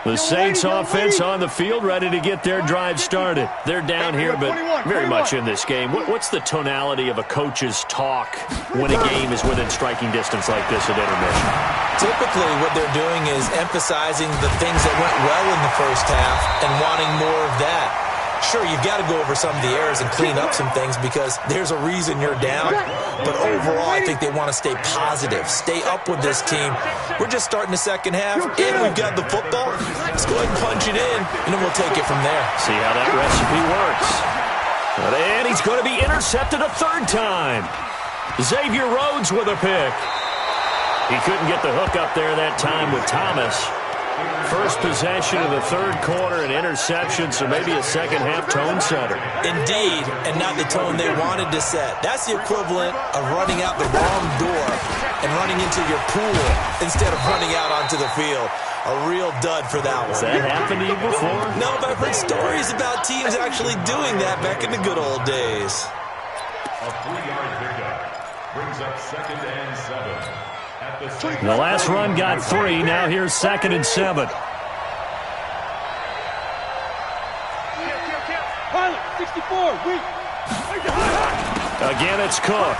The Saints offense on the field, ready to get their drive started. They're down here, but very much in this game. What's the tonality of a coach's talk when a game is within striking distance like this at intermission? Typically, what they're doing is emphasizing the things that went well in the first half and wanting more of that. Sure, you've got to go over some of the errors and clean up some things because there's a reason you're down. But overall, I think they want to stay positive, stay up with this team. We're just starting the second half, and we've got the football. Let's go ahead and punch it in, and then we'll take it from there. See how that recipe works. And he's going to be intercepted a third time. Xavier Rhodes with a pick. He couldn't get the hook up there that time with Thomas. First possession of the third quarter, an interception, so maybe a second-half tone setter. Indeed, and not the tone they wanted to set. That's the equivalent of running out the wrong door and running into your pool instead of running out onto the field. A real dud for that one. Has that happened to you before? No, but I've heard stories about teams actually doing that back in the good old days. A 3-yard pickup brings up 2nd and 7. The last run got 3. Now here's 2nd and 7. Pilot, 64, weak. Again, it's Cook.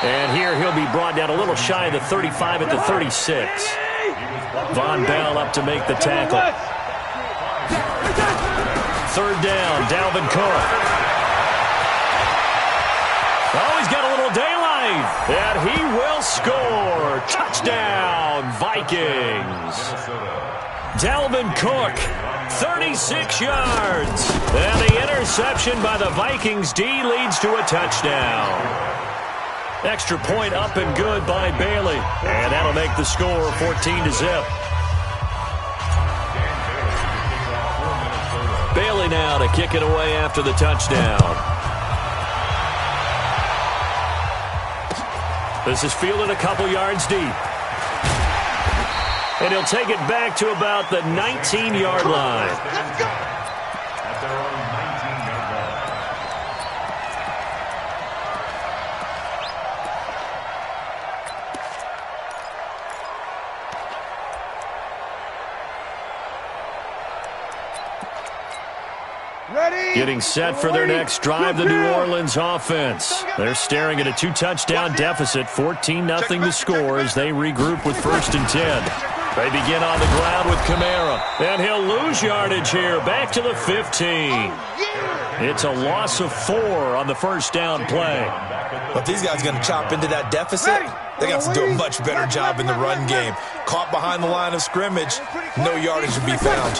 And here he'll be brought down a little shy of the 35 at the 36. Von Bell up to make the tackle. Third down, Dalvin Cook. Oh, he's got a little daylight, and he will score. Touchdown, Vikings. Dalvin Cook, 36 yards. And the interception by the Vikings D leads to a touchdown. Extra point up and good by Bailey. And that'll make the score 14-0. Bailey now to kick it away after the touchdown. This is fielded a couple yards deep. And he'll take it back to about the 19-yard line. At their own 19-yard line. Getting set for their next drive, the New Orleans offense. They're staring at a 2-touchdown deficit, 14-0 to score as they regroup with 1st and 10. They begin on the ground with Kamara, and he'll lose yardage here, back to the 15. It's a loss of 4 on the first down play. But these guys are going to chop into that deficit. They got to do a much better job in the run game. Caught behind the line of scrimmage, no yardage to be found.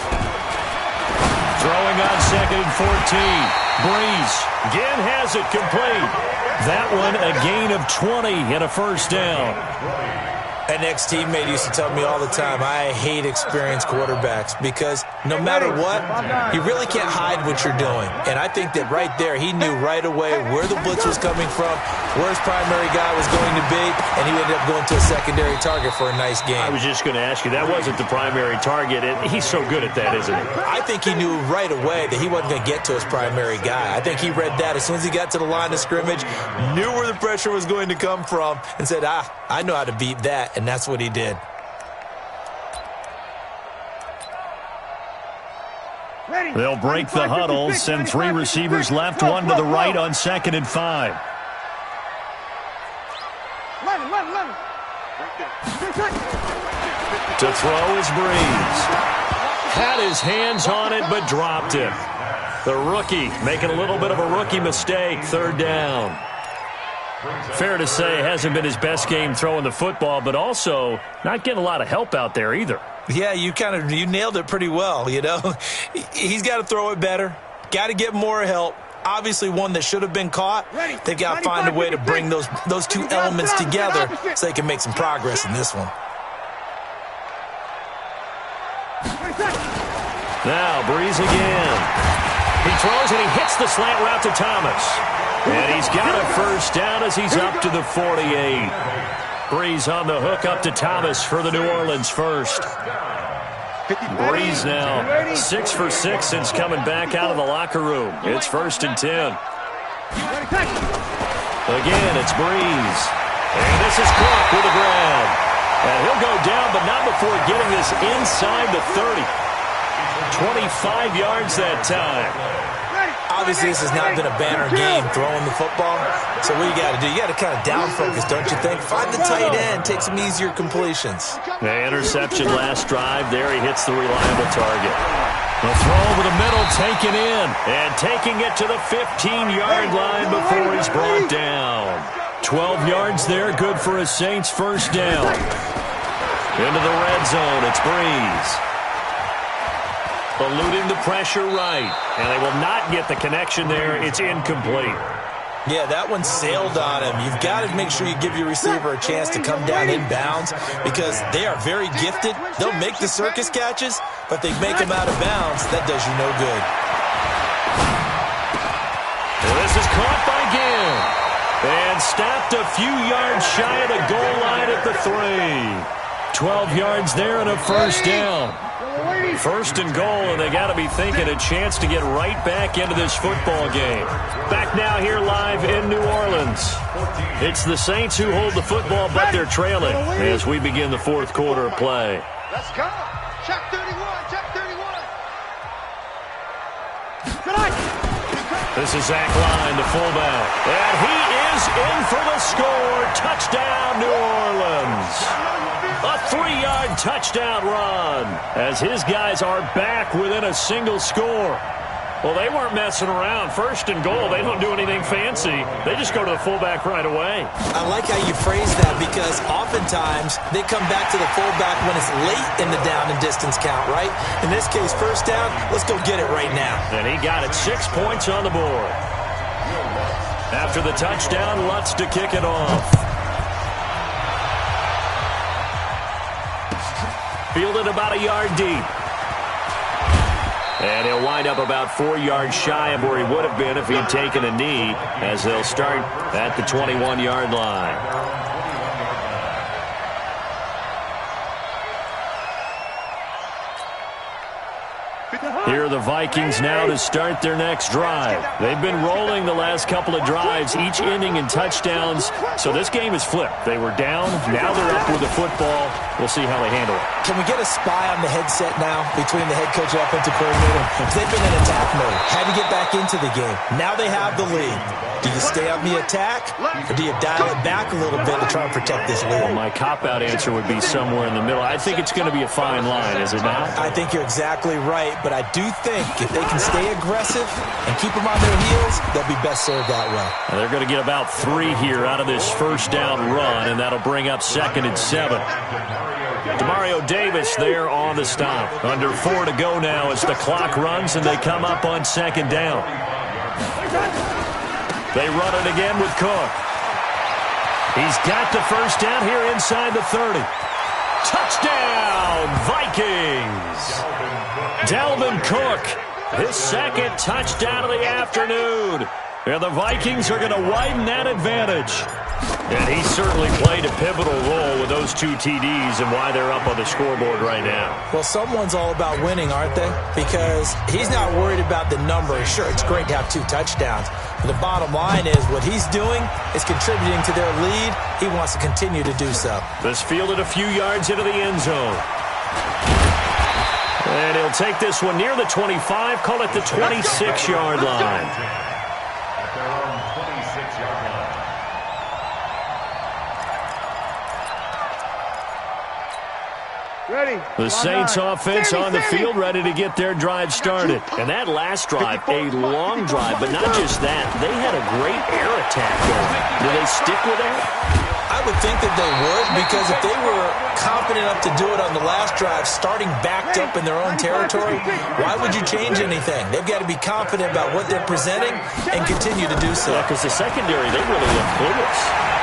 Throwing on 2nd and 14. Breeze again has it complete. That one a gain of 20 and a first down. An ex-teammate used to tell me all the time, I hate experienced quarterbacks because no matter what, you really can't hide what you're doing. And I think that right there, he knew right away where the blitz was coming from, where his primary guy was going to be, and he ended up going to a secondary target for a nice game. I was just going to ask you, that wasn't the primary target. He's so good at that, isn't he? I think he knew right away that he wasn't going to get to his primary guy. I think he read that as soon as he got to the line of scrimmage, knew where the pressure was going to come from, and said, I know how to beat that. And that's what he did. They'll break the huddle, send 3 receivers left, 1 to the right on 2nd and 5. To throw is Breeze. Had his hands on it, but dropped it. The rookie making a little bit of a rookie mistake, 3rd down. Fair to say, it hasn't been his best game throwing the football, but also not getting a lot of help out there either. Yeah, you nailed it pretty well, you know. He's got to throw it better, got to get more help. Obviously one that should have been caught. They've got to find a way to bring those 2 elements together so they can make some progress in this one. Now, Breeze again. He throws and he hits the slant route to Thomas. And he's got a first down as he's up to the 48. Breeze on the hook up to Thomas for the New Orleans first. Breeze now 6 for 6 since coming back out of the locker room. It's 1st and 10. Again, it's Breeze. And this is Clark with a grab. And he'll go down, but not before getting this inside the 30. 25 yards that time. Obviously, this has not been a banner game throwing the football. So what you got to do, you got to kind of down focus, don't you think? Find the tight end, take some easier completions. The interception last drive. There he hits the reliable target. The throw over the middle, taken in, and taking it to the 15-yard line before he's brought down. 12 yards there, good for a Saints first down. Into the red zone, it's Breeze. Eluding the pressure right, and they will not get the connection there. It's incomplete. Yeah, that one sailed on him. You've got to make sure you give your receiver a chance to come down inbounds because they are very gifted. They'll make the circus catches, but they make them out of bounds. That does you no good. And this is caught by Gill and stopped a few yards shy of the goal line at the 3. 12 yards there and a first down. 1st and goal, and they got to be thinking a chance to get right back into this football game. Back now here live in New Orleans. It's the Saints who hold the football, but they're trailing as we begin the 4th quarter of play. Let's go. Check 31. Check 31. This is Zach Line, the fullback. And he is in for the score. Touchdown, New Orleans. A 3-yard touchdown run as his guys are back within a single score. Well, they weren't messing around. 1st and goal, they don't do anything fancy. They just go to the fullback right away. I like how you phrase that because oftentimes they come back to the fullback when it's late in the down and distance count, right? In this case, first down, let's go get it right now. And he got it, 6 points on the board. After the touchdown, Lutz to kick it off. Fielded about a yard deep. And he'll wind up about 4 yards shy of where he would have been if he had taken a knee, as they'll start at the 21-yard line. Here are the Vikings now to start their next drive. They've been rolling the last couple of drives, each ending in touchdowns. So this game is flipped. They were down. Now they're up with the football. We'll see how they handle it. Can we get a spy on the headset now between the head coach and offensive coordinator? Because they've been in attack mode. Had to get back into the game. Now they have the lead. Do you stay on the attack, or do you dial it back a little bit to try and protect this lead? Well, my cop-out answer would be somewhere in the middle. I think it's going to be a fine line, is it not? I think you're exactly right, but I do think if they can stay aggressive and keep them on their heels, they'll be best served that way. Now they're going to get about 3 here out of this first down run, and that'll bring up 2nd and 7. Demario Davis there on the stop. Under 4 to go now as the clock runs, and they come up on 2nd down. They run it again with Cook. He's got the first down here inside the 30. Touchdown, Vikings! Dalvin Cook, his 2nd touchdown of the afternoon. And the Vikings are going to widen that advantage. And he certainly played a pivotal role with those 2 TDs and why they're up on the scoreboard right now. Well, someone's all about winning, aren't they? Because he's not worried about the number. Sure, it's great to have 2 touchdowns. But the bottom line is what he's doing is contributing to their lead. He wants to continue to do so. This fielded a few yards into the end zone. And he'll take this one near the 25, call it the 26-yard line. The Saints offense on the field ready to get their drive started. And that last drive, a long drive, but not just that. They had a great air attack going. Do they stick with that? I would think that they would, because if they were confident enough to do it on the last drive, starting backed up in their own territory, why would you change anything? They've got to be confident about what they're presenting and continue to do so. Yeah, because the secondary, they really looked clueless.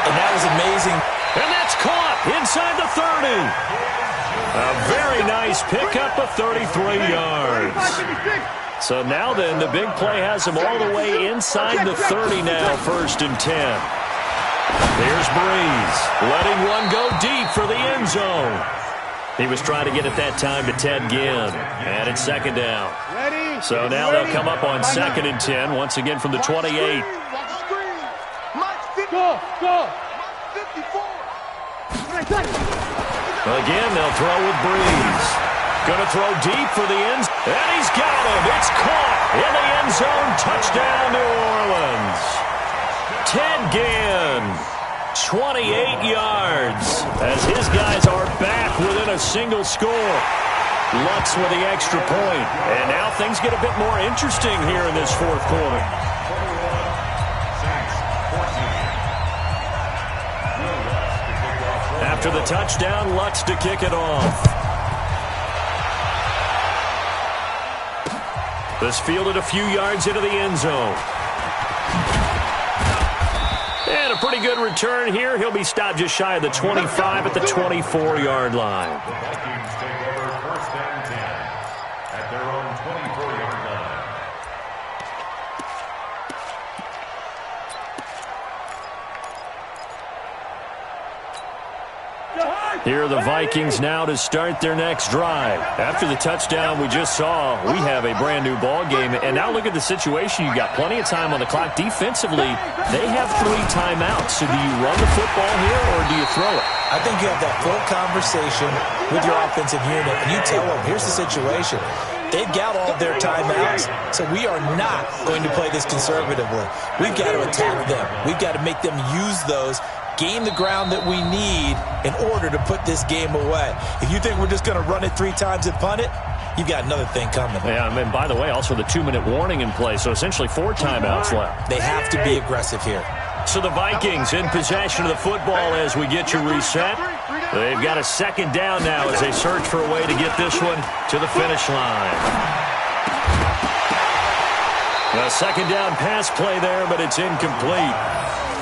And that was amazing. And that's caught inside the 30. A very nice pickup of 33 yards. So now then, the big play has him all the way inside the 30 now, 1st and 10. There's Breeze, letting one go deep for the end zone. He was trying to get it that time to Ted Ginn, and it's 2nd down. So now they'll come up on 2nd and 10, once again from the 28. Go! Again, they'll throw with Breeze. Going to throw deep for the end. And he's got him. It's caught in the end zone. Touchdown, New Orleans. Ted Ginn, 28 yards, as his guys are back within a single score. Lutz with the extra point. And now things get a bit more interesting here in this 4th quarter. After the touchdown, Lutz to kick it off. This fielded a few yards into the end zone. And a pretty good return here. He'll be stopped just shy of the 25 at the 24-yard line. The Vikings take over 1st and 10 at their own 24-yard line. Here are the Vikings now to start their next drive. After the touchdown we just saw, we have a brand-new ball game. And now look at the situation. You've got plenty of time on the clock. Defensively, they have 3 timeouts. So do you run the football here, or do you throw it? I think you have that full conversation with your offensive unit, and you tell them, here's the situation. They've got all of their timeouts, so we are not going to play this conservatively. We've got to attack them. We've got to make them use those, gain the ground that we need in order to put this game away. If you think we're just going to run it 3 times and punt it, you've got another thing coming. Yeah, and by the way, also the 2-minute warning in play, so essentially 4 timeouts left. They have to be aggressive here. So the Vikings in possession of the football as we get you reset. They've got a 2nd down now as they search for a way to get this one to the finish line. A 2nd down pass play there, but it's incomplete.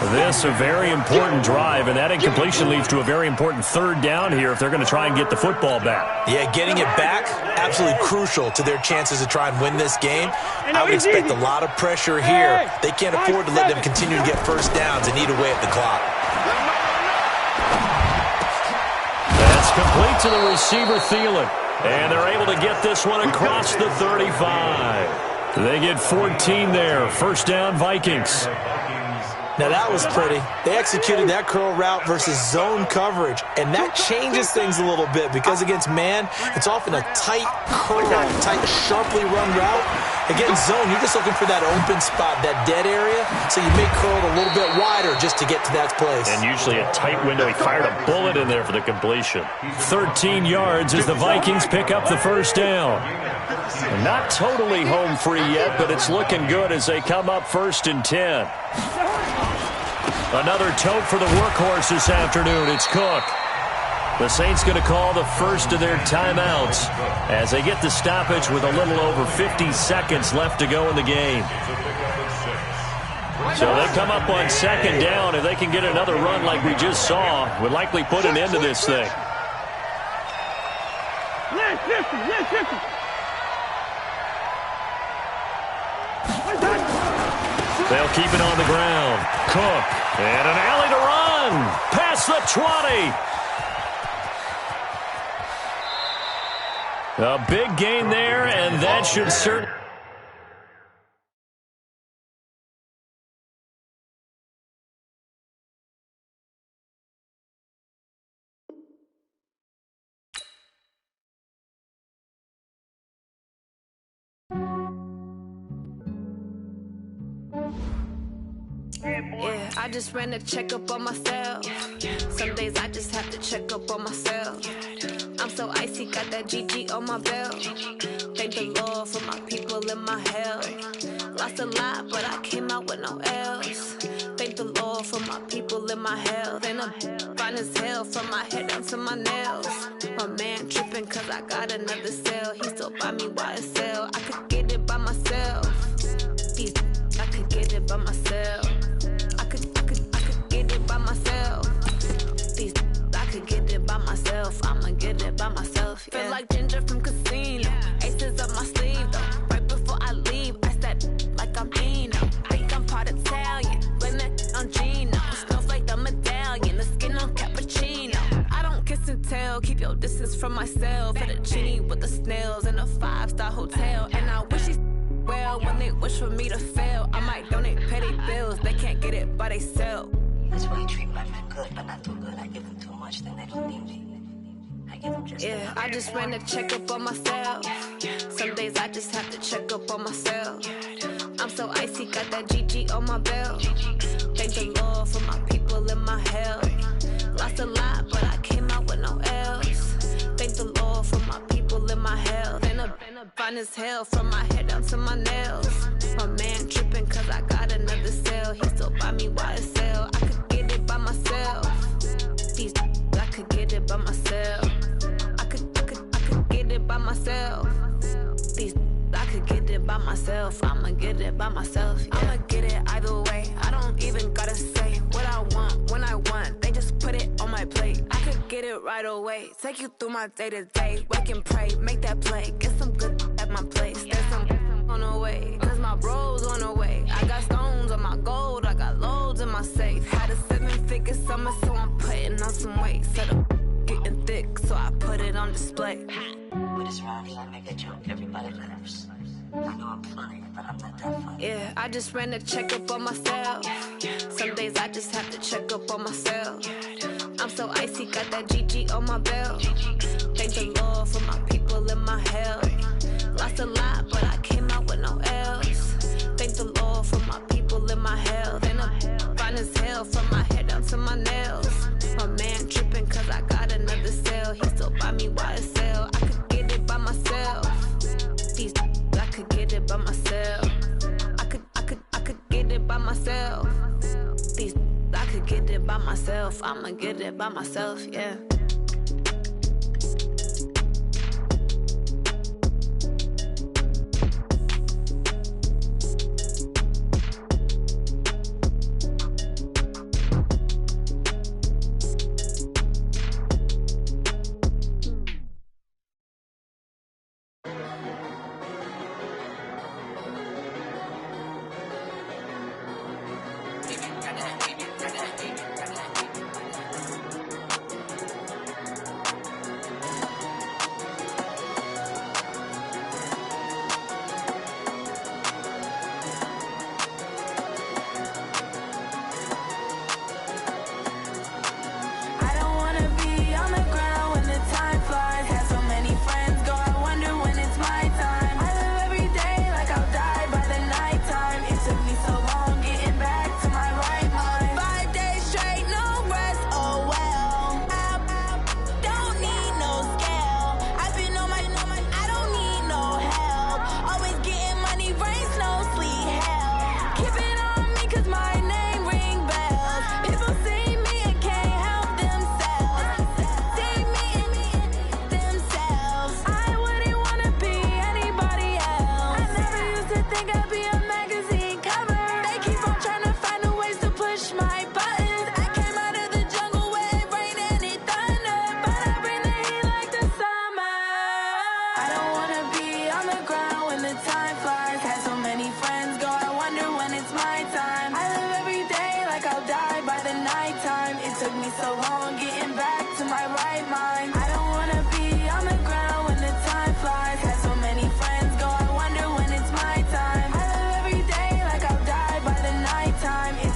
This a very important drive, and that incompletion leads to a very important third down here if they're going to try and get the football back. Yeah, getting it back, absolutely crucial to their chances to try and win this game. I would expect a lot of pressure here. They can't afford to let them continue to get first downs and eat away at the clock. That's complete to the receiver, Thielen. And they're able to get this one across the 35. They get 14 there. First down, Vikings. Now that was pretty. They executed that curl route versus zone coverage, and that changes things a little bit because against man, it's often a tight curl, tight, sharply run route. Against zone, you're just looking for that open spot, that dead area, so you may curl it a little bit wider just to get to that place. And usually a tight window. He fired a bullet in there for the completion. 13 yards as the Vikings pick up the first down. Not totally home free yet, but it's looking good as they come up 1st and 10. Another tote for the workhorse this afternoon. It's Cook. The Saints going to call the first of their timeouts as they get the stoppage with a little over 50 seconds left to go in the game. So they come up on 2nd down. If they can get another run like we just saw, would likely put an end to this thing. They'll keep it on the ground. Cook. And an alley to run. Past the 20. A big gain there, and that should certainly... Yeah, I just ran a checkup on myself. Some days I just have to check up on myself. I'm so icy, got that GG on my belt. Thank the Lord for my people in my health. Lost a lot, but I came out with no else. Thank the Lord for my people in my health. And I'm fine as hell from my head down to my nails. My man tripping cause I got another cell. He still buy me YSL. I could get it by myself. I could get it by myself. I could get it by myself. I could get it by myself. I'ma get it by myself. Yeah. Feel like Ginger from Casino. Aces up my sleeve though. Right before I leave, I step like I'm Eno. Think I'm part Italian. Blame that on Gino. Smells like the medallion. The skin on cappuccino. I don't kiss and tell. Keep your distance from myself. Fettuccine with the snails in a 5-star hotel. And I wish he's well when they wish for me to fail. I might donate petty bills. They can't get it by themselves. That's why you treat my men good, but not too good. I give them too much, then they don't need me. I give them just yeah, I just ran a checkup on myself. Some days I just have to check up on myself. I'm so icy, got that GG on my belt. Thank the Lord for my people in my health. Lost a lot, but I came out with no else. Thank the Lord for my people in my health. And I'm fine as hell from my head down to my nails. My man tripping cause I got another cell. He still buy me YSL. I could get it by myself. I could get it by myself. I could get it by myself. I could get it by myself. I'ma get it by myself. Yeah. I'ma get it either way. I don't even gotta say what I want when I want. They just put it on my plate. I could get it right away. Take you through my day to day. Wake and pray, make that play. Get some good at my place. There's some on the way. Cause my bro's on the way. I got stones on my gold. I got loads in my safe. Had a 7-figure summer, so I'm putting on some weight. Set up getting thick, so I put it on display. With this round here, I make a joke. Everybody laughs. I know I'm funny, but I'm not that funny. Yeah, I just ran a checkup on myself. Some days I just have to check up on myself. I'm so icy, got that GG on my belt. Thank the Lord for my people in my health. Lost a lot, but I came out with no else. Thank the Lord for my people in my health. And I'm fine as hell from my head down to my nails. My man tripping cause I got another cell. He still buy me YSL. I could get it by myself. I could get it by myself. I could get it by myself. I could get it by myself. I'ma get it by myself, yeah.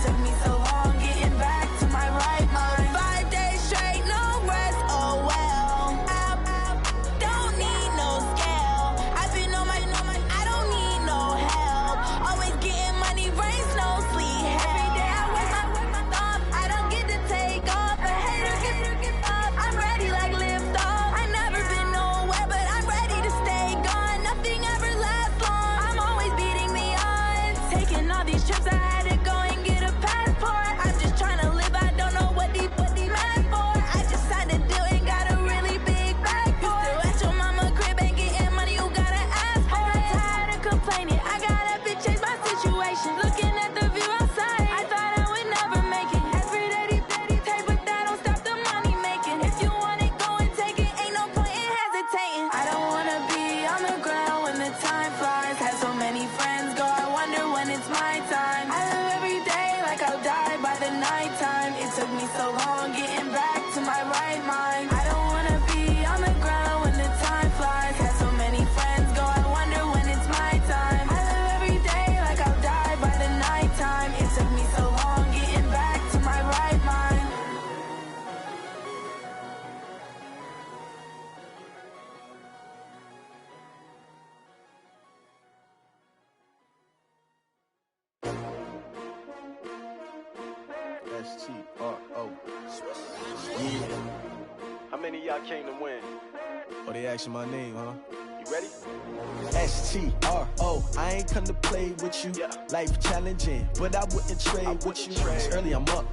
took me so long getting back to my right mind. 5 days straight, no rest, oh well. Don't need no scale. I've been on my, I don't need no help. Always getting money, rain, snow, sleet, hail. Every day I work my thumb. I don't get to take off. A hater get up. I'm ready like lift off. I never been nowhere, but I'm ready to stay gone. Nothing ever lasts long. I'm always beating the odds. Taking all these trips, I had to go and get a passport. I'm just trying to live. I don't know what these mad for. I just signed a deal and got a really big bag for it. Still at your mama crib and getting money, you gotta ask for it. Tired of complaining, I gotta change my situation. Looking at the view outside, I thought I would never make it. Every day they take, but that don't stop the money making. If you want it, go and take it. Ain't no point in hesitating. I don't wanna be on the ground when the time flies. Had so many friends go, I wonder when it's my time. I live every day like I'll die by the nighttime. It took me so long getting back to my right mind. I don't wanna be on the ground when the time flies. Had so many friends go, I wonder when it's my time. I live every day like I'll die by the nighttime. It took me so long getting back to my right mind. S-T-R-O. Yeah. How many of y'all came to win? Oh, they asking my name, huh? You ready? S-T-R-O. I ain't come to play with you. Life challenging, but I wouldn't trade with you. It's early, I'm up.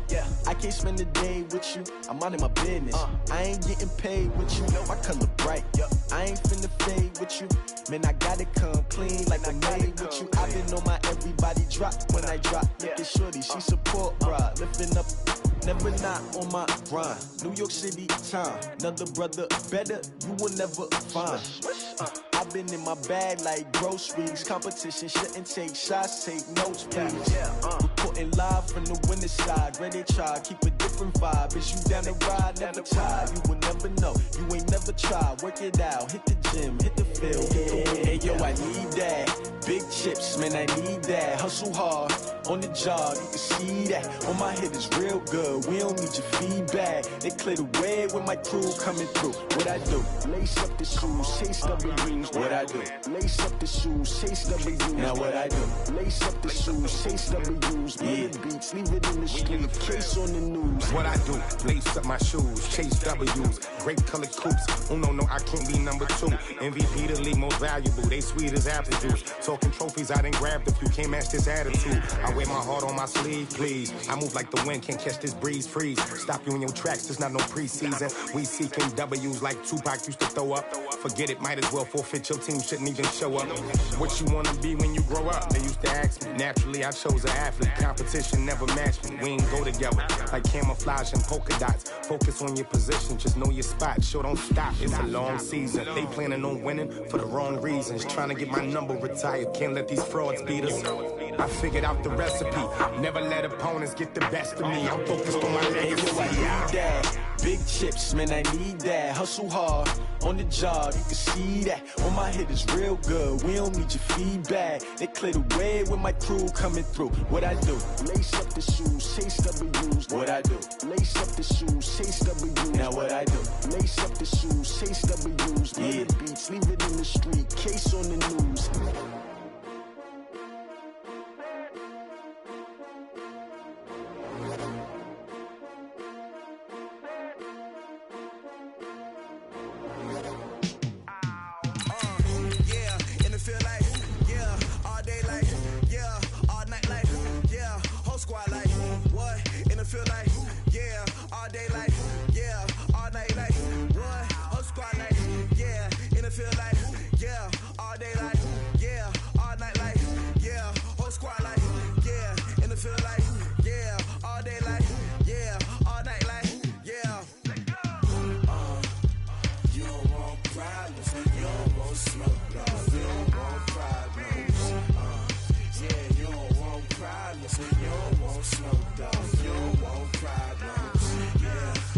I can't spend the day with you. I'm out in my business. I ain't getting paid with you. My color bright. I ain't finna fade with you. Man, I gotta come clean like I made with you. I've been on my everybody drop when I drop. Look at shorty, she support bra. Lifting up, never not on my grind. New York City time, another brother better you will never find. I've been in my bag like groceries. Competition shouldn't take shots, take notes, please. Reporting live from the winning side. Ready to try, keep a different vibe. Is you down the ride, never tired. You will never know, you ain't never tried. Work it out, hit the gym, hit the field, hit the win. Hey yo, I need that. Big chips, man, I need that. Hustle hard, on the job, you can see that. On my head is real good, we don't need your feedback. They clear the way with my crew coming through. What I do? Lace up the shoes, chase W's. What I do? Lace up the shoes, chase W's. Now what I do? Lace up the shoes, chase W's. Bring the beats, leave it in the street, case on the news. What I do? Lace up my shoes, chase W's. Great colored coops. Oh no, I can't be number 2. MVP the league most valuable. They sweet as apple juice. Talking trophies, I done grabbed a few. Can't match this attitude. I wear my heart on my sleeve, please. I move like the wind, can't catch this breeze, freeze. Stop you in your tracks, there's not no preseason. We seeking W's like Tupac used to throw up. Forget it, might as well forfeit, your team shouldn't even show up. What you wanna be when you grow up? They used to ask me. Naturally, I chose an athlete. Competition never matched me. We ain't go together like camouflage and polka dots. Focus on your position, just know your spot. Sure, don't stop, it's a long season. They planning on winning for the wrong reasons. Trying to get my number retired, can't let these frauds beat us. I figured out the recipe. Never let opponents get the best of me. I'm focused on my legacy. I need that. Big chips, man, I need that. Hustle hard, on the job, you can see that. On my head is real good, we don't need your feedback. They clear the way with my crew coming through. What I do? Lace up the shoes, chase W's. What I do? Lace up the shoes, chase W's. Now what I do? Lace up the shoes, chase W's. Bring the beats, leave it in the street, case on the news. You don't want smoke, dog. You don't want problems. Yeah.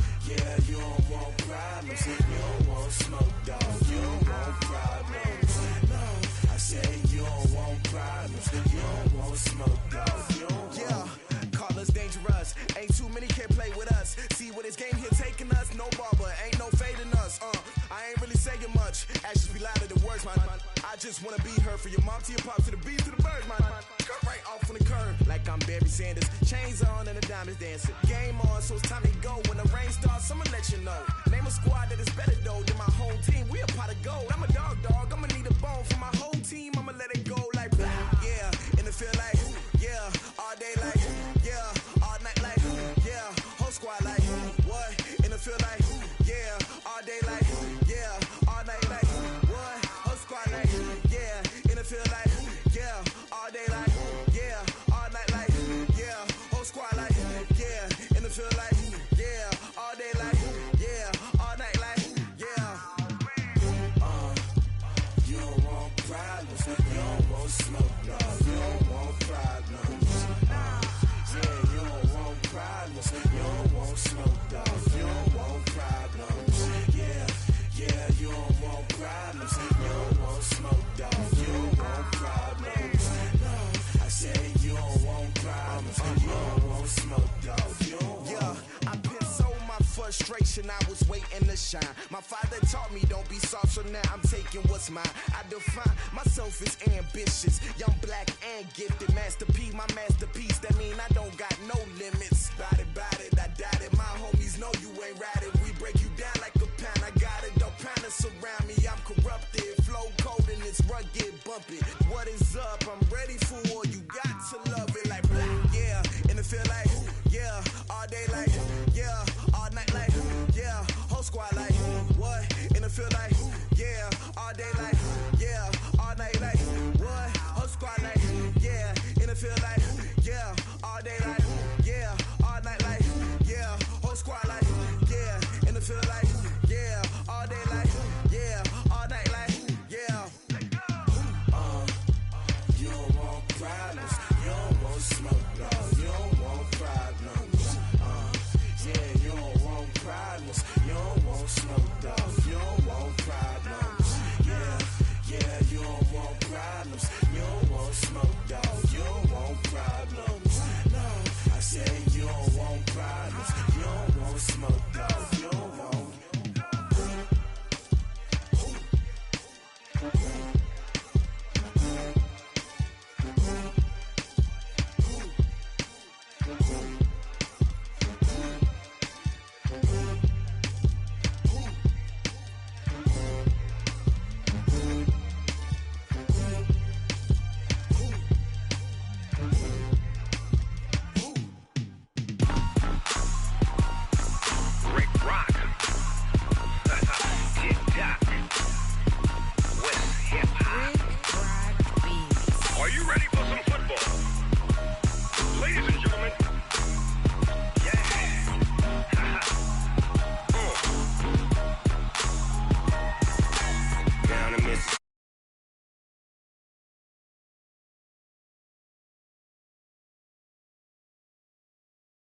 no barber, ain't no fading us. I ain't really saying much. Actions be louder than words, man. I just wanna be heard, for your mom to your pop to the beat to the birds, man. Cut right off on the curb, like I'm Barry Sanders. Chains on and the diamonds dancing. Game on, so it's time to go. When the rain starts, I'ma let you know. Name a squad that is better though than my home team. We a pot of gold. I'm a dog. I'ma need a bone for my whole team. I'ma let it go like blah. Yeah, in the feel like yeah, all day like yeah, all night like yeah, whole squad like what? In the feel like yeah, all day like yeah, all night like what? Whole squad like yeah, in the feel like yeah, all day like yeah, all night like yeah, whole squad like yeah, in the feel like yeah, all day like yeah, all night like yeah. You don't want problems, you don't want smoke, no, you don't want problems. Yeah, you don't want problems, you don't want smoke, dog, you don't want problems. Yeah, yeah, you don't want problems, you don't want smoke, dog, you don't want problems. No, I said you don't want problems, you don't want smoke, dog, you don't want. Yeah, I've been so my frustration, I was waiting to shine. My father taught me don't be soft, so now I'm taking what's mine. I define myself as ambitious, young, black, and gifted. Master P, my masterpiece, that mean I don't got no limits. Bout it, I doubt it. My homies know you ain't ratted. We break you down like a pound. I got it, don't pound to surround me. I'm corrupted, flow cold and it's rugged, bumpy. What is up? I'm ready for war. You got to love it like yeah, and it feel like yeah, all day like yeah, all night like yeah, whole squad like what? And it feel like yeah, all day like yeah, all night like what? Whole squad like yeah, and it feel like yeah, all day like yeah, all night like yeah, whole squad like yeah, and it feel like yeah, all day like yeah, all night like yeah. You don't want problems, you don't want smoke, dog, you don't want problems. Yeah, you don't want problems, you don't want smoke, dog, you don't want problems. Yeah, yeah, you don't want problems, you don't want smoke, dog, you don't want problems. No, I said you don't want problems, you don't want smoke, dog, you don't want.